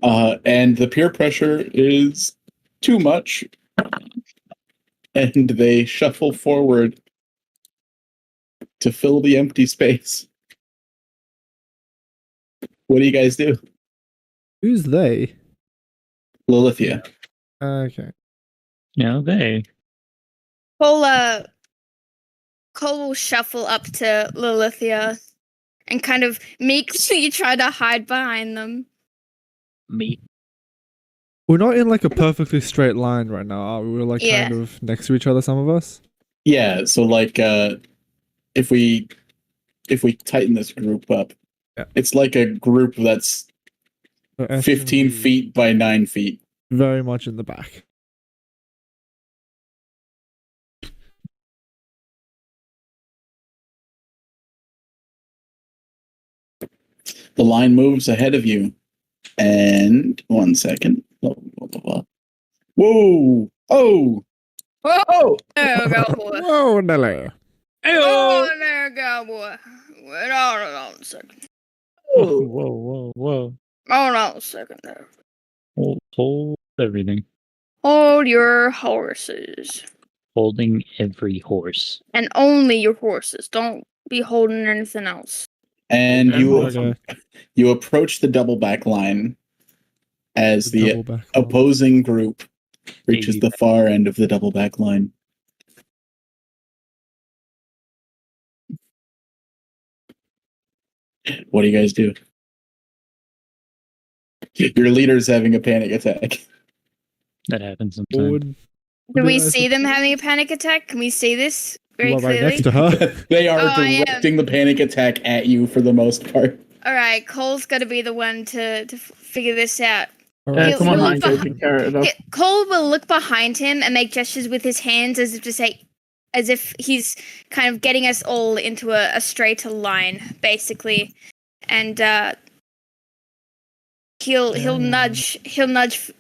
And the peer pressure is too much, and they shuffle forward to fill the empty space. What do you guys do? Who's they? Lilithia. Okay. No, they. Cole will shuffle up to Lilithia and kind of meekly try to hide behind them. Me. We're not in like a perfectly straight line right now, are we? We're like Yeah. kind of next to each other, some of us. Yeah, so like if we tighten this group up, Yeah. it's like a group that's So Ash can 15 be feet by 9 feet. very much in the back. The line moves ahead of you. And 1 second. Blah, blah, blah, blah. Whoa! Oh! Oh, there we go, boy. Whoa, Nelly. Oh, there we go, boy. Wait on a second. Whoa, whoa, whoa. Hold on a second there. Hold everything. Hold your horses. Holding every horse. And only your horses. Don't be holding anything else. And Okay. you approach the double back line as the Double back. opposing group reaches the far end of the double back line. What do you guys do? Your leader's having a panic attack. That happens sometimes. Forward. Do we Yeah, see them having a panic attack? Can we see this very You are right clearly? next to her. They are Oh, I am. directing the panic attack at you for the most part. All right, Cole's got to be the one to figure this out. Yeah, come on, He'll Heinz, look you can carry it up. Cole will look behind him and make gestures with his hands as if to say, as if he's kind of getting us all into a straighter line, basically, and he'll nudge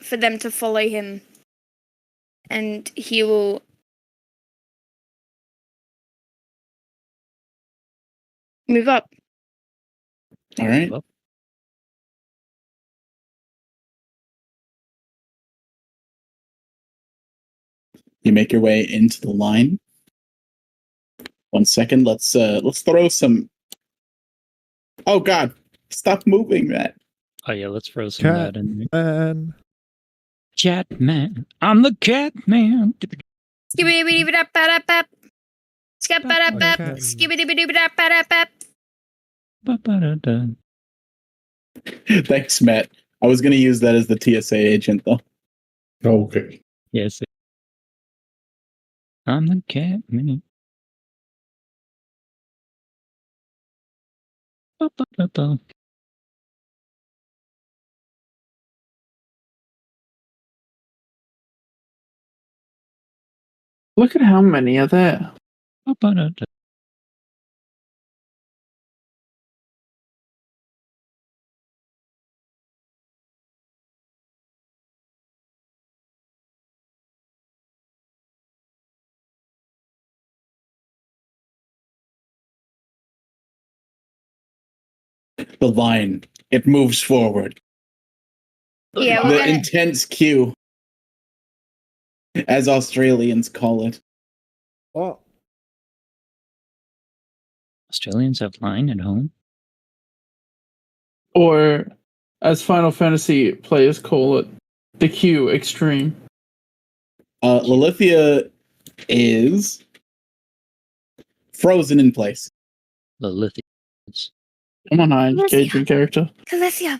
for them to follow him, and he will. Move up. All right. You make your way into the line. 1 second. Let's throw some. Oh God! Stop moving that. Oh yeah, let's throw some Cat of that in there. And Cat man. I'm the cat man. Skibidi-bidi-bidi-bap-bap-bap. Skap-bap-bap. Okay. Skibidi-bidi-bidi-bap-bap-bap. Ba-ba-da-da. Thanks, Matt. I was going to use that as the TSA agent, though. Okay. Yes. I'm the cat man. Ba-ba-da-da. Look at how many are there. Ba-ba-da-da. The line. It moves forward. Yeah, we're The gonna, intense cue, as Australians call it. oh, Australians have line at home. Or, as Final Fantasy players call it, the Q Extreme. Lilithia is frozen in place. The Lithians. Come on, Heinz, Yes, gauge yeah. your character. Calethia,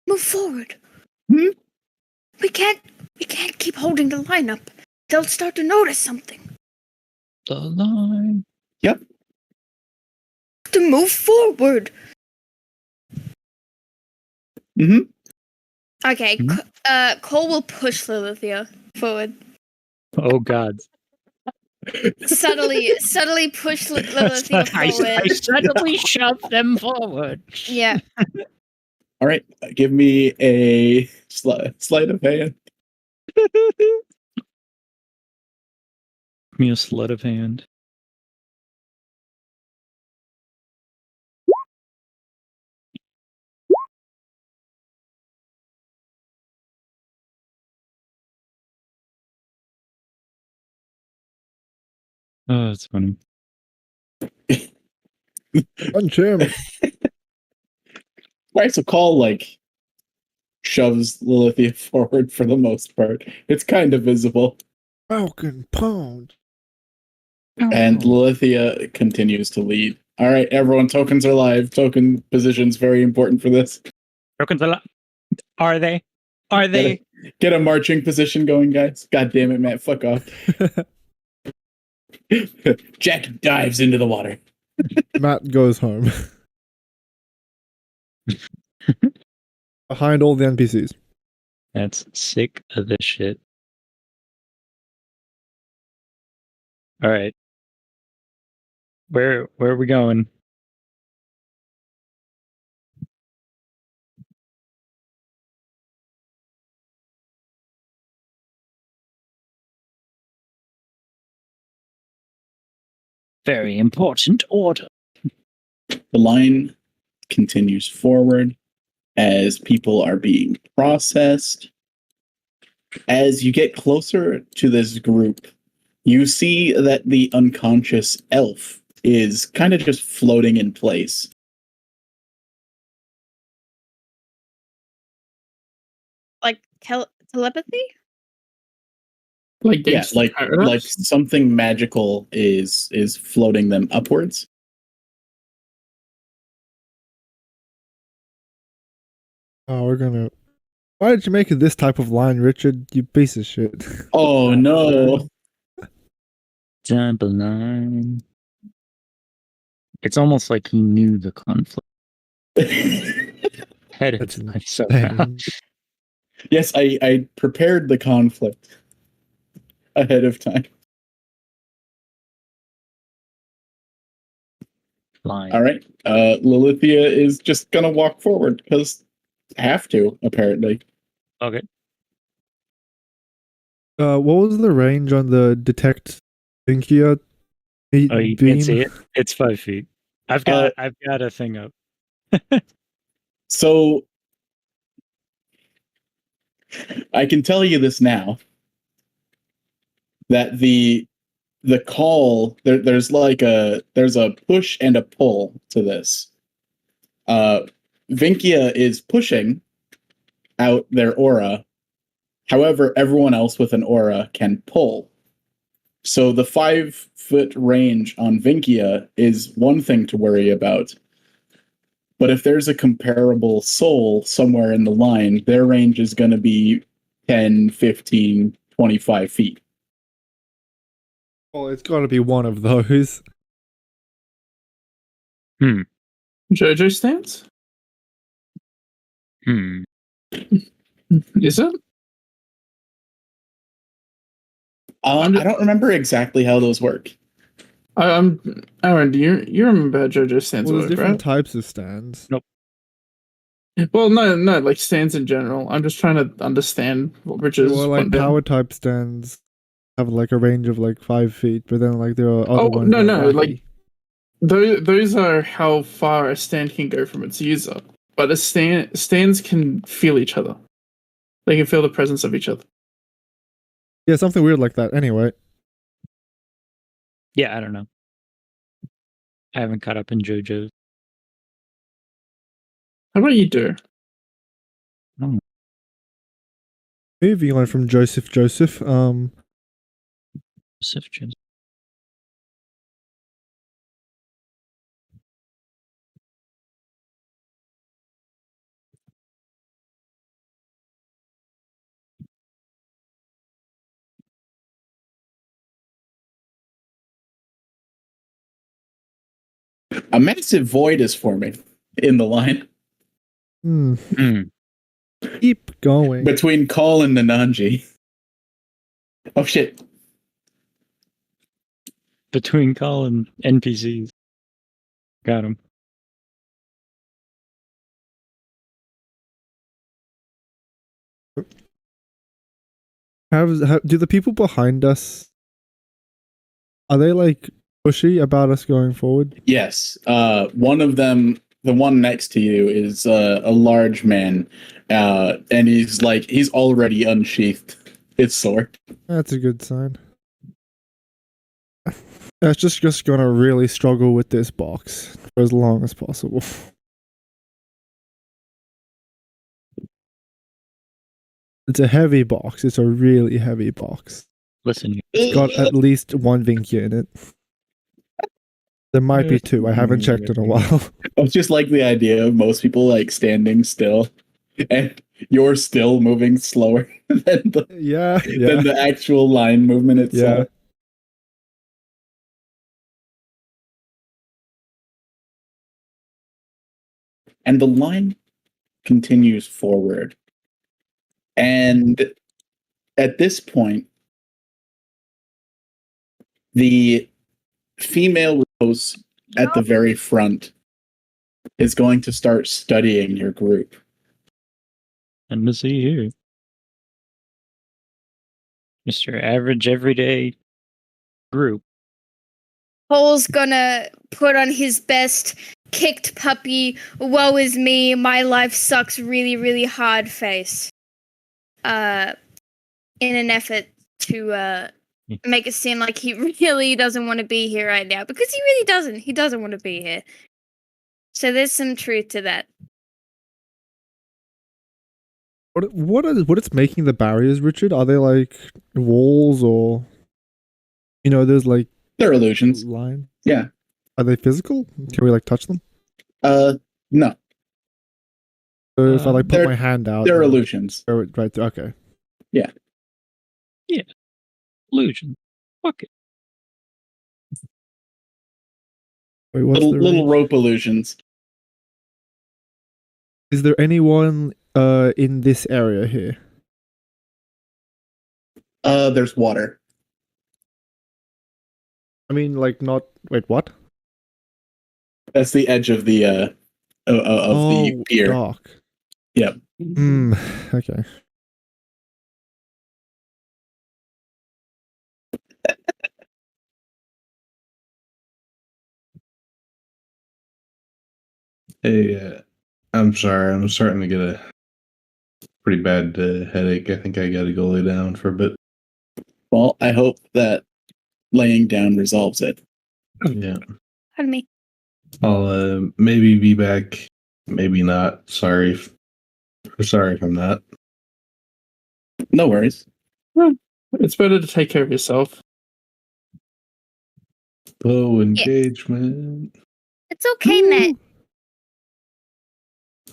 move forward. Hmm? We can't keep holding the line up. They'll start to notice something. The line. To move forward. Mm-hmm. Okay, Mhm. Cole will push Lilithia forward. Oh God. Subtly push Lilithia I forward. suddenly shove them forward. Yeah. All right. Give me a sleight of hand. Give me a sleight of hand. Oh, that's funny. punch him. All right. So Call shoves Lilithia forward for the most part. It's kind of visible. Falcon Pound. And Lilithia continues to lead. All right, everyone, tokens are live. Token position's very important for this. Tokens are they? Are they? Get a marching position going, guys. God damn it, Matt. Fuck off. Jack dives into the water. Matt goes home. Behind all the NPCs. That's sick of this shit. All right. Where are we going? Very important order. The line continues forward as people are being processed. As you get closer to this group, you see that the unconscious elf is kind of just floating in place. Like telepathy? Like Yeah, gangster like paradise? something magical is floating them upwards. Oh, we're gonna. Why did you make it this type of line, Richard? You piece of shit. Oh no. Double line. It's almost like he knew the conflict. Head of That's time somehow. Yes, I prepared the conflict ahead of time. Line. All right. Lilithia is just gonna walk forward because have to, apparently. Okay. What was the range on the detect Vinkia? Oh, you can't see it? It's 5 feet. I've got a thing up. So I can tell you this now. That the call there's a push and a pull to this. Vinkia is pushing out their aura. However, everyone else with an aura can pull. So the 5-foot range on Vinkia is one thing to worry about. But if there's a comparable soul somewhere in the line, their range is going to be 10, 15, 25 feet. Well, it's got to be one of those. JoJo stance? Is it? I don't remember exactly how those work. I'm Aaron. Do you remember how JoJo stands Well, there's work, different right? types of stands. Nope. Well, no, like stands in general. I'm just trying to understand what Richard's. Well, like putting down. power type stands have like a range of like 5 feet, but then like there are other Oh, ones. no, that are no, like wacky. those are how far a stand can go from its user. But stands can feel each other. They can feel the presence of each other. Yeah, something weird like that. Anyway, Yeah, I don't know. I haven't caught up in JoJo's. How about you do? moving on from Joseph. Joseph. A massive void is forming in the line Keep going. between Call and Nananji. Oh shit. Between call and NPCs. Got him. Do the people behind us, are they like pushy about us going forward? Yes. One of them, the one next to you, is a large man, and he's already unsheathed his sword. That's a good sign. That's just gonna really struggle with this box for as long as possible. It's a heavy box. It's a really heavy box. Listen, It's got at least one Vinkia in it. There might be two. I haven't checked in a while. I just like the idea of most people like standing still, and you're still moving slower than Yeah. the actual line movement itself. And the line continues forward. And at this point, the female rose at the very front is going to start studying your group. And to see here. Mr. Average Everyday Group. Paul's gonna put on his best kicked puppy, woe is me, my life sucks really, really hard face. In an effort to make it seem like he really doesn't want to be here right now. Because he really doesn't. He doesn't want to be here. So there's some truth to that. What is making the barriers, Richard? Are they like walls or there's like They're illusions. line? Yeah. Are they physical? Can we like touch them? No. So if I like put they're- my hand out, They're then illusions. go right through. Okay. Illusion. Fuck it. Wait, what's Little, the little range? rope illusions. Is there anyone in this area here? There's water. I mean, like not. Wait, what? That's the edge of the the pier. Dark. Yep. Okay. Hey, I'm sorry. I'm starting to get a pretty bad headache. I think I got to go lay down for a bit. Well, I hope that laying down resolves it. Yeah. Pardon me. I'll maybe be back. Maybe not. Sorry if I'm not. No worries. It's better to take care of yourself. Low engagement. It's okay, Matt.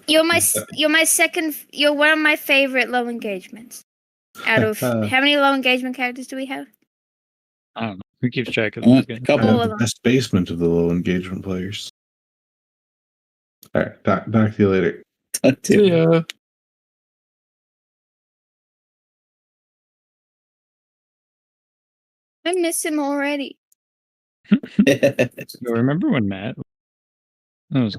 You're one of my favorite low engagements. Out of how many low engagement characters do we have? I don't know. Who keeps track of A this game? I couple. have of the them. best basement of the low engagement players. All right. Talk to you later. Yeah. I miss him already. You remember when Matt? That was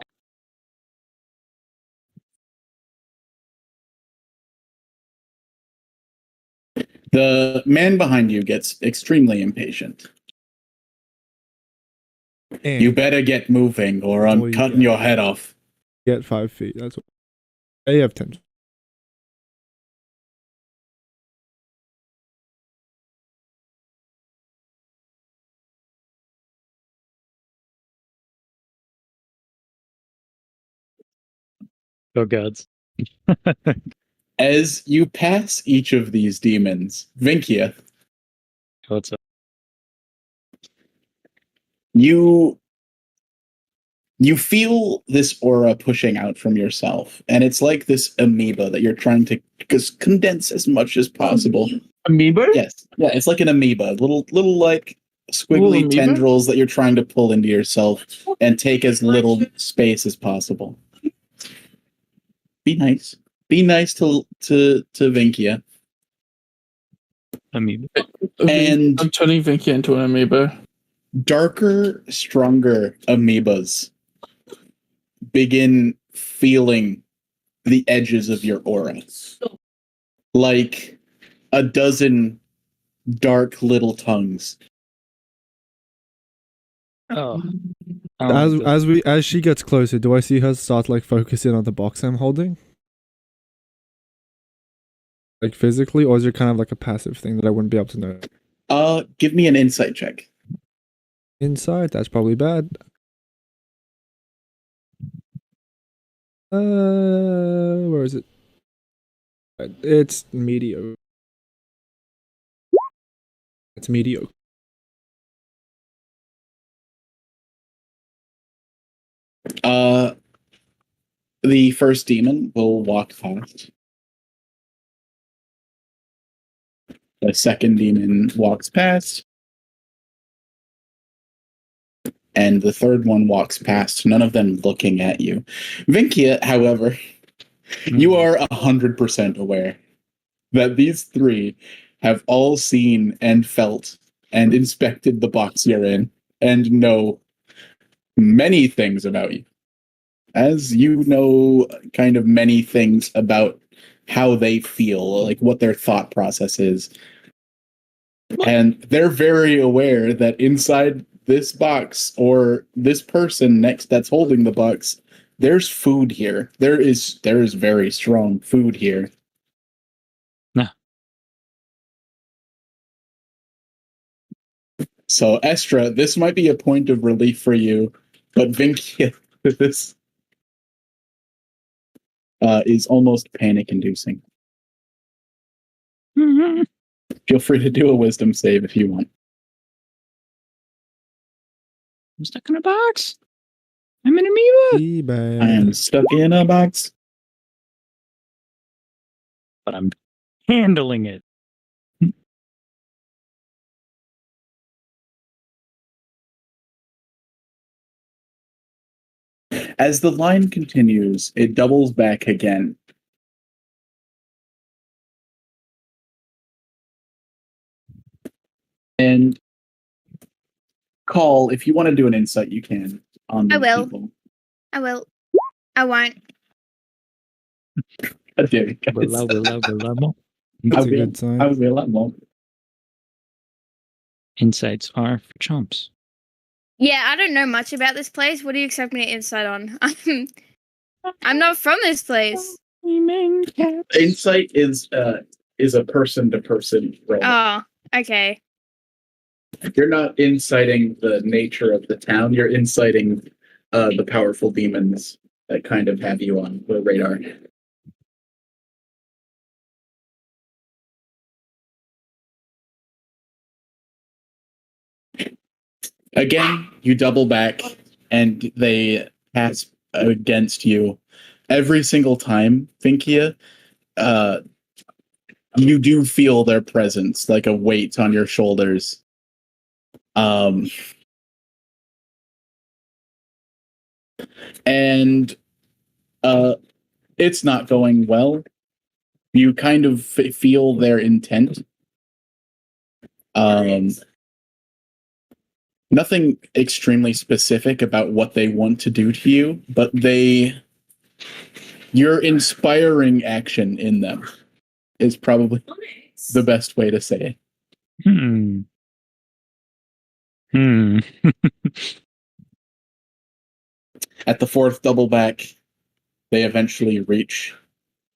The man behind you gets extremely impatient. And You better get moving, or I'm Oh, you cutting get- your head off. get 5 feet. That's what. I have 10. Go gods. As you pass each of these demons, Vinkia, What's up? you feel this aura pushing out from yourself, and it's like this amoeba that you're trying to condense as much as possible. Amoeba? Yes, yeah, it's like an amoeba, little like Little squiggly amoeba? tendrils that you're trying to pull into yourself and take as little space as possible. Be nice. Be nice to Vinkia. Amoeba. And- I'm turning Vinky into an amoeba. Darker, stronger amoebas begin feeling the edges of your aura. Like a dozen dark little tongues. Oh. As she gets closer, do I see her start like focusing on the box I'm holding? Like physically, or is it kind of like a passive thing that I wouldn't be able to know? Give me an insight check. Inside, that's probably bad. Where is it? It's mediocre. It's mediocre. The first demon will walk past. The second demon walks past. and the third one walks past, none of them looking at you. Vinkia, however, you are 100% aware that these three have all seen and felt and inspected the box you're in and know many things about you. As you know, kind of many things about how they feel, like what their thought process is. And they're very aware that inside this box or this person next that's holding the box, there's food here. There is very strong food here. So, Estra, this might be a point of relief for you, but Vinkia, this is almost panic-inducing. Feel free to do a wisdom save if you want. I'm stuck in a box. I'm an amoeba. eBay. I am stuck in a box. But I'm handling it. As the line continues, it doubles back again. And Call, if you want to do an insight, you can. On I these will. people. I will. I won't. God damn it, guys. Will I? That's I a will. good sign. I will. I won't. Insights are for chumps. Yeah, I don't know much about this place. What do you expect me to insight on? I'm not from this place. Insight is a person-to-person role. Oh, okay. You're not inciting the nature of the town. You're inciting the powerful demons that kind of have you on the radar. Again, you double back, and they pass against you every single time, Vinkia. You do feel their presence, like a weight on your shoulders. And it's not going well. You kind of feel their intent. Nothing extremely specific about what they want to do to you, but you're inspiring action in them is probably the best way to say it. At the fourth double back, they eventually reach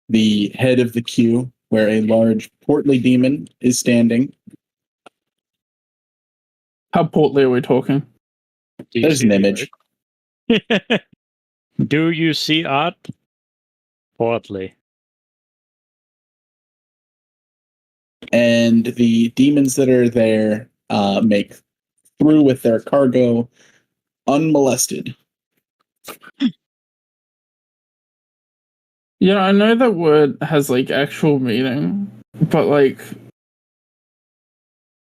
the head of the queue where a large portly demon is standing. How portly are we talking? There's an image. Do you see art? Portly. And the demons that are there make through with their cargo unmolested. Yeah, I know that word has like actual meaning, but like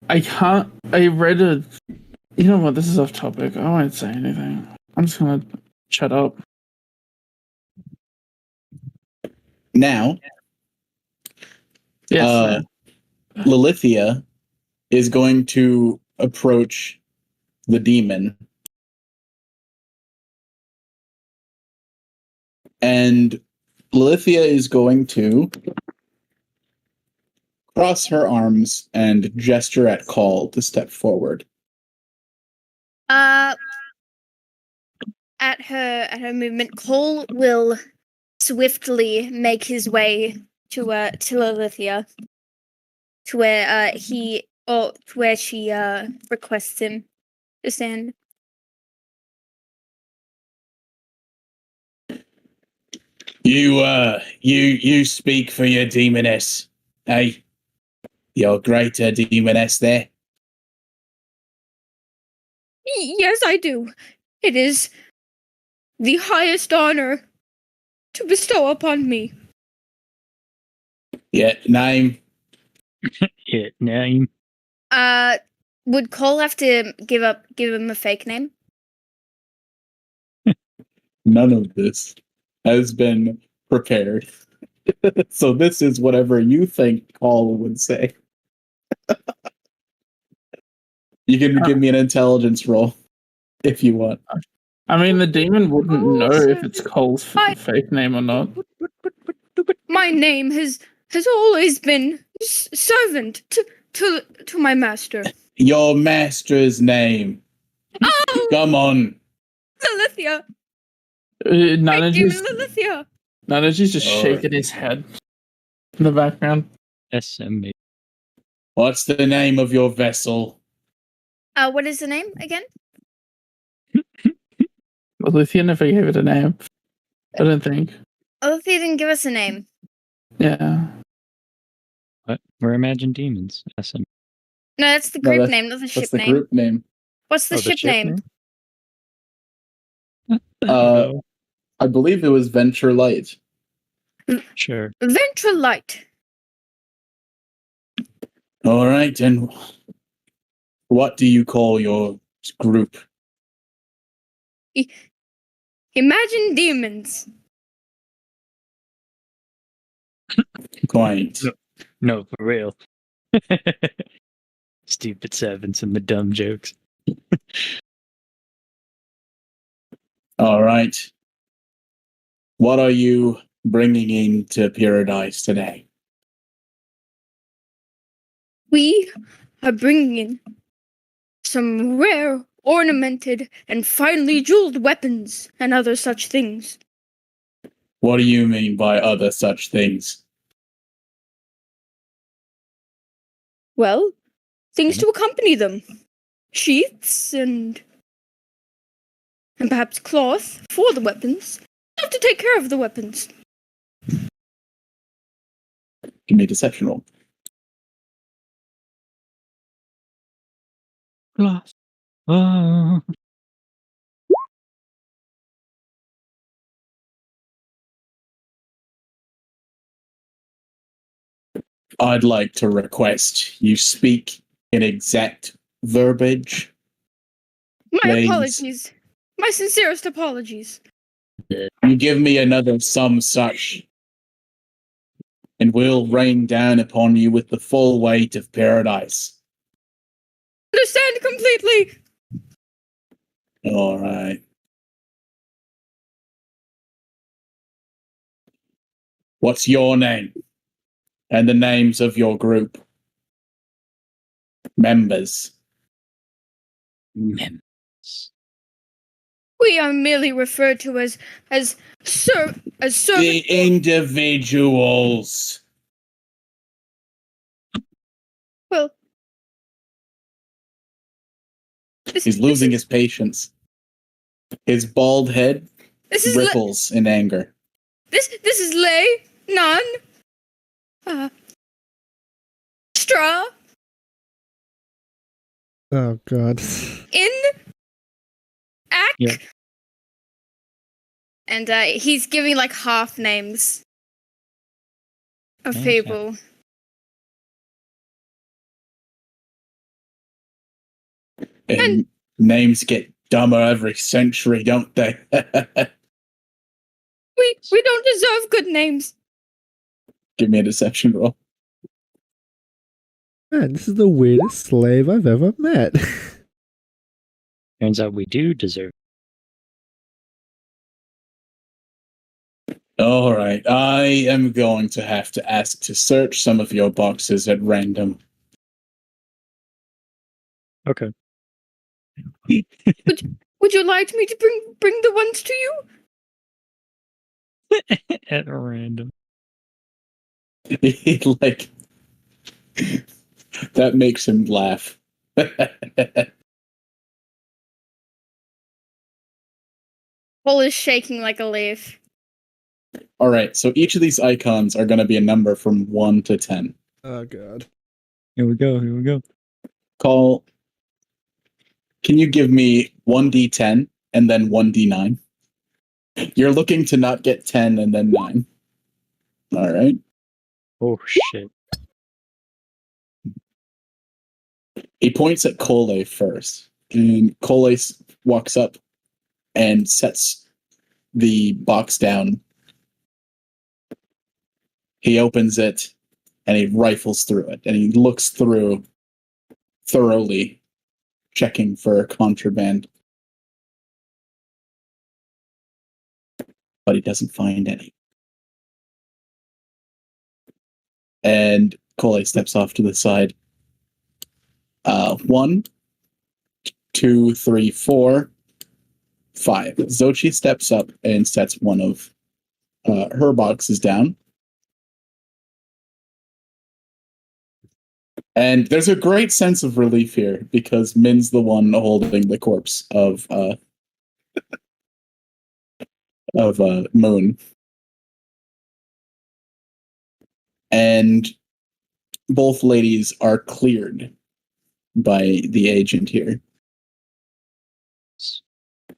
I read a you know what, this is off topic. I won't say anything. I'm just gonna shut up. Now, Yes. Lilithia is going to approach the demon. And Lilithia is going to cross her arms and gesture at Call to step forward. At her movement, Cole will swiftly make his way to Lilithia, to where to where she requests him to stand. You speak for your demoness, eh? Your greater demoness there. Yes, I do. It is the highest honor to bestow upon me. Yeah, name. Name. Would Cole have to give him a fake name? None of this has been prepared. So this is whatever you think Call would say. You can give me an intelligence roll if you want. I mean, the demon wouldn't Oh, know if sir. it's Cole's fake name or not. My name has always been servant to my master. Your master's name. Oh, Come on. Lilithia! Nanaji's Lilithia! just Alright. shaking his head in the background. SMA. What's the name of your vessel? What is the name again? Lithia never gave it a name. I don't think. Lilithia didn't give us a name. Yeah. What? We're Imagine Demons. SM. No, that's the No, group that's- name, not the ship That's the name. group name. What's the Oh, ship name? Uh, I believe it was Venture Light. Sure. Ventralight. All right, and what do you call your group? Imagine demons. Quite. No, for real. Stupid sevens and the dumb jokes. All right. What are you bringing into Paradise today? We are bringing in some rare, ornamented, and finely jeweled weapons and other such things. What do you mean by other such things? Well, things to accompany them. Sheaths and perhaps cloth for the weapons. Have to take care of the weapons. Give me a deception roll. Oh. I'd like to request you speak in exact verbiage. My Please. apologies. My sincerest apologies. You give me another some such, and we'll rain down upon you with the full weight of Paradise. Understand completely. All right. What's your name? And the names of your group members. We are merely referred to as servant. The individuals. Well, He's losing his patience. His bald head This is ripples in anger. this is Lay None. Straw Oh god. in Ack. Yeah. And he's giving like half names of Okay. people. And names get dumber every century, don't they? We don't deserve good names. Give me a deception roll. Man, this is the weirdest slave I've ever met. Turns out we do deserve. All right. I am going to have to ask to search some of your boxes at random. Okay. Would you like me to bring the ones to you? At random. Like that makes him laugh. Paul is shaking like a leaf. All right, so each of these icons are going to be a number from 1 to 10. Oh god. Here we go. Here we go. Call. Can you give me 1d10 and then 1d9? You're looking to not get 10 and then 9. All right. Oh shit. He points at Cole first, and Cole walks up and sets the box down. He opens it and he rifles through it and he looks through thoroughly, checking for contraband. But he doesn't find any. And Cole steps off to the side. 1, 2, 3, 4, 5. Xochi steps up and sets one of her boxes down. And there's a great sense of relief here because Min's the one holding the corpse of Moon. And both ladies are cleared by the agent here.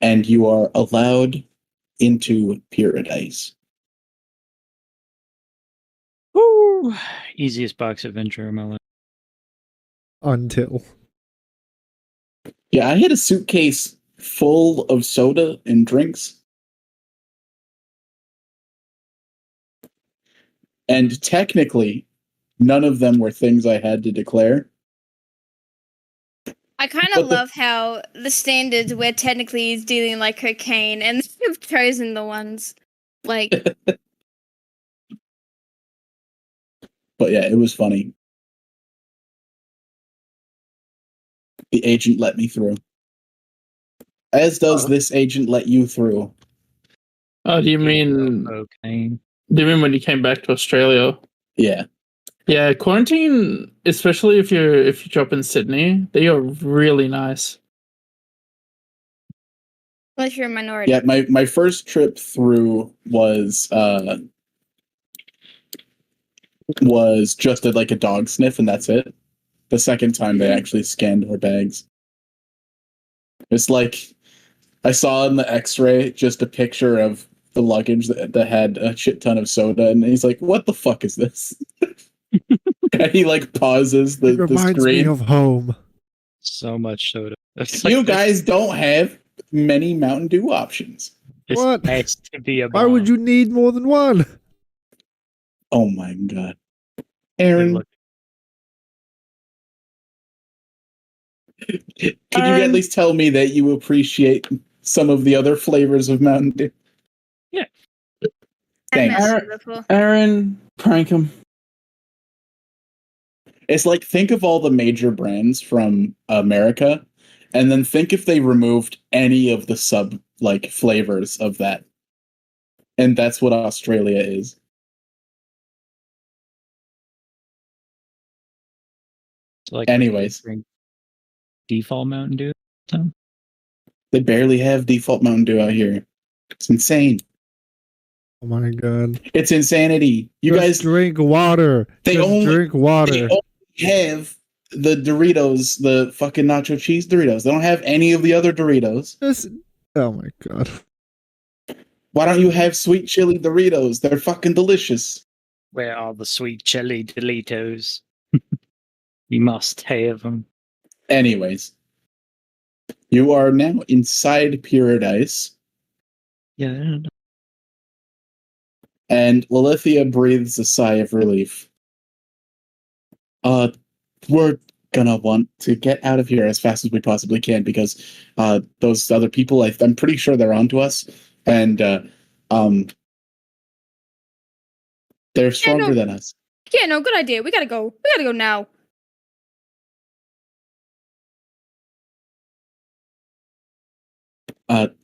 And you are allowed into paradise. Woo! Easiest box adventure of my life. Until. Yeah, I had a suitcase full of soda and drinks. And technically, none of them were things I had to declare. I kind But of the- love how the standards where technically he's dealing like cocaine and they've chosen the ones like But yeah, it was funny. The agent let me through. As does this agent let you through. Oh, do you mean Cocaine. when you came back to Australia? Yeah. Yeah, quarantine, especially if you drop in Sydney, they are really nice. unless you're a minority. Yeah, my first trip through was just like a dog sniff, and that's it. The second time they actually scanned our bags. It's like I saw in the X-ray just a picture of the luggage that had a shit ton of soda, and he's like, "What the fuck is this?" And he like pauses It the reminds me screen. of home. So much soda. It's You like, guys don't have many Mountain Dew options. this What? has to be a Why would bomb. you need more than one? Oh my god, Good Aaron! luck. Can you at least tell me that you appreciate some of the other flavors of Mountain Dew? And Thanks. that's beautiful. Aaron, prank him. It's like, think of all the major brands from America, and then think if they removed any of the sub like flavors of that. And that's what Australia is. It's like Anyways. drink default Mountain Dew. Tom. They barely have default Mountain Dew out here. It's insane. Oh my god. It's insanity. You Just guys drink water. They Just only- drink they water. only have the Doritos, the fucking nacho cheese Doritos. They don't have any of the other Doritos. Just, oh my god. Why don't you have sweet chili Doritos? They're fucking delicious. Where are the sweet chili Doritos? You must have them. Anyways, you are now inside paradise, Yeah, I don't know. and Lilithia breathes a sigh of relief. We're gonna want to get out of here as fast as we possibly can because those other people, I'm pretty sure they're onto us, and they're stronger than us. Yeah, no, good idea. We gotta go. We gotta go now.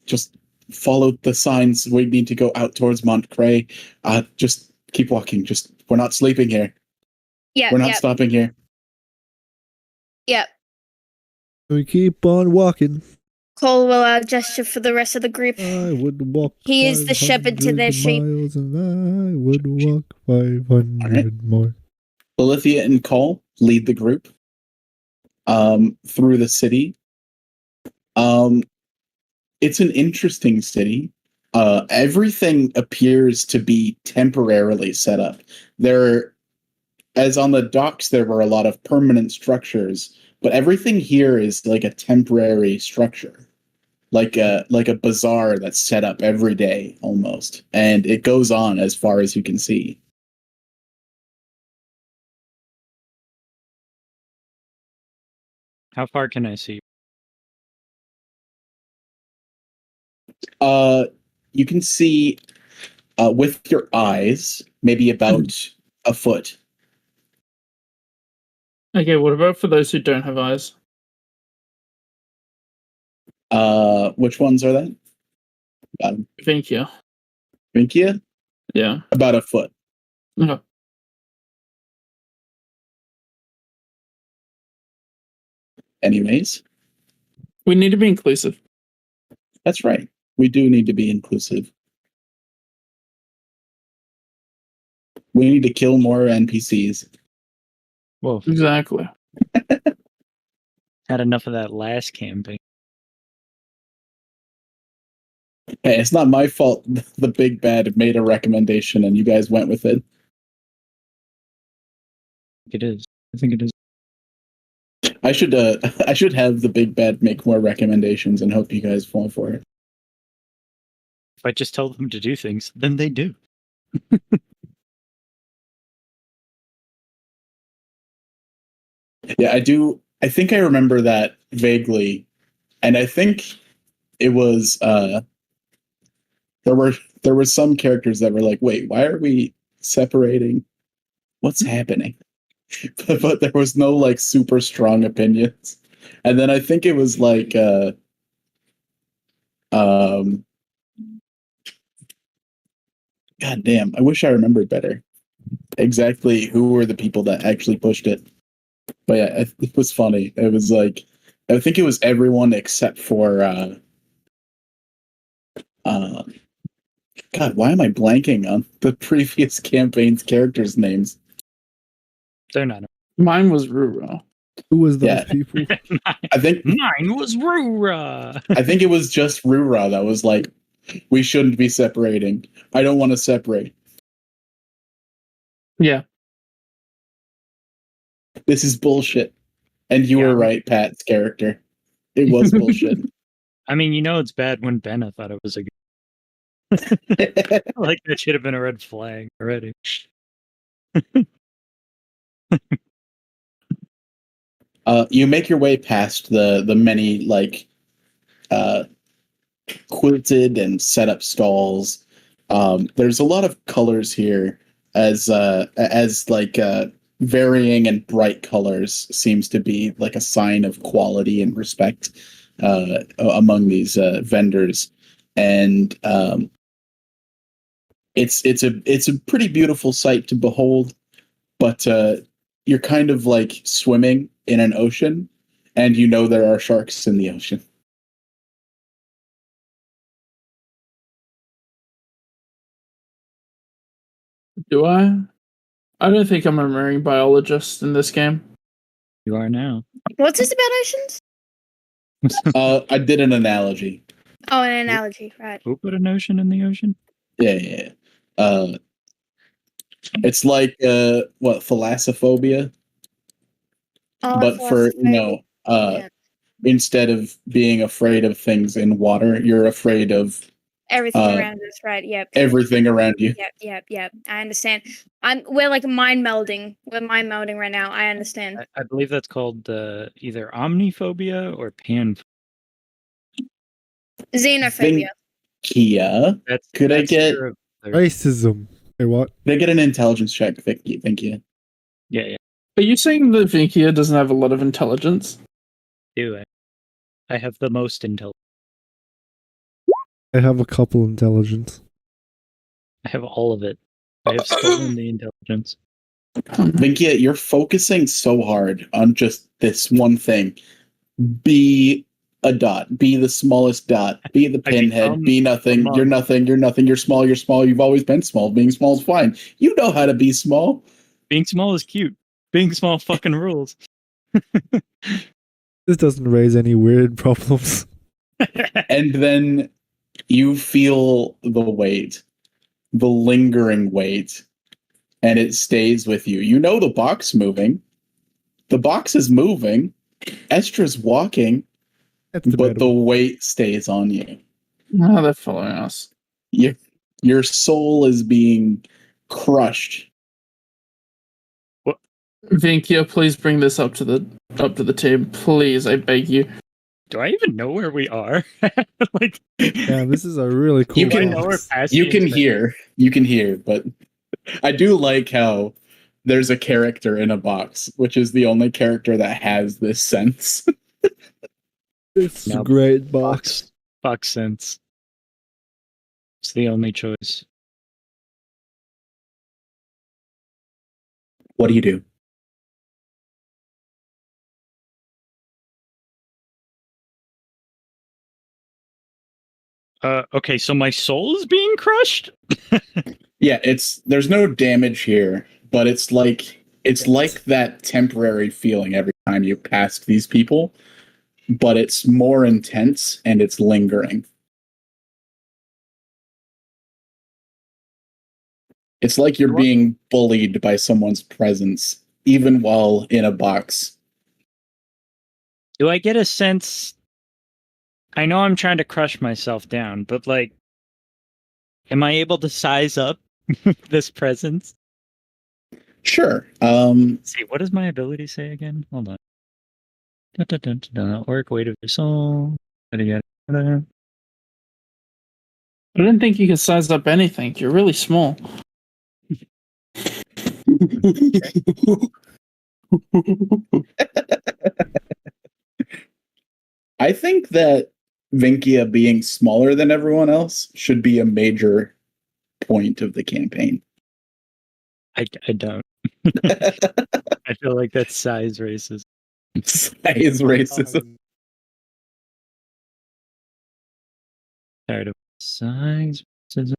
Just follow the signs. We need to go out towards Montcray. Just keep walking. We're not sleeping here. Yeah, We're not yeah, stopping here. yeah. We keep on walking. Cole will gesture for the rest of the group. I would walk. He is the shepherd to their 500 sheep. miles and I would walk 500 more. Lilithia and Cole lead the group through the city. It's an interesting city. Everything appears to be temporarily set up. As on the docks, there were a lot of permanent structures, but everything here is like a temporary structure. like a bazaar that's set up every day almost, and it goes on as far as you can see. How far can I see? You can see with your eyes maybe about a foot. Okay, what about for those who don't have eyes? Which ones are that? Thank you. Vinkia? Yeah. About a foot. Okay. Anyways, We need to be inclusive. that's right. We do need to be inclusive. We need to kill more NPCs. Whoa, Exactly. had enough of that last campaign. Hey, it's not my fault the big bad made a recommendation and you guys went with it. It is. I think it is. I should have the big bad make more recommendations and hope you guys fall for it. If I just tell them to do things, then they do. Yeah, I do. I think I remember that vaguely, and I think it was there were some characters that were like, "Wait, why are we separating? What's happening?" But there was no like super strong opinions. And then I think it was like God damn, I wish I remembered better exactly who were the people that actually pushed it. But yeah, it was funny. It was like, I think it was everyone except for God, why am I blanking on the previous campaign's characters' names? They're not. Mine was Ruro. Who was those Yeah. people? I think Mine was Rura. I think it was just Rura that was like, we shouldn't be separating. I don't want to separate. Yeah. This is bullshit. And you Yeah. were right, Pat's character. It was bullshit. I mean, you know it's bad when Benna thought it was a good. Like that should have been a red flag already. You make your way past the many like quilted and set up stalls. There's a lot of colors here, as like varying and bright colors seems to be like a sign of quality and respect among these vendors, and it's a pretty beautiful sight to behold. But you're kind of like swimming in an ocean, and you know there are sharks in the ocean. Do I? I don't think I'm a marine biologist in this game. You are now. What's this about oceans? I did an analogy. Oh, an analogy, right? Who put an ocean in the ocean? Yeah. It's like what, thalassophobia, Oh, but for philosophy. Yeah. instead of being afraid of things in water, you're afraid of Everything around us, right? Yep. everything around you. Yep. I understand. We're like mind melding. We're mind melding right now. I understand. I believe that's called either omniphobia or pan. Xenophobia. Kia, could I get Racism. Hey, what? They get an intelligence check? Thank you. Yeah. Are you saying that Vinkia doesn't have a lot of intelligence? Do I? I have the most intelligence. I have a couple intelligence. I have all of it. I have stolen the intelligence. Vinkia, you're focusing so hard on just this one thing. Be a dot. Be the smallest dot. Be the pinhead. Be nothing. You're nothing. You're nothing. You're small. You're small. You've always been small. Being small is fine. You know how to be small. Being small is cute. Being small fucking rules. This doesn't raise any weird problems. And then you feel the weight, the lingering weight, and it stays with you. You know the box moving. The box is moving. Estra's walking. That's but the debatable. weight stays on you. No, they're following us. Your soul is being crushed. Vinkia, please bring this up to the team, please. I beg you. Do I even know where we are? Like, Yeah, this is a really cool. You can know where box. Passy You can is, hear, but I do like how there's a character in a box, which is the only character that has this sense. It's a No, great box. Fuck sense. It's the only choice. What do you do? Okay, so my soul is being crushed? Yeah, there's no damage here, but it's like that temporary feeling every time you pass these people, but it's more intense and it's lingering. It's like you're being bullied by someone's presence, even while in a box. Do I get a sense? I know I'm trying to crush myself down, but like, am I able to size up this presence? Sure. Let's see, what does my ability say again? Hold on. Orc weight of your soul. I didn't think you could size up anything. You're really small. I think that Vinkia being smaller than everyone else should be a major point of the campaign. I don't. I feel like that's size racism. Size racism. Tired of size racism.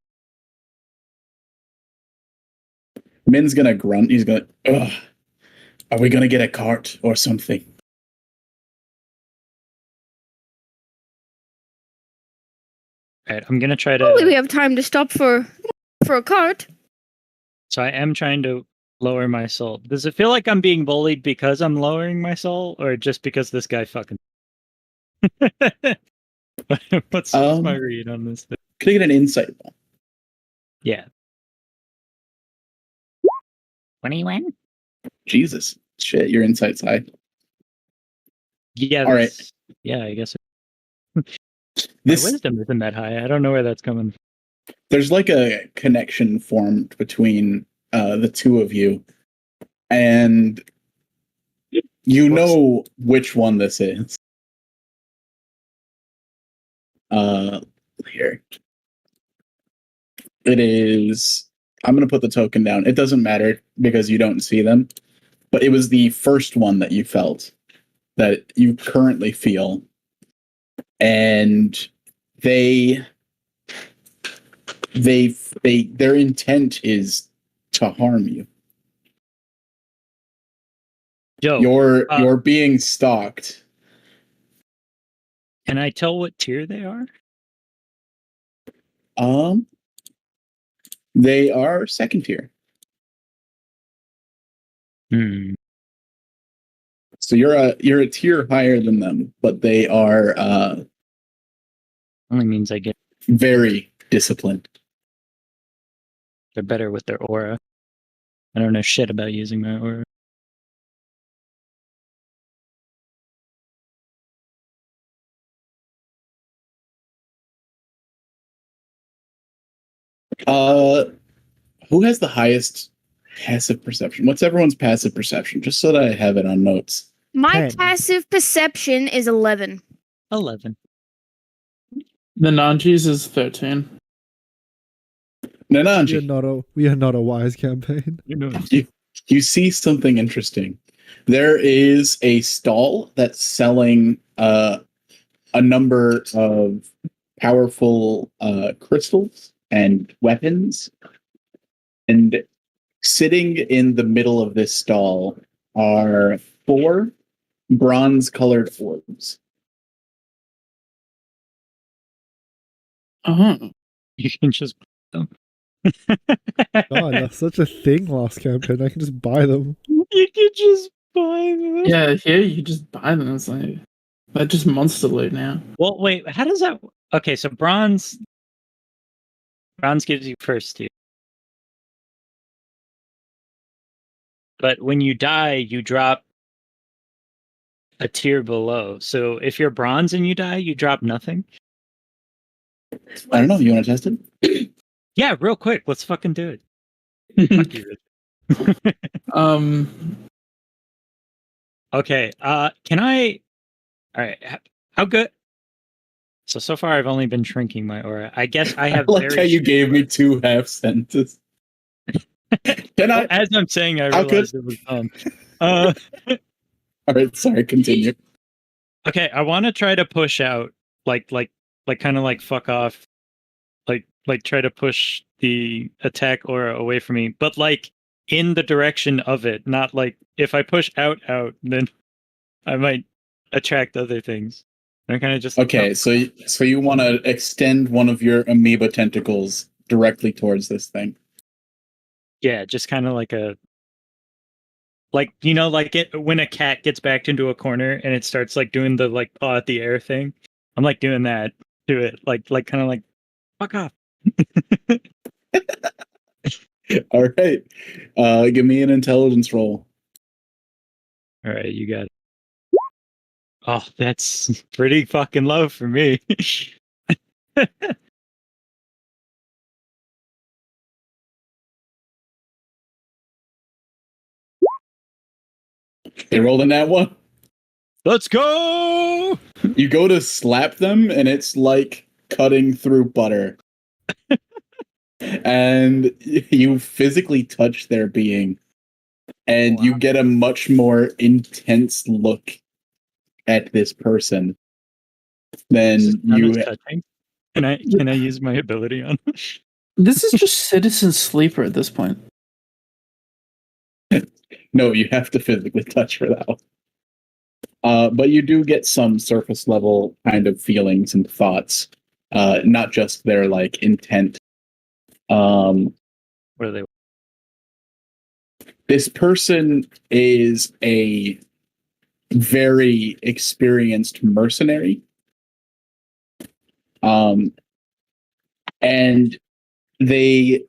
Min's gonna grunt. He's gonna, ugh. Are we gonna get a cart or something? Alright, I'm gonna try Hopefully we to. have time to stop for a cart. So I am trying to lower my soul. Does it feel like I'm being bullied because I'm lowering my soul, or just because this guy fucking? What's my read on this thing? Could I get an insight roll? Yeah. 21? Jesus. Shit, your insight's high. Yeah. All right. Yeah, I guess. This My wisdom isn't that high. I don't know where that's coming from. There's like a connection formed between the two of you, and you know which one this is. Here. It is. I'm going to put the token down. It doesn't matter because you don't see them, but it was the first one that you felt, that you currently feel, and their intent is to harm you. Joe, You're being stalked. can I tell what tier they are? They are second tier. So you're a tier higher than them, but they are Only means I get very disciplined. they're better with their aura. I don't know shit about using my aura. Who has the highest passive perception? What's everyone's passive perception? Just so that I have it on notes. My 10. passive perception is 11. 11. The Nanjis is 13. Nananji, We are not a wise campaign. You know. you see something interesting. There is a stall that's selling a number of powerful crystals and weapons. And sitting in the middle of this stall are 4 bronze-colored orbs. Uh-huh. You can just God, that's such a thing last campaign. I can just buy them. you can just buy them. Yeah, here you just buy them. It's like They're just monster loot now. Well, wait, how does that? Okay, so bronze gives you first tier, but when you die, you drop a tier below. So if you're bronze and you die, you drop nothing. I don't know. You want to test it? Yeah, real quick, let's fucking do it. Fuck you, Rich. Okay. Can I? All right. How good? So far, I've only been shrinking my aura. I guess I have. I like how you gave me 2 half sentences. Can I? As I'm saying, I How realized it was dumb. All right. Sorry. Continue. Okay, I want to try to push out, like, kind of like fuck off, like try to push the attack aura away from me, but like in the direction of it, not like if I push out, then I might attract other things. I'm kind of just Okay. So you want to extend one of your amoeba tentacles directly towards this thing? Yeah, just kind of like a. Like, you know, like when a cat gets backed into a corner and it starts like doing the like paw at the air thing. I'm like doing that to it, like kind of like fuck off. All right. Give me an intelligence roll. All right, you got it. Oh, that's pretty fucking low for me. They rolled in that one. Let's go. You go to slap them, and it's like cutting through butter. And you physically touch their being, and you get a much more intense look at this person than you. Touching. Can I use my ability on? This is just Citizen Sleeper at this point. No, you have to physically touch for that one. But you do get some surface level kind of feelings and thoughts, not just their like intent. What are they? This person is a very experienced mercenary. And they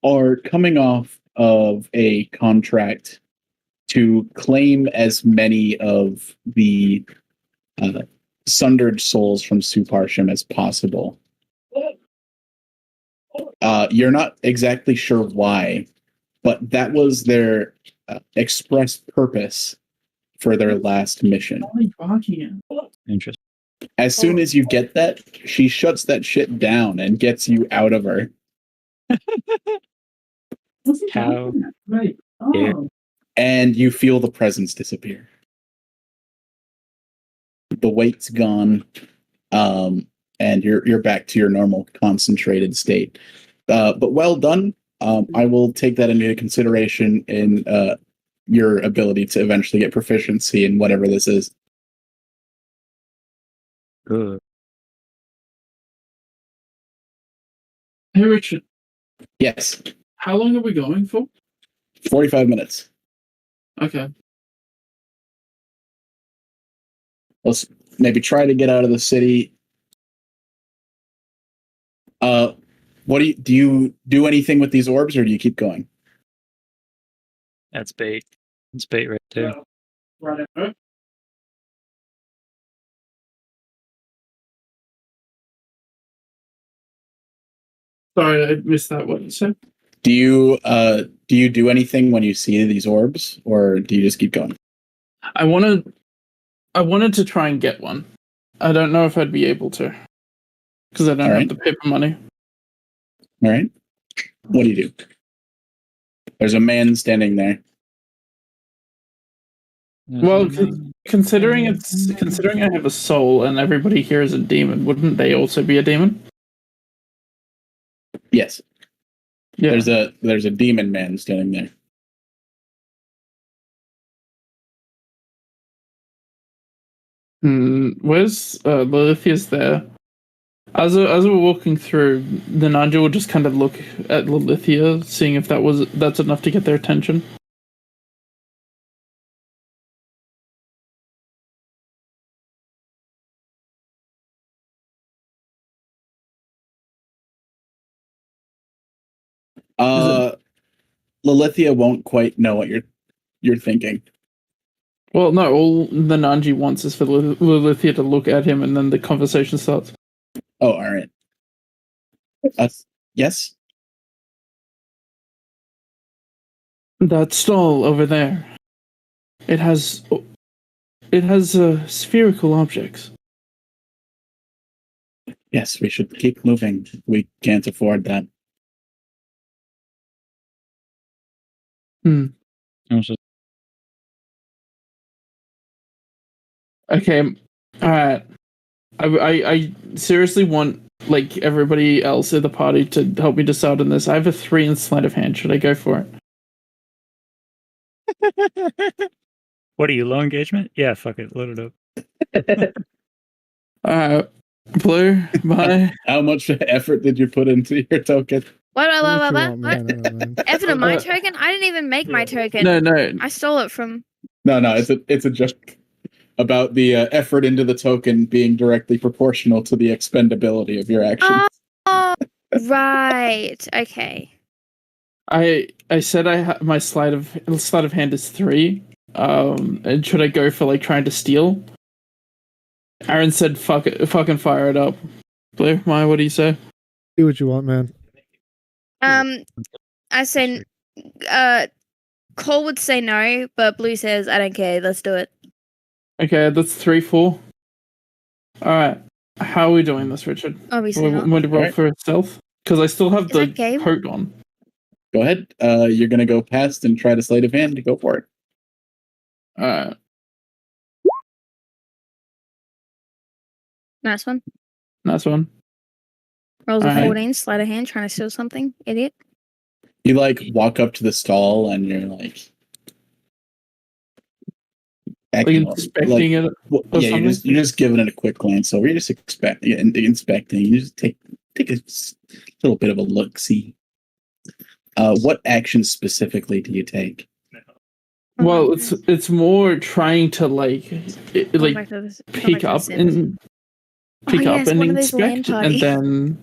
are coming off of a contract to claim as many of the sundered souls from Suparsham as possible. You're not exactly sure why, but that was their express purpose for their last mission. Interesting. As soon as you get that, she shuts that shit down and gets you out of her. How? And you feel the presence disappear. The weight's gone, and you're back to your normal concentrated state. But well done. I will take that into consideration in your ability to eventually get proficiency in whatever this is. Good. Hey, Richard. Yes. How long are we going for? 45 minutes. Okay. Let's maybe try to get out of the city. What do you do anything with these orbs, or do you keep going? That's bait. It's bait right there. Right. Sorry, I missed that. What you said? Do you do anything when you see these orbs, or do you just keep going? I wanted to try and get one. I don't know if I'd be able to, because I don't have the paper money. All right. What do you do? There's a man standing there. Well, considering I have a soul and everybody here is a demon, wouldn't they also be a demon? Yes. Yeah. There's a demon man standing there. Where's Lilithia's there? As we're walking through, the Nanja will just kind of look at Lilithia, seeing if that's enough to get their attention. Lilithia won't quite know what you're thinking. Well, no, all the Nanji wants is for Lilithia to look at him and then the conversation starts. Oh, all right. Yes? That stall over there. It has spherical objects. Yes, we should keep moving. We can't afford that. Okay, alright. I seriously want like everybody else in the party to help me decide on this. I have a 3 in sleight of hand. Should I go for it? What are you, low engagement? Yeah, fuck it, load it up. Blue, bye. How much effort did you put into your token? What? What you What? want, man? Effort of my token? I didn't even make my token. No. I stole it from. No, it's a joke about the effort into the token being directly proportional to the expendability of your actions. Oh, right. Okay. I said my sleight of hand is 3. And should I go for like trying to steal? Aaron said, "Fuck it, fucking fire it up." Blue, Maya, what do you say? Do what you want, man. I say, Cole would say no, but Blue says, I don't care, let's do it. Okay, that's 3-4. Alright. How are we doing this, Richard? Obviously not. Want to roll for stealth? Because I still have Is the that game? coat on. Go ahead. You're gonna go past and try to sleight of hand. Go for it. Alright. Nice one. Nice one. Rolls a Alright. 14, sleight of hand, trying to steal something. Idiot. You like walk up to the stall and you're like Like inspecting it. Well, or yeah, you're something? just giving it a quick glance over. You're just inspecting. You just take a little bit of a look. See, what actions specifically do you take? Well, it's more trying to like pick up and inspect, and then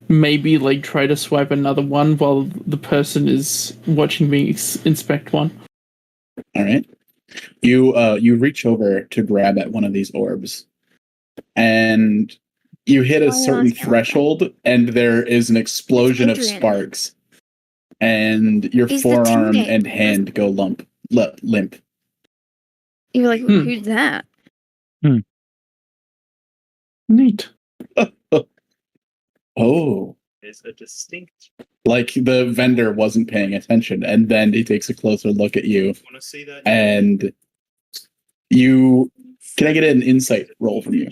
maybe like try to swipe another one while the person is watching me inspect one. All right. You reach over to grab at one of these orbs, and you hit a certain threshold, and there is an explosion of Adrian. sparks, and your He's the forearm teammate. and hand go limp. You're like, who's that? Neat. Oh, Is a distinct. like the vendor wasn't paying attention, and then he takes a closer look at you, Want to see that? and you can I get an insight roll from you?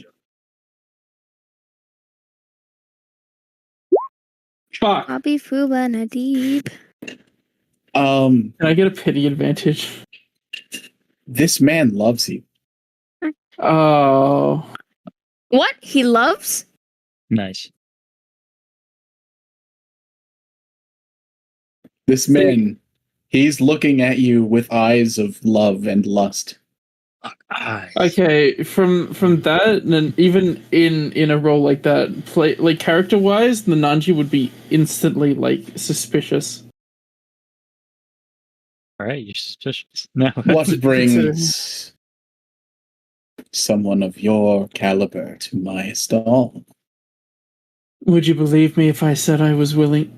Fuck. Bobby Fuba Nadib. Can I get a pity advantage? This man loves you. Oh. What? He loves? Nice. This man, he's looking at you with eyes of love and lust. Okay, from that, and even in a role like that, play like character wise, the Nanji would be instantly like suspicious. All right, you're suspicious. Now, What brings someone of your caliber to my stall? Would you believe me if I said I was willing?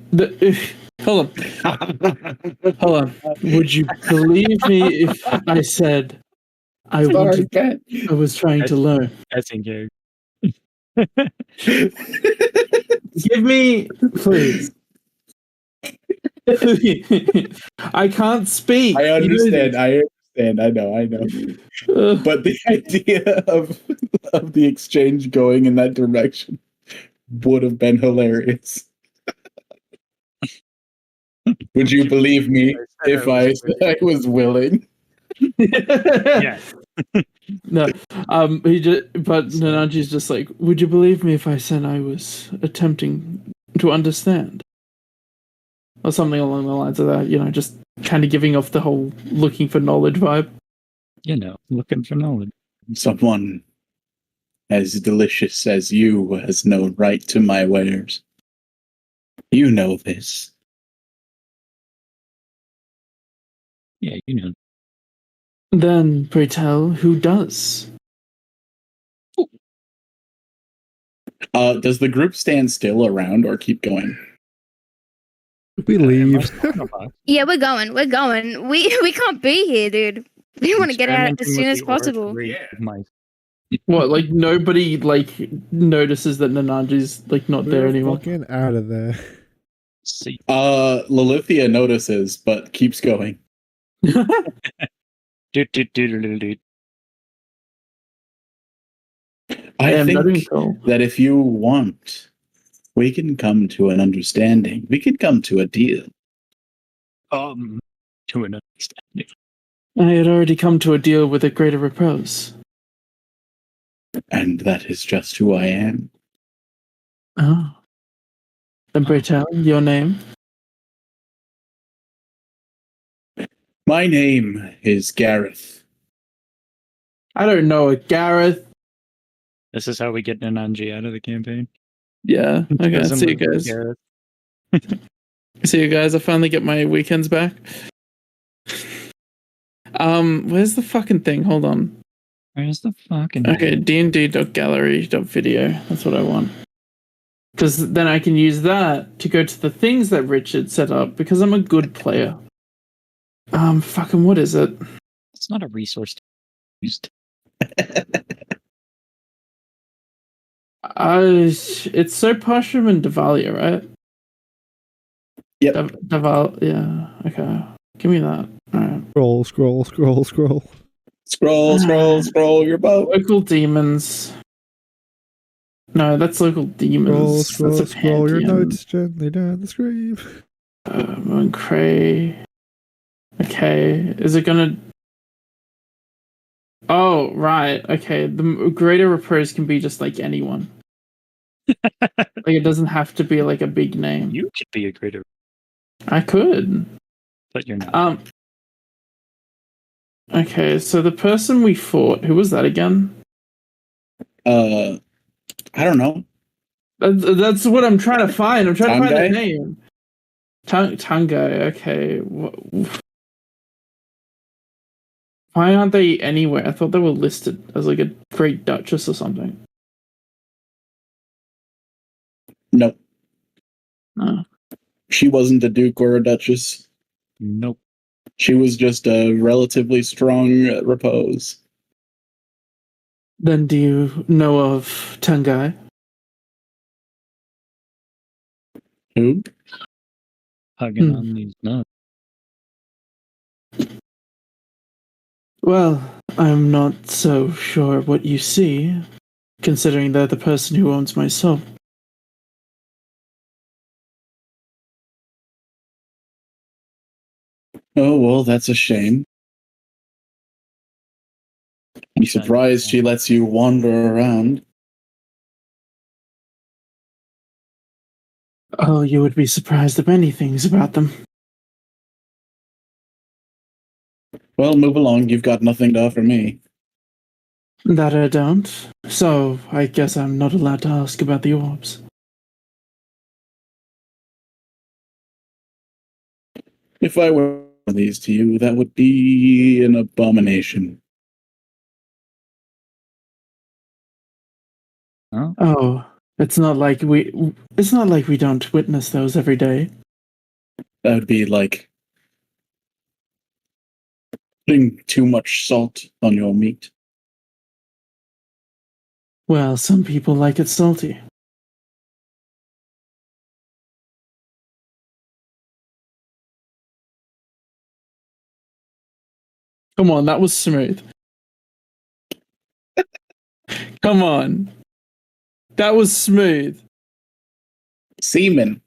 Hold on. Hold on. Would you believe me if I said I was trying to learn? that's in character. Give me, please. I can't speak. I understand. You I know. know this. But the idea of the exchange going in that direction would have been hilarious. Would you believe me if I said I was willing? Yes. No. But Nanaji's just like, would you believe me if I said I was attempting to understand? Or something along the lines of that, just kind of giving off the whole looking for knowledge vibe. Looking for knowledge. Someone as delicious as you has no right to my wares. You know this. Yeah, you know. Then, pray tell, who does? Does the group stand still around or keep going? We leave. Yeah, we're going. We're going. We can't be here, dude. We want to get out as soon as possible. What, like nobody like notices that Nananji's like not there We're anymore? fucking out of there. See. Lilithia notices, but keeps going. I am not think even cool. that if you want, we can come to an understanding. We can come to a deal. To an understanding. I had already come to a deal with a greater repose. And that is just who I am. Oh. Then pray tell, your name? My name is Gareth. I don't know it, Gareth. This is how we get Nananji out of the campaign. Yeah, okay, Doesn't see you live with guys. Gareth. See you guys, I finally get my weekends back. Where's the fucking thing? Hold on. Where's the fucking Okay, dnd.gallery.video. That's what I want. Because then I can use that to go to the things that Richard set up, because I'm a good player. Fucking what is it? It's not a resource to use. It's so Pashram and Davalia, right? Yep. Daval, yeah. Okay. Give me that. Alright. Scroll. Scroll your boat. Local demons. No, that's local demons. Scroll That's a your pantheon. notes gently down the screen. Moncray. Okay, is it gonna... Oh, right. Okay, the greater repose can be just like anyone. Like, it doesn't have to be like a big name. You could be a greater, I could. but you're not. Okay, so the person we fought, who was that again? I don't know. That's what I'm trying to find. I'm trying to find Tangai? the name. Tangai, okay. Why aren't they anywhere? I thought they were listed as like a Great Duchess or something. Nope. No. She wasn't a duke or a duchess. Nope. She was just a relatively strong repose. Then do you know of Tangai? Who? Hugging on these nuts. Well, I'm not so sure what you see, considering they're the person who owns my soul. Oh, well, that's a shame. I'm surprised she lets you wander around. Oh, you would be surprised at many things about them. Well, move along. You've got nothing to offer me. That I don't. So, I guess I'm not allowed to ask about the orbs. If I were these to you, that would be an abomination. Huh? Oh, it's not like we don't witness those every day. That would be like putting too much salt on your meat. Well, some people like it salty. Come on, that was smooth. Come on. That was smooth. Seaman.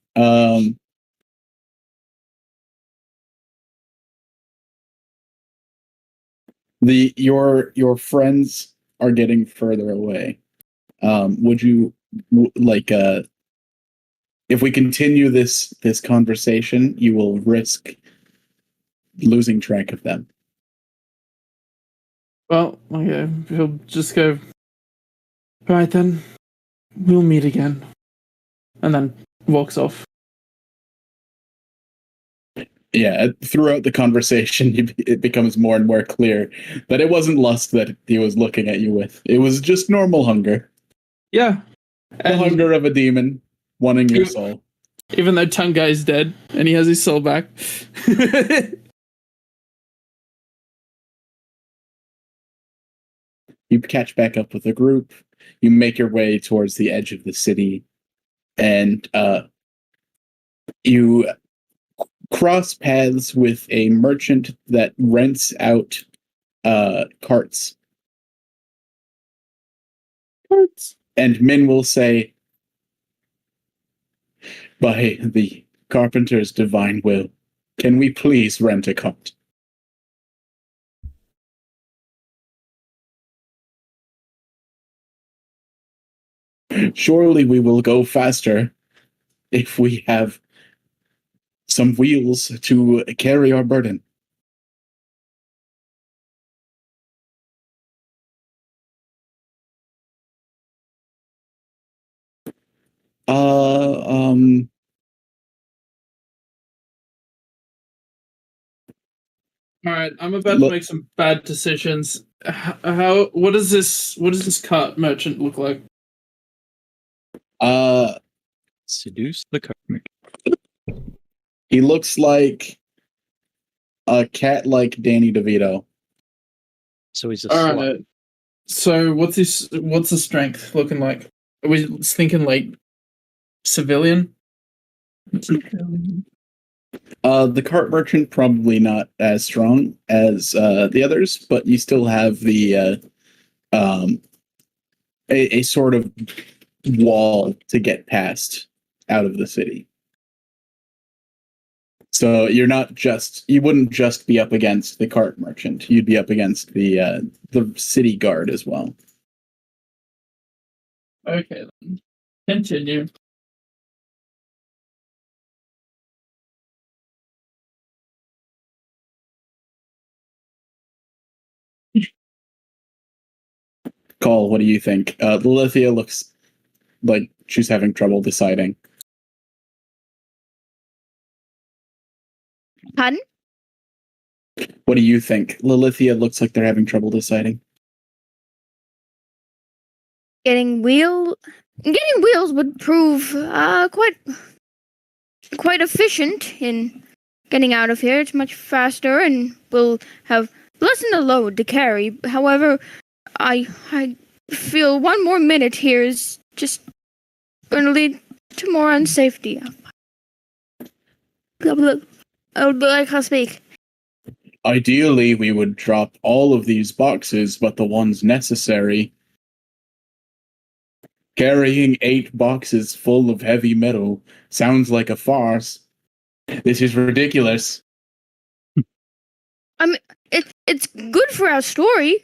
Your friends are getting further away. Would you like if we continue this conversation, you will risk losing track of them. Well, okay, he'll just go, right then, we'll meet again. And then walks off. Yeah, throughout the conversation, it becomes more and more clear that it wasn't lust that he was looking at you with. It was just normal hunger. Yeah. The And hunger of a demon wanting your You- soul. even though Tongue Guy's dead and he has his soul back. You catch back up with the group. You make your way towards the edge of the city, and you cross paths with a merchant that rents out carts. And Min will say, "By the carpenter's divine will, can we please rent a cart?" Surely we will go faster if we have some wheels to carry our burden. Um, All right, I'm about to make some bad decisions. What does this cart merchant look like? Seduce the card. He looks like a cat like Danny DeVito. So he's a All slut. right. So what's the strength looking like? Are we thinking like civilian? The cart merchant probably not as strong as the others, but you still have the a sort of wall to get past out of the city. So you wouldn't just be up against the cart merchant. You'd be up against the city guard as well. Okay, then. Continue. Call, what do you think? Lilithia looks like she's having trouble deciding. Pardon? What do you think? Lilithia looks like they're having trouble deciding. Getting wheels would prove quite efficient in getting out of here. It's much faster and will have less in a load to carry. However, I feel one more minute here is just going to lead to more unsafety. I would like to speak. Ideally, we would drop all of these boxes, but the ones necessary. Carrying 8 boxes full of heavy metal sounds like a farce. This is ridiculous. It's good for our story.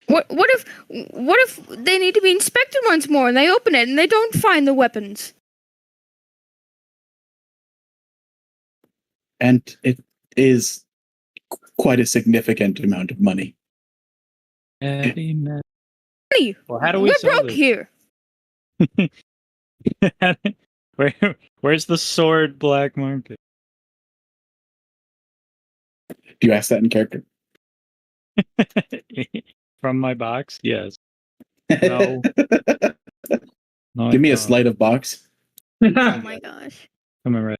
What if they need to be inspected once more and they open it and they don't find the weapons? And it is quite a significant amount of money. Heavy metal. Hey, Well, how do we we're sell broke this? here. Where's the sword black market? Do you ask that in character? From my box? Yes. No. No, Give me I a don't. sleight of box. Oh my gosh. Come on, right.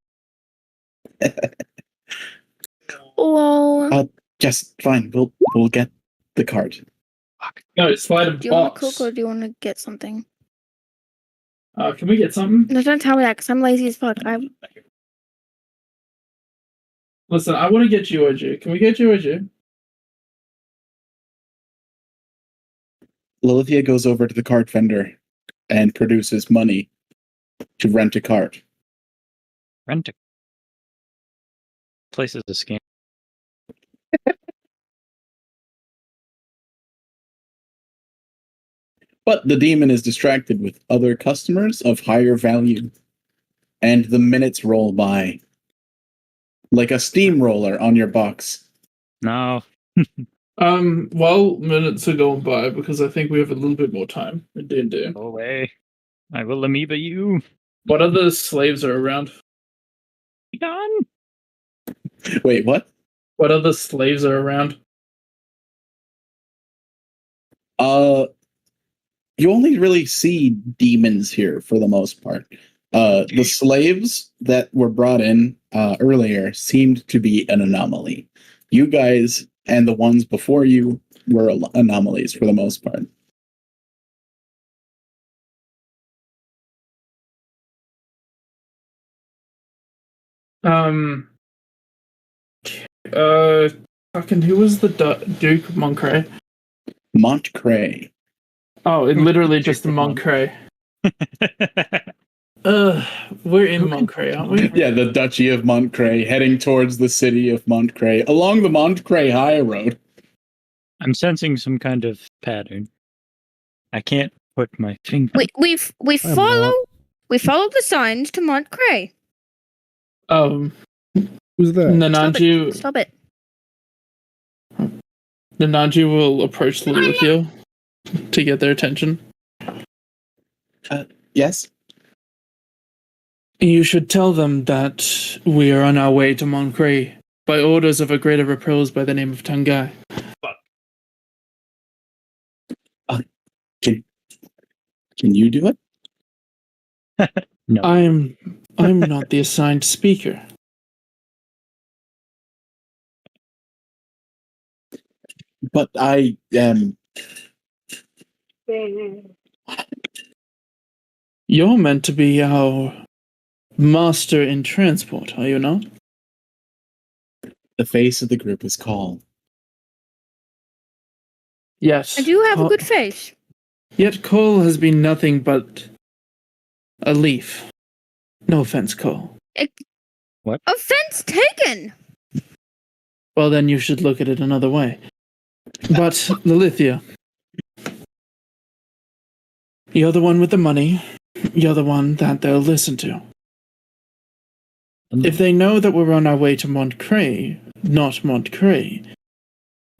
Well, Just fine. We'll get the card. No, slide of do you want box. to cook or do you want to get something? Can we get something? No, don't tell me that because I'm lazy as fuck. Listen, I want to get you, OG. Can we get you, OG? Lilithia goes over to the cart vendor and produces money to rent a cart. Rent a place is a scam. But the demon is distracted with other customers of higher value, and the minutes roll by like a steamroller on your box. No. Well, minutes are going by because I think we have a little bit more time in D&D. Go away. I will amoeba you. What other slaves are around? Gone. Wait, what? What other slaves are around? You only really see demons here for the most part. The slaves that were brought in earlier seemed to be an anomaly. You guys and the ones before you were anomalies for the most part. Fucking who was the Duke Montcray? Montcray. Oh, it literally just the Montcray. We're in Montcray, aren't we? Yeah, the Duchy of Montcray, heading towards the city of Montcray, along the Montcray High Road. I'm sensing some kind of pattern. I can't put my finger. We follow the signs to Montcray. Who's there? Nananji, Stop it. Nananji will approach the Lilithia to get their attention. Yes? You should tell them that we are on our way to Montcray by orders of a greater repose by the name of Tangai. Can you do it? No. I'm not the assigned speaker. But I am. You're meant to be our master in transport, are you not? The face of the group is called. Yes. I do have a good face. Yet Cole has been nothing but a leaf. No offense, Cole. Offense taken. Well, then you should look at it another way. But, Lilithia, you're the one with the money. You're the one that they'll listen to. If they know that we're on our way to Montcray, not Montcray,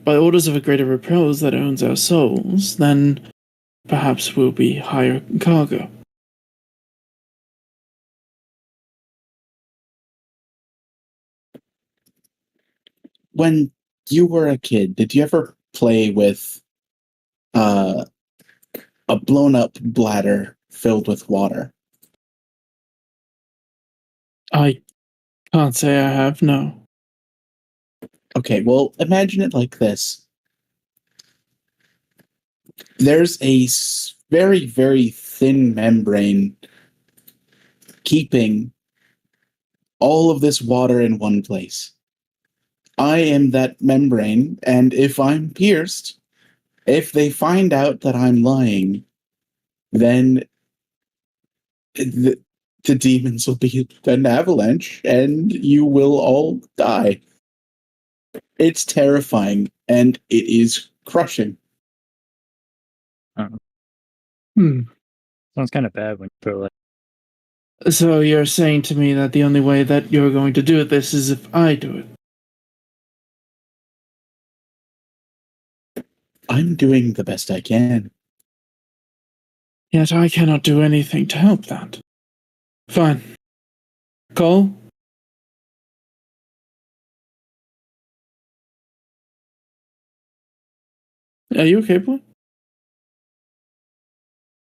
by orders of a greater repose that owns our souls, then perhaps we'll be higher cargo. When you were a kid, did you ever play with a blown up bladder filled with water? I can't say I have, no. Okay, well, imagine it like this. There's a very, very thin membrane keeping all of this water in one place. I am that membrane, and if I'm pierced, if they find out that I'm lying, then the demons will be an avalanche, and you will all die. It's terrifying, and it is crushing. Sounds kind of bad when you throw like. So you're saying to me that the only way that you're going to do this is if I do it? I'm doing the best I can. Yet I cannot do anything to help that. Fine. Cole? Are you okay, boy?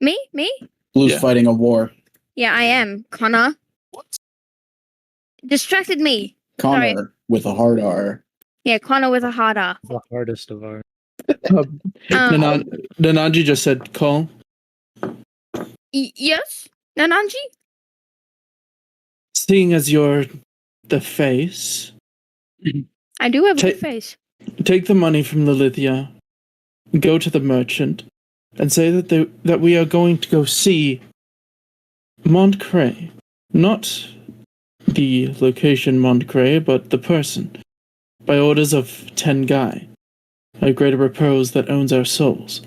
Me? Blue's Yeah. fighting a war. Yeah, I am. Connor. Distracted me. Connor Sorry. with a hard R. Yeah, Connor with a hard R. The hardest of our. Nananji just said Cole. Yes? Nananji? Seeing as you're the face, I do have a good Ta- face. take the money from Lilithia, go to the merchant, and say that we are going to go see Montcray. Not the location Montcray, but the person. By orders of Tengai, a greater repose that owns our souls.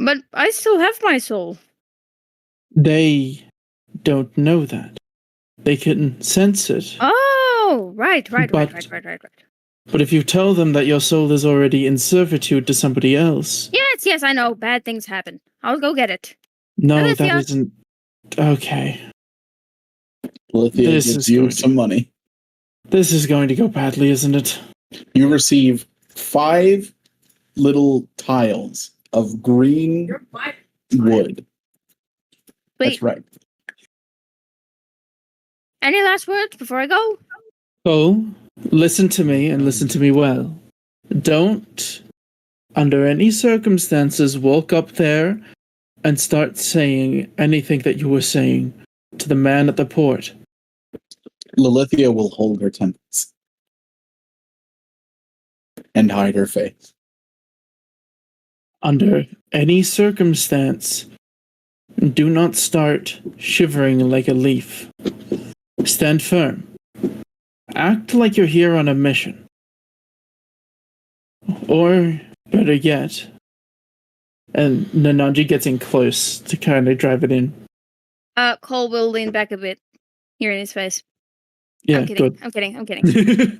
But I still have my soul. They don't know that. They can sense it. Oh, right. But if you tell them that your soul is already in servitude to somebody else, Yeah, Yes, I know. Bad things happen. I'll go get it. No, Alithia. that isn't. Okay. Lithia This gives is you good. some money. This is going to go badly, isn't it? You receive 5 little tiles of green wood. That's Wait, right. any last words before I go? Oh, listen to me and listen to me well. Don't, under any circumstances, walk up there and start saying anything that you were saying to the man at the port. Lilithia will hold her temples and hide her face. Under any circumstance, do not start shivering like a leaf. Stand firm. Act like you're here on a mission. Or, better yet, and Nanaji gets in close to kind of drive it in. Cole will lean back a bit, here in his face. Yeah, I'm kidding. good. I'm kidding. I'm kidding.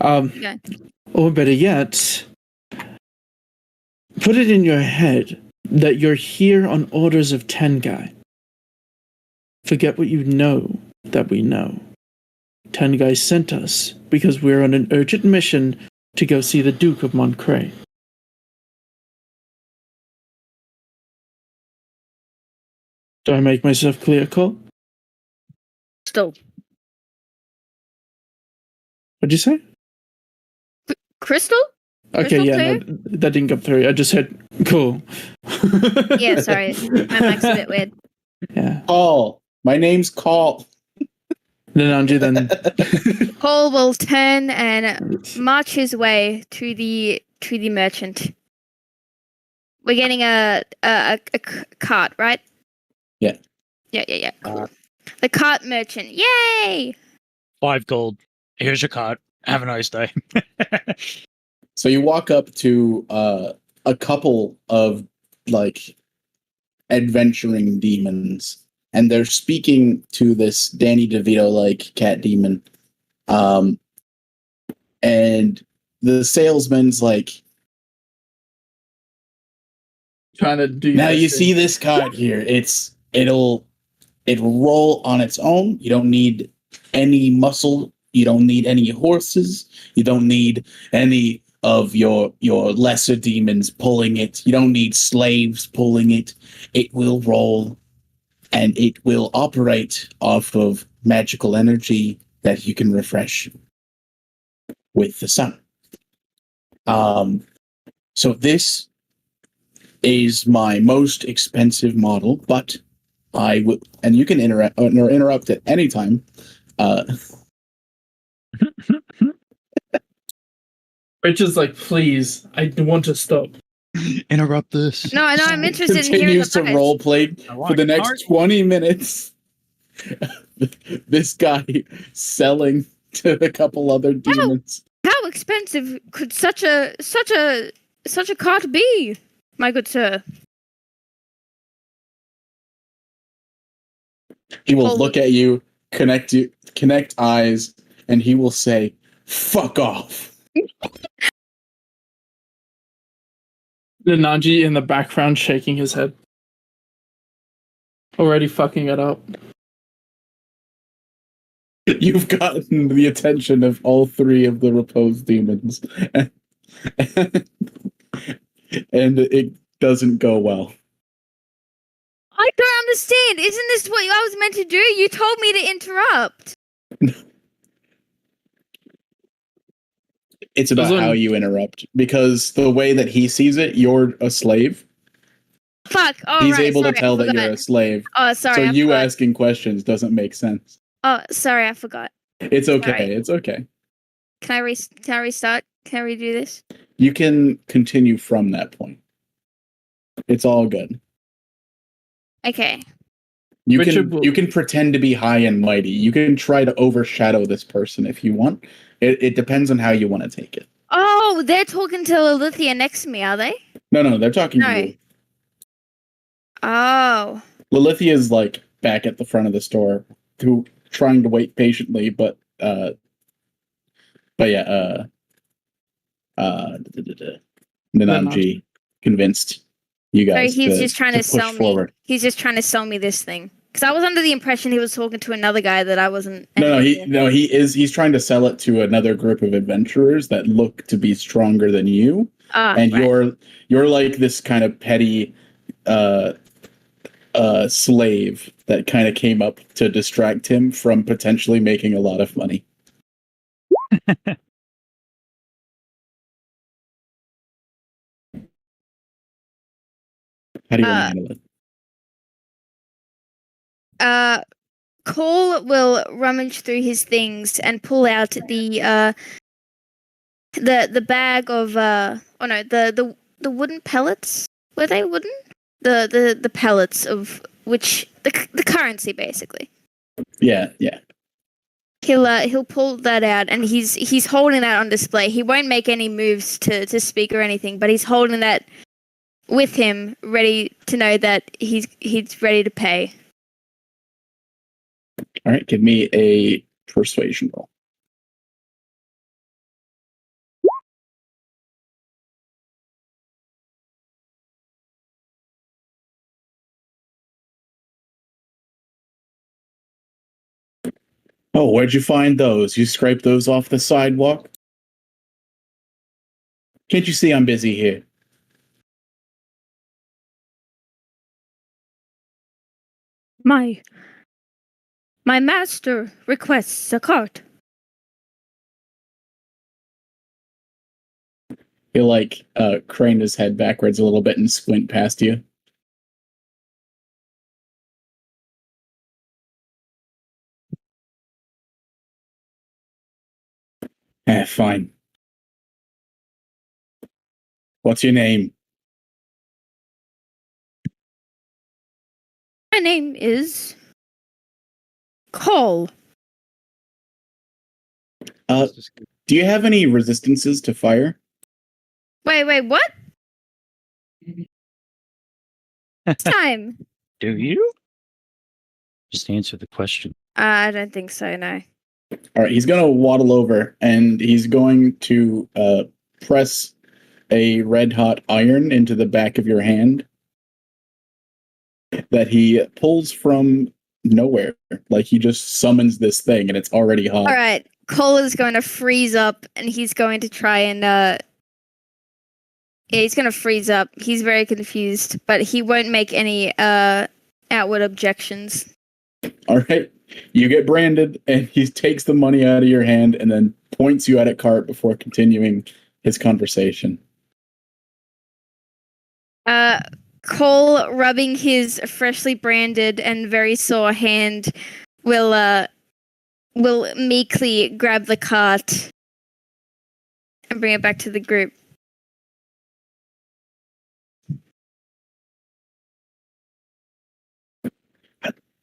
Okay. Or better yet, put it in your head that you're here on orders of Tengai. Forget what you know that we know. Tengai sent us because we're on an urgent mission to go see the Duke of Montcray. Do I make myself clear, Cole? Still. What'd you say? Crystal? Okay, Crystal yeah, clear? no, that didn't come through. I just said cool. Yeah, sorry. My mic's a bit weird. Yeah. Call. My name's Call. Nananji then. Cole will turn and march his way to the merchant. We're getting a cart, right? Yeah. Yeah. Cool. The cart merchant. Yay! 5 gold. Here's your card. Have a nice day. So you walk up to a couple of like adventuring demons, and they're speaking to this Danny DeVito like cat demon. And the salesman's like, Trying to do now that you thing. see this card here. It'll roll on its own. You don't need any muscle. You don't need any horses. You don't need any of your lesser demons pulling it. You don't need slaves pulling it. It will roll, and it will operate off of magical energy that you can refresh with the sun. So this is my most expensive model, but I would, and you can interrupt at any time. Richard's like, please, I want to stop. Interrupt this. No, I'm interested in hearing the Continues to price. role play for the next 20 minutes. This guy selling to a couple other demons. How expensive could such a cart be, my good sir? He will Oh. look at you, connect eyes, and he will say, "Fuck off." Nananji in the background shaking his head. Already fucking it up. You've gotten the attention of all 3 of the reposed demons. And it doesn't go well. I don't understand. Isn't this what I was meant to do? You told me to interrupt. It's about Doesn't- how you interrupt. Because the way that he sees it, you're a slave. Fuck. Oh, He's right, able sorry, to tell I that you're forgot. a slave. Oh, sorry. So I you forgot. asking questions doesn't make sense. Oh, sorry. I forgot. It's okay. Sorry. It's okay. Can I restart? Can I redo this? You can continue from that point. It's all good. Okay. You Richard can will- you can pretend to be high and mighty. You can try to overshadow this person if you want. It depends on how you want to take it. Oh, they're talking to Lilithia next to me, are they? No, they're talking No. to you. Oh. Lilithia is like back at the front of the store, trying to wait patiently, but yeah, Nananji convinced you So guys. he's just trying to push sell forward. me. He's just trying to sell me this thing. Because I was under the impression he was talking to another guy that I wasn't. He's trying to sell it to another group of adventurers that look to be stronger than you, and right. you're like this kind of petty slave that kind of came up to distract him from potentially making a lot of money. How do you want to handle it? Cole will rummage through his things and pull out the bag of the wooden pellets. Were they wooden? The pellets of which the currency basically. Yeah. He'll pull that out and he's holding that on display. He won't make any moves to speak or anything, but he's holding that with him, ready to know that he's ready to pay. All right, give me a persuasion roll. Oh, where'd you find those? You scraped those off the sidewalk? Can't you see I'm busy here? My master requests a cart. He'll like crane his head backwards a little bit and squint past you. Fine. What's your name? My name is Cole. Do you have any resistances to fire? Wait, what? Time. Do you? Just answer the question. I don't think so, no. All right, he's going to waddle over and he's going to press a red hot iron into the back of your hand that he pulls from nowhere. Like he just summons this thing and it's already hot. All right, Cole is going to freeze up and he's going to try and he's going to freeze up. He's very confused, but he won't make any outward objections. All right. You get branded, and he takes the money out of your hand and then points you at a cart before continuing his conversation. Cole, rubbing his freshly branded and very sore hand, will meekly grab the cart and bring it back to the group.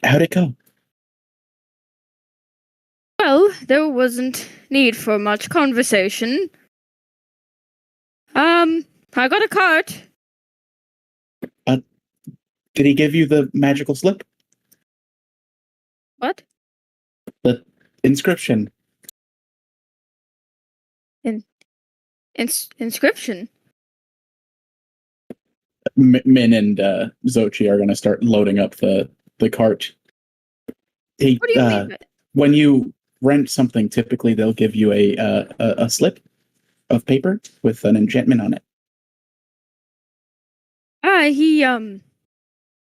How'd it go? Well, there wasn't need for much conversation. I got a cart. Did he give you the magical slip? What? The inscription. Inscription? Min and Xochi are going to start loading up the cart. Hey, What do you mean by it? When you rent something, typically they'll give you a slip of paper with an enchantment on it.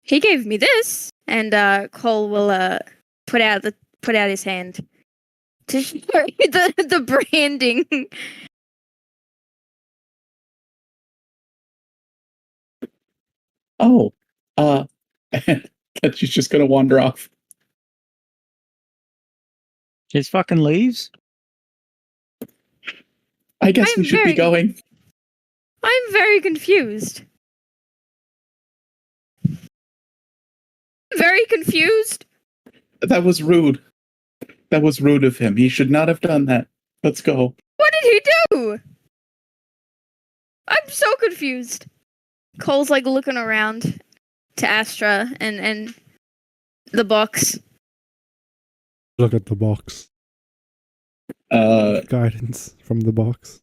He gave me this, and Cole will put out his hand to show you the branding. Oh, she's just gonna wander off. Just fucking leaves? I guess we should be going. I'm very confused. Very confused. That was rude. That was rude of him. He should not have done that. Let's go. What did he do? I'm so confused. Cole's like looking around to Astra and the box. Look at the box. Guidance from the box.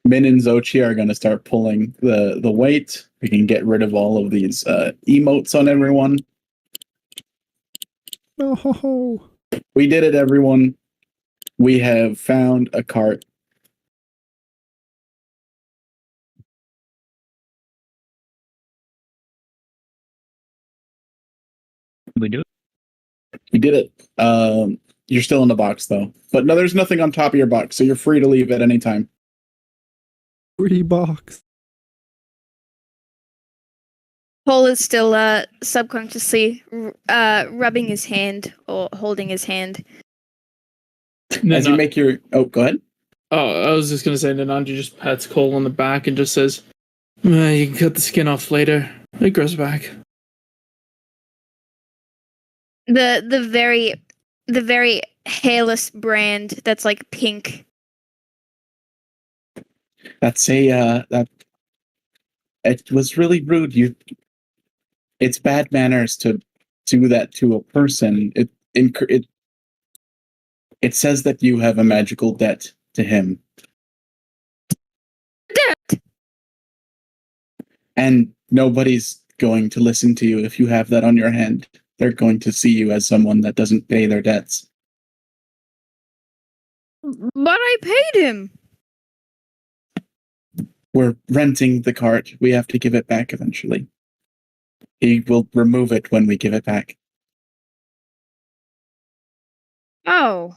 Min and Zochi are going to start pulling the weight. We can get rid of all of these emotes on everyone. Oh, ho, ho. We did it, everyone. We have found a cart. We do it. We did it. You're still in the box, though. But no, there's nothing on top of your box, so you're free to leave at any time. Free box. Paul is still subconsciously rubbing his hand or holding his hand. As you make your... Oh, go ahead. Oh, I was just gonna say, Nananji just pats Cole on the back and just says, "You can cut the skin off later. It grows back." The very hairless brand that's like pink. That's that... It was really rude. It's bad manners to do that to a person. It says that you have a magical debt to him. Debt. And nobody's going to listen to you if you have that on your hand. They're going to see you as someone that doesn't pay their debts. But I paid him. We're renting the cart. We have to give it back eventually. He will remove it when we give it back. Oh.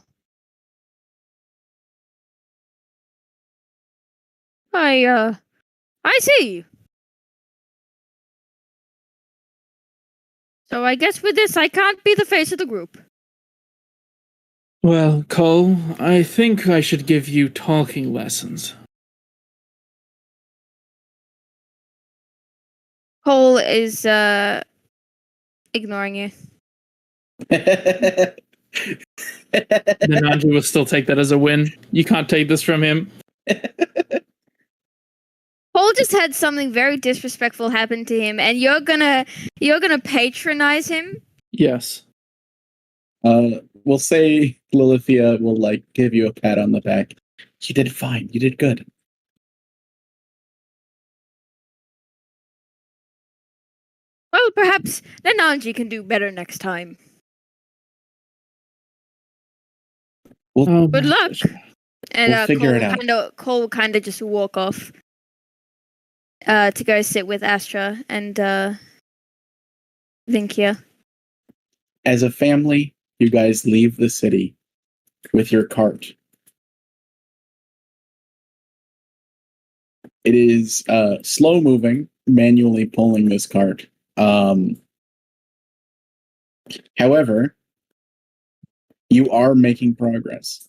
I see. So I guess with this, I can't be the face of the group. Well, Cole, I think I should give you talking lessons. Cole is ignoring you. Nananji will still take that as a win. You can't take this from him. Cole just had something very disrespectful happen to him, and you're gonna patronize him. Yes. We'll say Lilithia will give you a pat on the back. You did fine. You did good. Well, perhaps Nananji can do better next time. Oh, Good luck. And We'll figure it out. Cole kind of just walk off to go sit with Astra and Vinkia. As a family, you guys leave the city with your cart. It is slow moving, manually pulling this cart. However, you are making progress.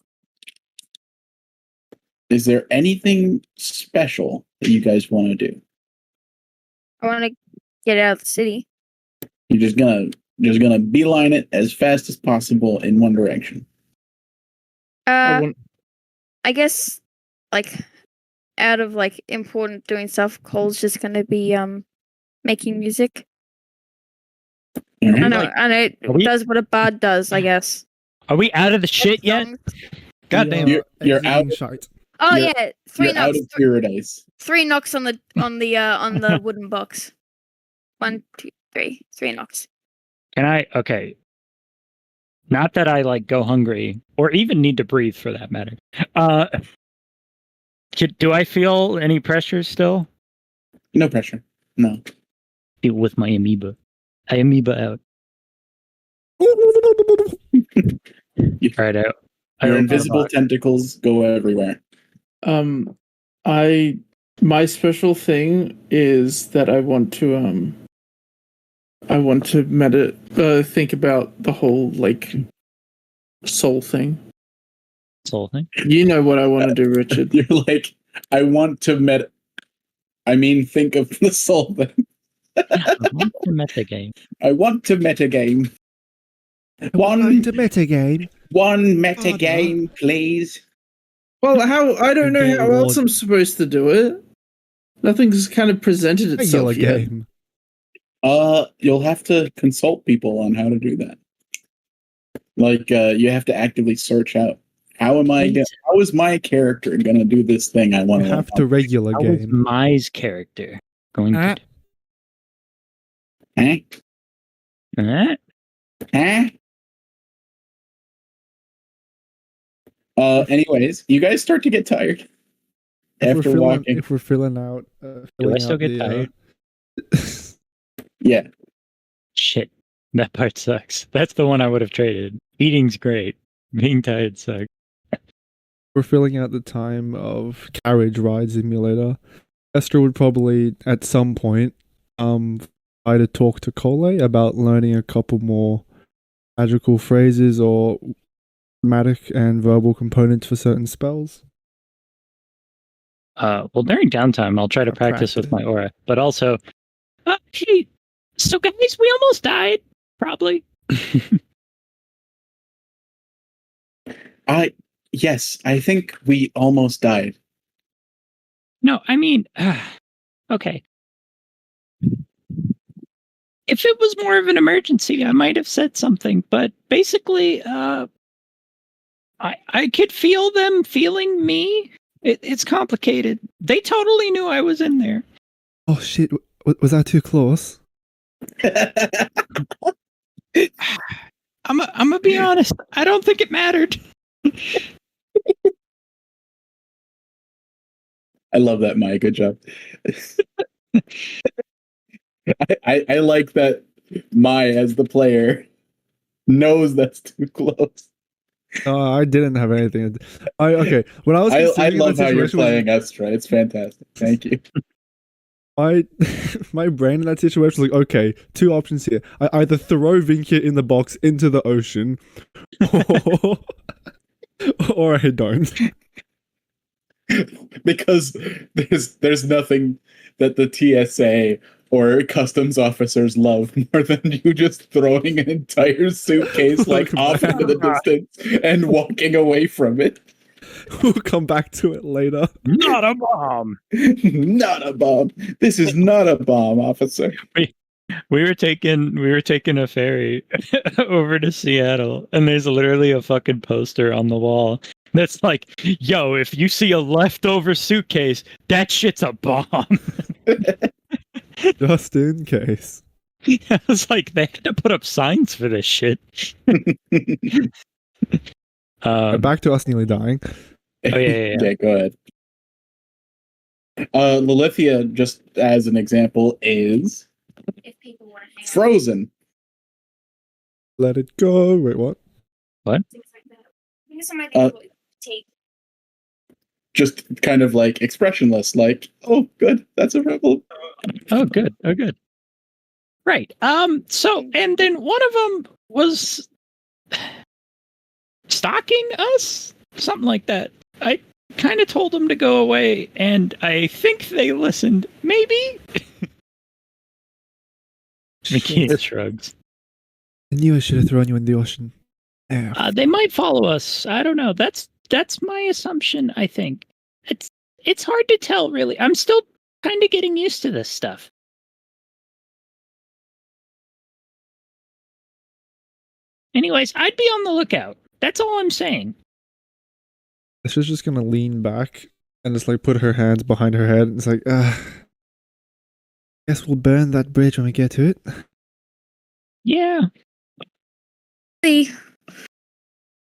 Is there anything special that you guys want to do? I want to get out of the city. You're just gonna beeline it as fast as possible in one direction. I guess out of important doing stuff, Cole's just gonna be making music. All right. I know it does what a bard does, I guess. Are we out of the shit yet? God damn. You're out. Shite. Oh You're- yeah, three You're out knocks. of paradise. 3 knocks on the wooden box. 1, 2, 3. 3 knocks. Can I? Okay. Not that I go hungry or even need to breathe for that matter. Do I feel any pressure still? No pressure. No. Deal with my amoeba. I amoeba out. Right out. Your invisible tentacles go everywhere. My special thing is that I want to think about the whole soul thing. Soul thing. You know what I want to do, Richard. You're I want to think of the soul thing. I want to metagame. I want to metagame. Going to metagame. One metagame, please. Well, I don't know how else Lord. I'm supposed to do it. Nothing's kind of presented A itself yellow yet. game. You'll have to consult people on how to do that. You have to actively search out How is my character gonna do this thing I want You have to regular How is game. Mai's character going to do? Huh? Huh? Huh? Anyways, you guys start to get tired after walking. If we're filling out, Do I filling still out get tired? Yeah. Shit. That part sucks. That's the one I would have traded. Eating's great. Being tired sucks. we're filling out the time of carriage ride simulator. Esther would probably at some point try to talk to Cole about learning a couple more magical phrases or thematic and verbal components for certain spells. Well, during downtime, I'll try to practice with my aura, but also, hey, so guys, we almost died, probably. Yes, I think we almost died. No, I mean, okay. If it was more of an emergency, I might have said something, but basically, I could feel them feeling me. It's complicated. They totally knew I was in there. Oh shit, was that too close? I'm gonna be honest. I don't think it mattered. I love that, Maya. Good job. I like that Maya, as the player, knows that's too close. I didn't have anything. Okay. When I was, I love how you're playing Estra. It's fantastic. Thank you. My brain in that situation was like, okay, two options here. I either throw Vinkia in the box into the ocean, or I don't. Because there's nothing that the TSA or customs officers love more than you just throwing an entire suitcase like off into the distance and walking away from it. We'll come back to it later. Not a bomb. Not a bomb. This is not a bomb, officer. We were taking a ferry over to Seattle, and there's literally a fucking poster on the wall that's like, yo, if you see a leftover suitcase, that shit's a bomb. Just in case. I was like, they had to put up signs for this shit. Back to us nearly dying. Oh, yeah. Yeah, go ahead. Lilithia, just as an example, is frozen. Let it go. Wait, what? What? Just kind of like expressionless, like, oh, good, that's a rebel. Oh, good. Right. So, and then one of them was stalking us, something like that. I kind of told them to go away, and I think they listened. Maybe. Makia shrugs. I knew I should have thrown you in the ocean. Yeah. They might follow us. I don't know. That's my assumption. I think it's hard to tell, really. I'm still kind of getting used to this stuff. Anyways, I'd be on the lookout. That's all I'm saying. She's just gonna lean back and just like put her hands behind her head. And it's like, guess we'll burn that bridge when we get to it. Yeah. We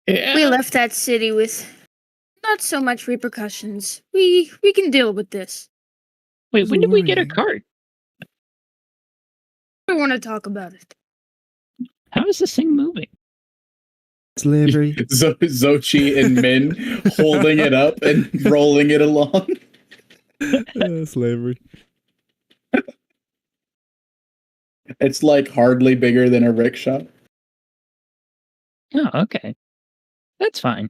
left that city with not so much repercussions. We can deal with this. Wait, when did we get a cart? I want to talk about it. How is this thing moving? Slavery. Xochi and Min holding it up and rolling it along. Slavery. It's like hardly bigger than a rickshaw. Oh, okay. That's fine.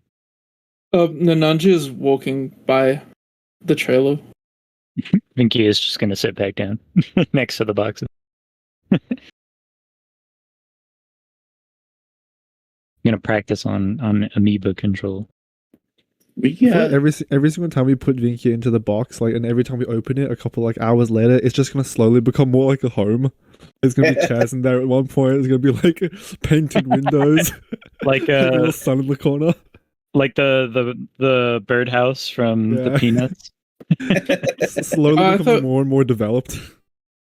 Nananji is walking by the trailer. Vinky is just going to sit back down next to the boxes. I'm going to practice on amoeba control. Every single time we put Vinky into the box, like, and every time we open it, a couple like hours later, it's just gonna slowly become more like a home. There's gonna be chairs in there at one point. It's gonna be like painted windows, like a little sun in the corner. Like the birdhouse from the Yeah. Peanuts. Slowly I becomes thought- more and more developed.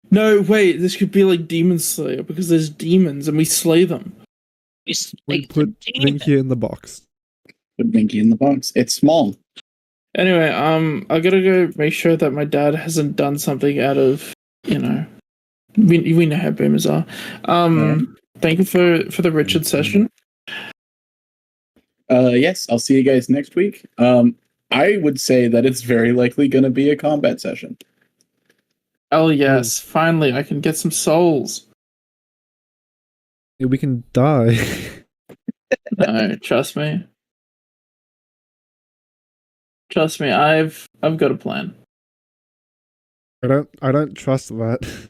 No, wait, this could be like Demon Slayer because there's demons and we slay them. We put Vinky in the box. Put Binky in the box. It's small. Anyway, I gotta go make sure that my dad hasn't done something out of, we know how boomers are. Thank you for the Richard session. Yes, I'll see you guys next week. I would say that it's very likely going to be a combat session. Oh yes, finally I can get some souls. Yeah, we can die. No, trust me. Trust me, I've got a plan. I don't trust that.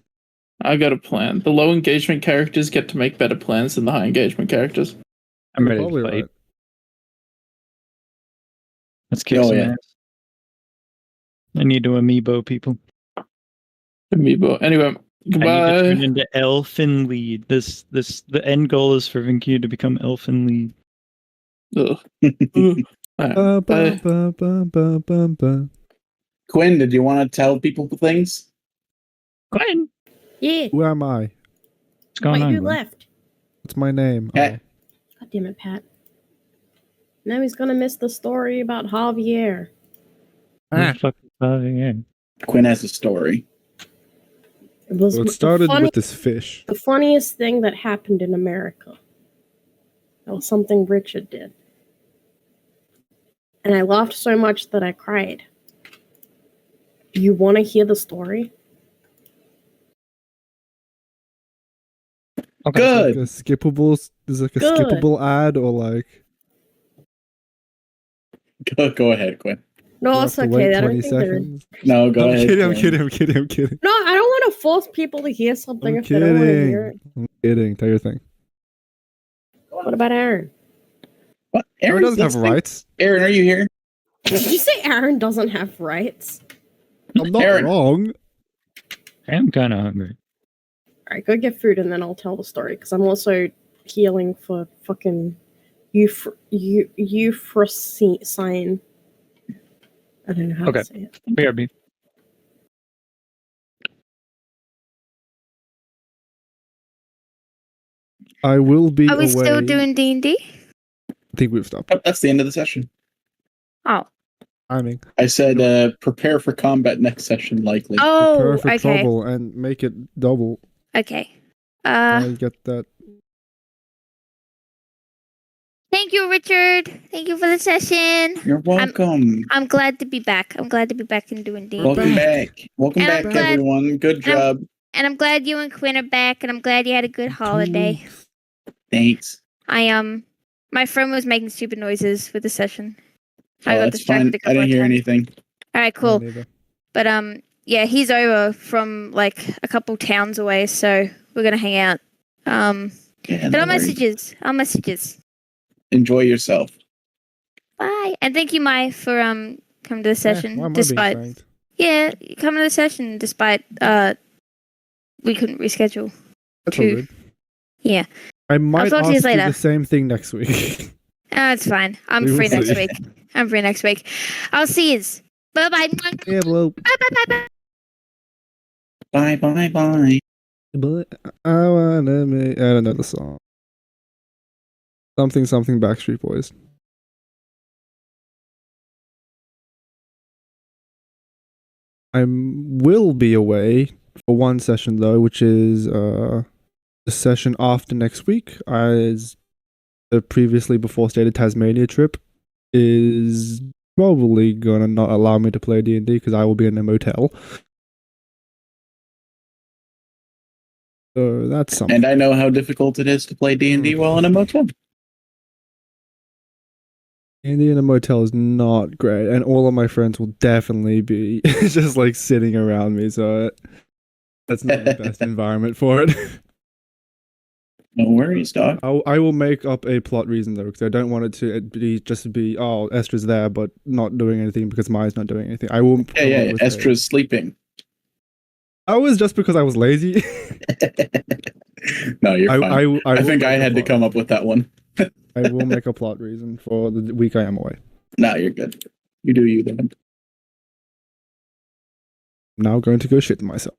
I got a plan. The low engagement characters get to make better plans than the high engagement characters. I'm You're ready to probably fight. right. Let's kick Oh, some yeah. ass. I need to amiibo people. Amiibo. Anyway, I need to goodbye. turn into Elfin Lead. The end goal is for Vinky to become Elfin Lead. Ugh. Ugh. Alright, bye. Ba-ba-ba-ba-ba-ba. Quinn, did you want to tell people things? Glenn, Yeah. Who am I? What's going Wait, on? who Glenn? left? What's my name? Pat. God damn it, Pat. Now he's gonna miss the story about Javier. Who the fuck is Javier? Quinn has a story. It was Well, it the started funny- with this fish. the funniest thing that happened in America. That was something Richard did. And I laughed so much that I cried. Do you want to hear the story? Okay. Good. Like a skippable. Is like a Good. skippable ad or like. Go ahead, Quinn. No, you it's have to okay. wait I don't 20 think there is. seconds. No, go I'm ahead. kidding. I'm Quinn. kidding. I'm kidding. I'm kidding. No, I don't want to force people to hear something I'm if they don't want to hear kidding. it. I'm kidding. Tell your thing. What about Aaron? What? Aaron doesn't have listening? rights. Aaron, are you here? Did you say Aaron doesn't have rights? I'm not Aaron. wrong. I'm kind of hungry. Alright, go get food and then I'll tell the story because I'm also healing for fucking Euphrosyne. I don't know how Okay. to say it. BRB. I will be Are we away. still doing D&D? I think we've stopped. Oh, that's the end of the session. Oh. Timing. I said prepare for combat next session, likely. Oh, Perfect okay. trouble and make it double. Okay. I get that. Thank you, Richard. Thank you for the session. You're welcome. I'm glad to be back. I'm glad to be back and doing D&D. Welcome back. Welcome And I'm back, glad- everyone. Good and I'm- job. And I'm glad you and Quinn are back, and I'm glad you had a good holiday. Thanks. My friend was making stupid noises with the session. Oh, that's fine. I didn't hear anything. All right, cool. Me neither. But yeah, he's over from like a couple towns away, so we're gonna hang out. Yeah, But no our worries. messages. Enjoy yourself. Bye, and thank you, Mai, for coming to the session. Why am I being despite thanked? coming to the session despite we couldn't reschedule. That's all Two. good. Yeah. I might talk to ask you you later. the same thing next week. It's fine. I'm We will free next see. week. I'm free next week. I'll see you. Bye bye. Yeah, well, Bye bye bye. Bye, bye, bye. but I wanna make. I don't know the song. Something Backstreet Boys. I will be away for one session though, which is the session after next week. As the previously before stated Tasmania trip is probably gonna not allow me to play D&D because I will be in a motel. So that's something. And I know how difficult it is to play D&D while in a motel. D&D in a motel is not great, and all of my friends will definitely be just like sitting around me. So that's not the best environment for it. No worries, dog. I will make up a plot reason though, because I don't want it to be just be Estra's there but not doing anything because Maya's not doing anything. I will. Yeah. Estra's sleeping. That was just because I was lazy. No, you're fine. I will think make I a had to plot. come up with that one. I will make a plot reason for the week I am away. No, you're good. You do you then. I'm now going to go shit myself.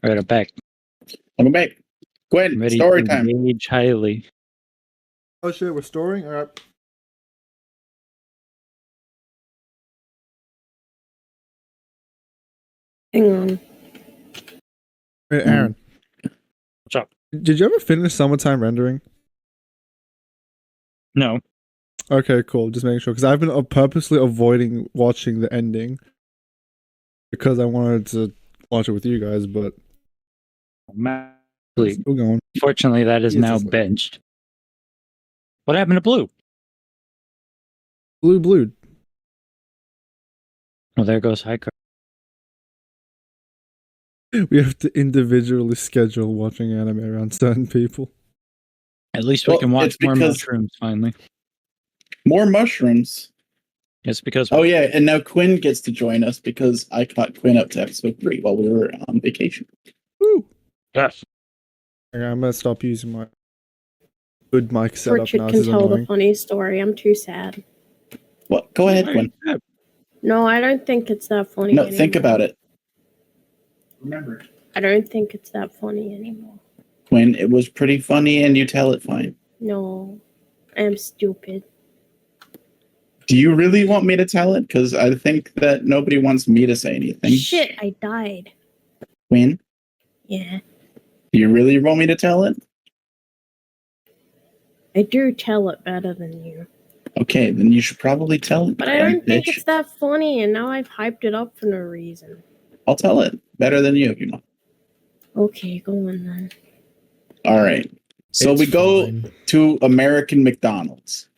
Alright, I'm back. Welcome back. Gwen, Ready story to time. engage highly. Oh shit, we're storing? Alright. Hang on. Hey, Aaron. What's up? Did you ever finish Summertime Rendering? No. Okay, cool. Just making sure. Because I've been purposely avoiding watching the ending. Because I wanted to watch it with you guys, but Madly. still going. Fortunately, that is Yes, now it's like- benched. What happened to Blue? Blue. Well, there goes High Card. We have to individually schedule watching anime around certain people. At least we Well, can watch it's more because- mushrooms finally. More mushrooms. It's because Oh yeah, and now Quinn gets to join us because I caught Quinn up to episode 3 while we were on vacation. Woo! yes. Okay, I'm gonna stop using my good mic setup Richard now. can This is tell the annoying. funny story. I'm too sad. What? Go ahead, Quinn. No, I don't think it's that funny. No, anymore. think about it. Remember, I don't think it's that funny anymore. Quinn, it was pretty funny, and you tell it fine. No, I am stupid. Do you really want me to tell it? Because I think that nobody wants me to say anything. Shit, I died. Quinn, Yeah, do you really want me to tell it? I do tell it better than you. Okay, then you should probably tell it. But I don't think bitch. it's that funny, and now I've hyped it up for no reason. I'll tell it better than you if you want. Okay, go on then. All right. So It's we go fine. to American McDonald's.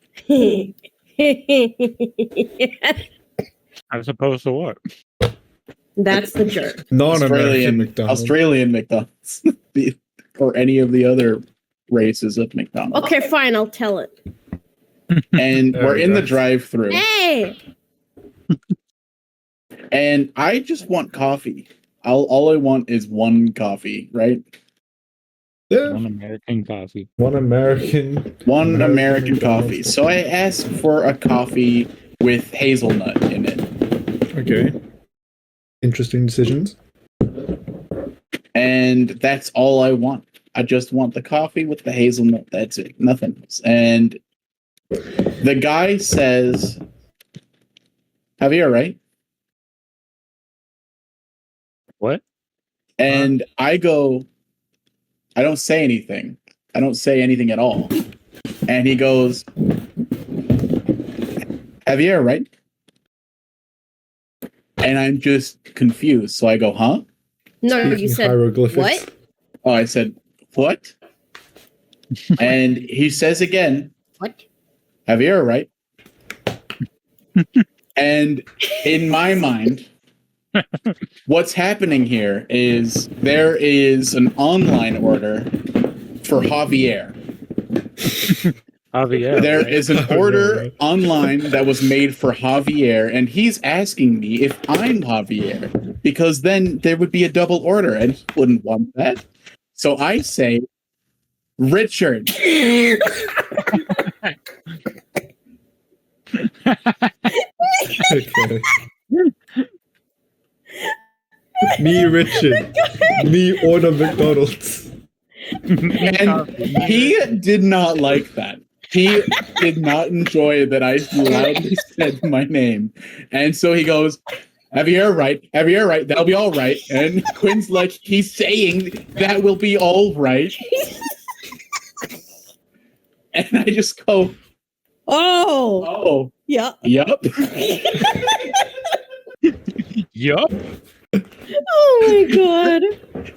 As opposed to what? That's the joke. Non-American McDonald's. Australian McDonald's, or any of the other races of McDonald's. Okay, fine, I'll tell it. And There we're we in go. the drive-through. Hey! And I just want coffee. All I want is one coffee, right? Yeah, One American coffee. one American. One American coffee. So I asked for a coffee with hazelnut in it. Okay. Interesting decisions. And that's all I want. I just want the coffee with the hazelnut. That's it. Nothing else. And the guy says, Javier, right? What? And I go, I don't say anything. I don't say anything at all. And he goes, Javier, right? And I'm just confused. So I go, huh? No, you Speaking said hieroglyphics. what? Oh, I said, what? And he says again, What? Javier, right? And in my mind, what's happening here is there is an online order for Javier. Javier. There right? is an order online that was made for Javier, and he's asking me if I'm Javier, because then there would be a double order, and he wouldn't want that. So I say, Richard. Okay. Me, Richard. Me, order McDonald's. And he did not like that. He did not enjoy that I loudly said my name. And so he goes, Javier, right? Javier, right? That'll be all right. And Quinn's like, he's saying that will be all right. And I just go, Oh, oh, yeah. yup. Yup. Oh my god.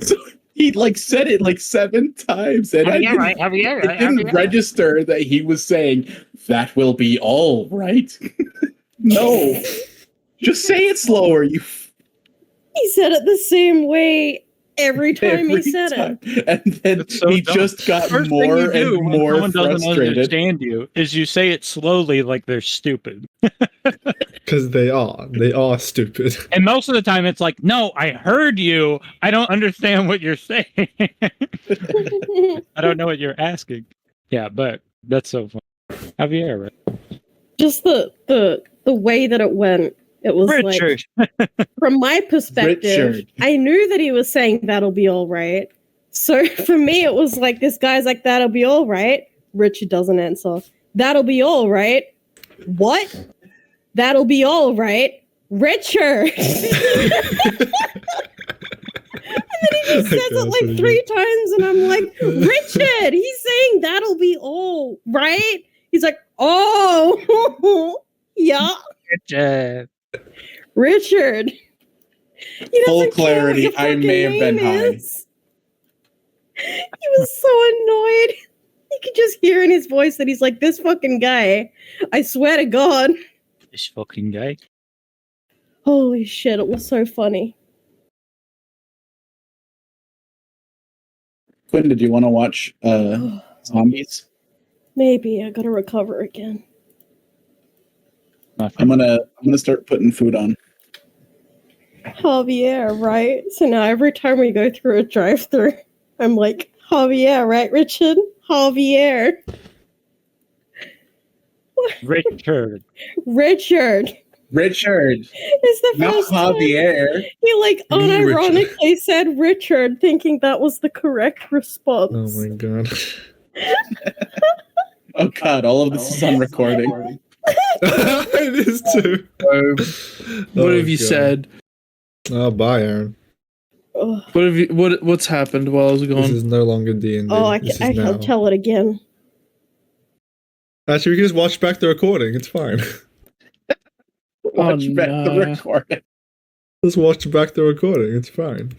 So he like said it like 7 times. And Javier, right? Javier, it right? didn't Javier. register that he was saying, that will be all right. No. Just say it slower, you He said it the same way every time he said it. it. And then It's so he dumb. just got First thing more you do and when more someone doesn't frustrated. understand you is you say it slowly like they're stupid. Because they are. They are stupid. And most of the time it's like, no, I heard you. I don't understand what you're saying. I don't know what you're asking. Yeah, but that's so fun. Javier, right? Just the way that it went. It was Richard. like, from my perspective, Richard. I knew that he was saying that'll be all right. So for me, it was like this guy's like, that'll be all right. Richard doesn't answer. That'll be all right. What? That'll be all right. Richard. And then he just says it like 3 times, and I'm like, Richard, he's saying that'll be all right. He's like, oh, yeah. Richard. Richard. He Full doesn't care what clarity, your I may have fucking been name high. is. He was so annoyed. You could just hear in his voice that he's like, this fucking guy. I swear to God. This fucking guy. Holy shit, it was so funny. Quinn, did you want to watch Zombies? Maybe I gotta recover again. I'm gonna start putting food on. Javier, right? So now every time we go through a drive-thru, I'm like, Javier, right, Richard? Javier. Richard. Richard. Richard, It's the not first time Javier. he like Me, unironically said Richard, thinking that was the correct response. Oh my god. Oh god, all of this is on recording. It is too. What have you said? Oh, bye, Aaron. Ugh. What have you? What's happened while I was This gone? is no longer D&D. Oh, I This is can't now. tell it again. Actually, we can just watch back the recording. It's fine. Watch back the no. recording. Just watch back the recording. It's fine.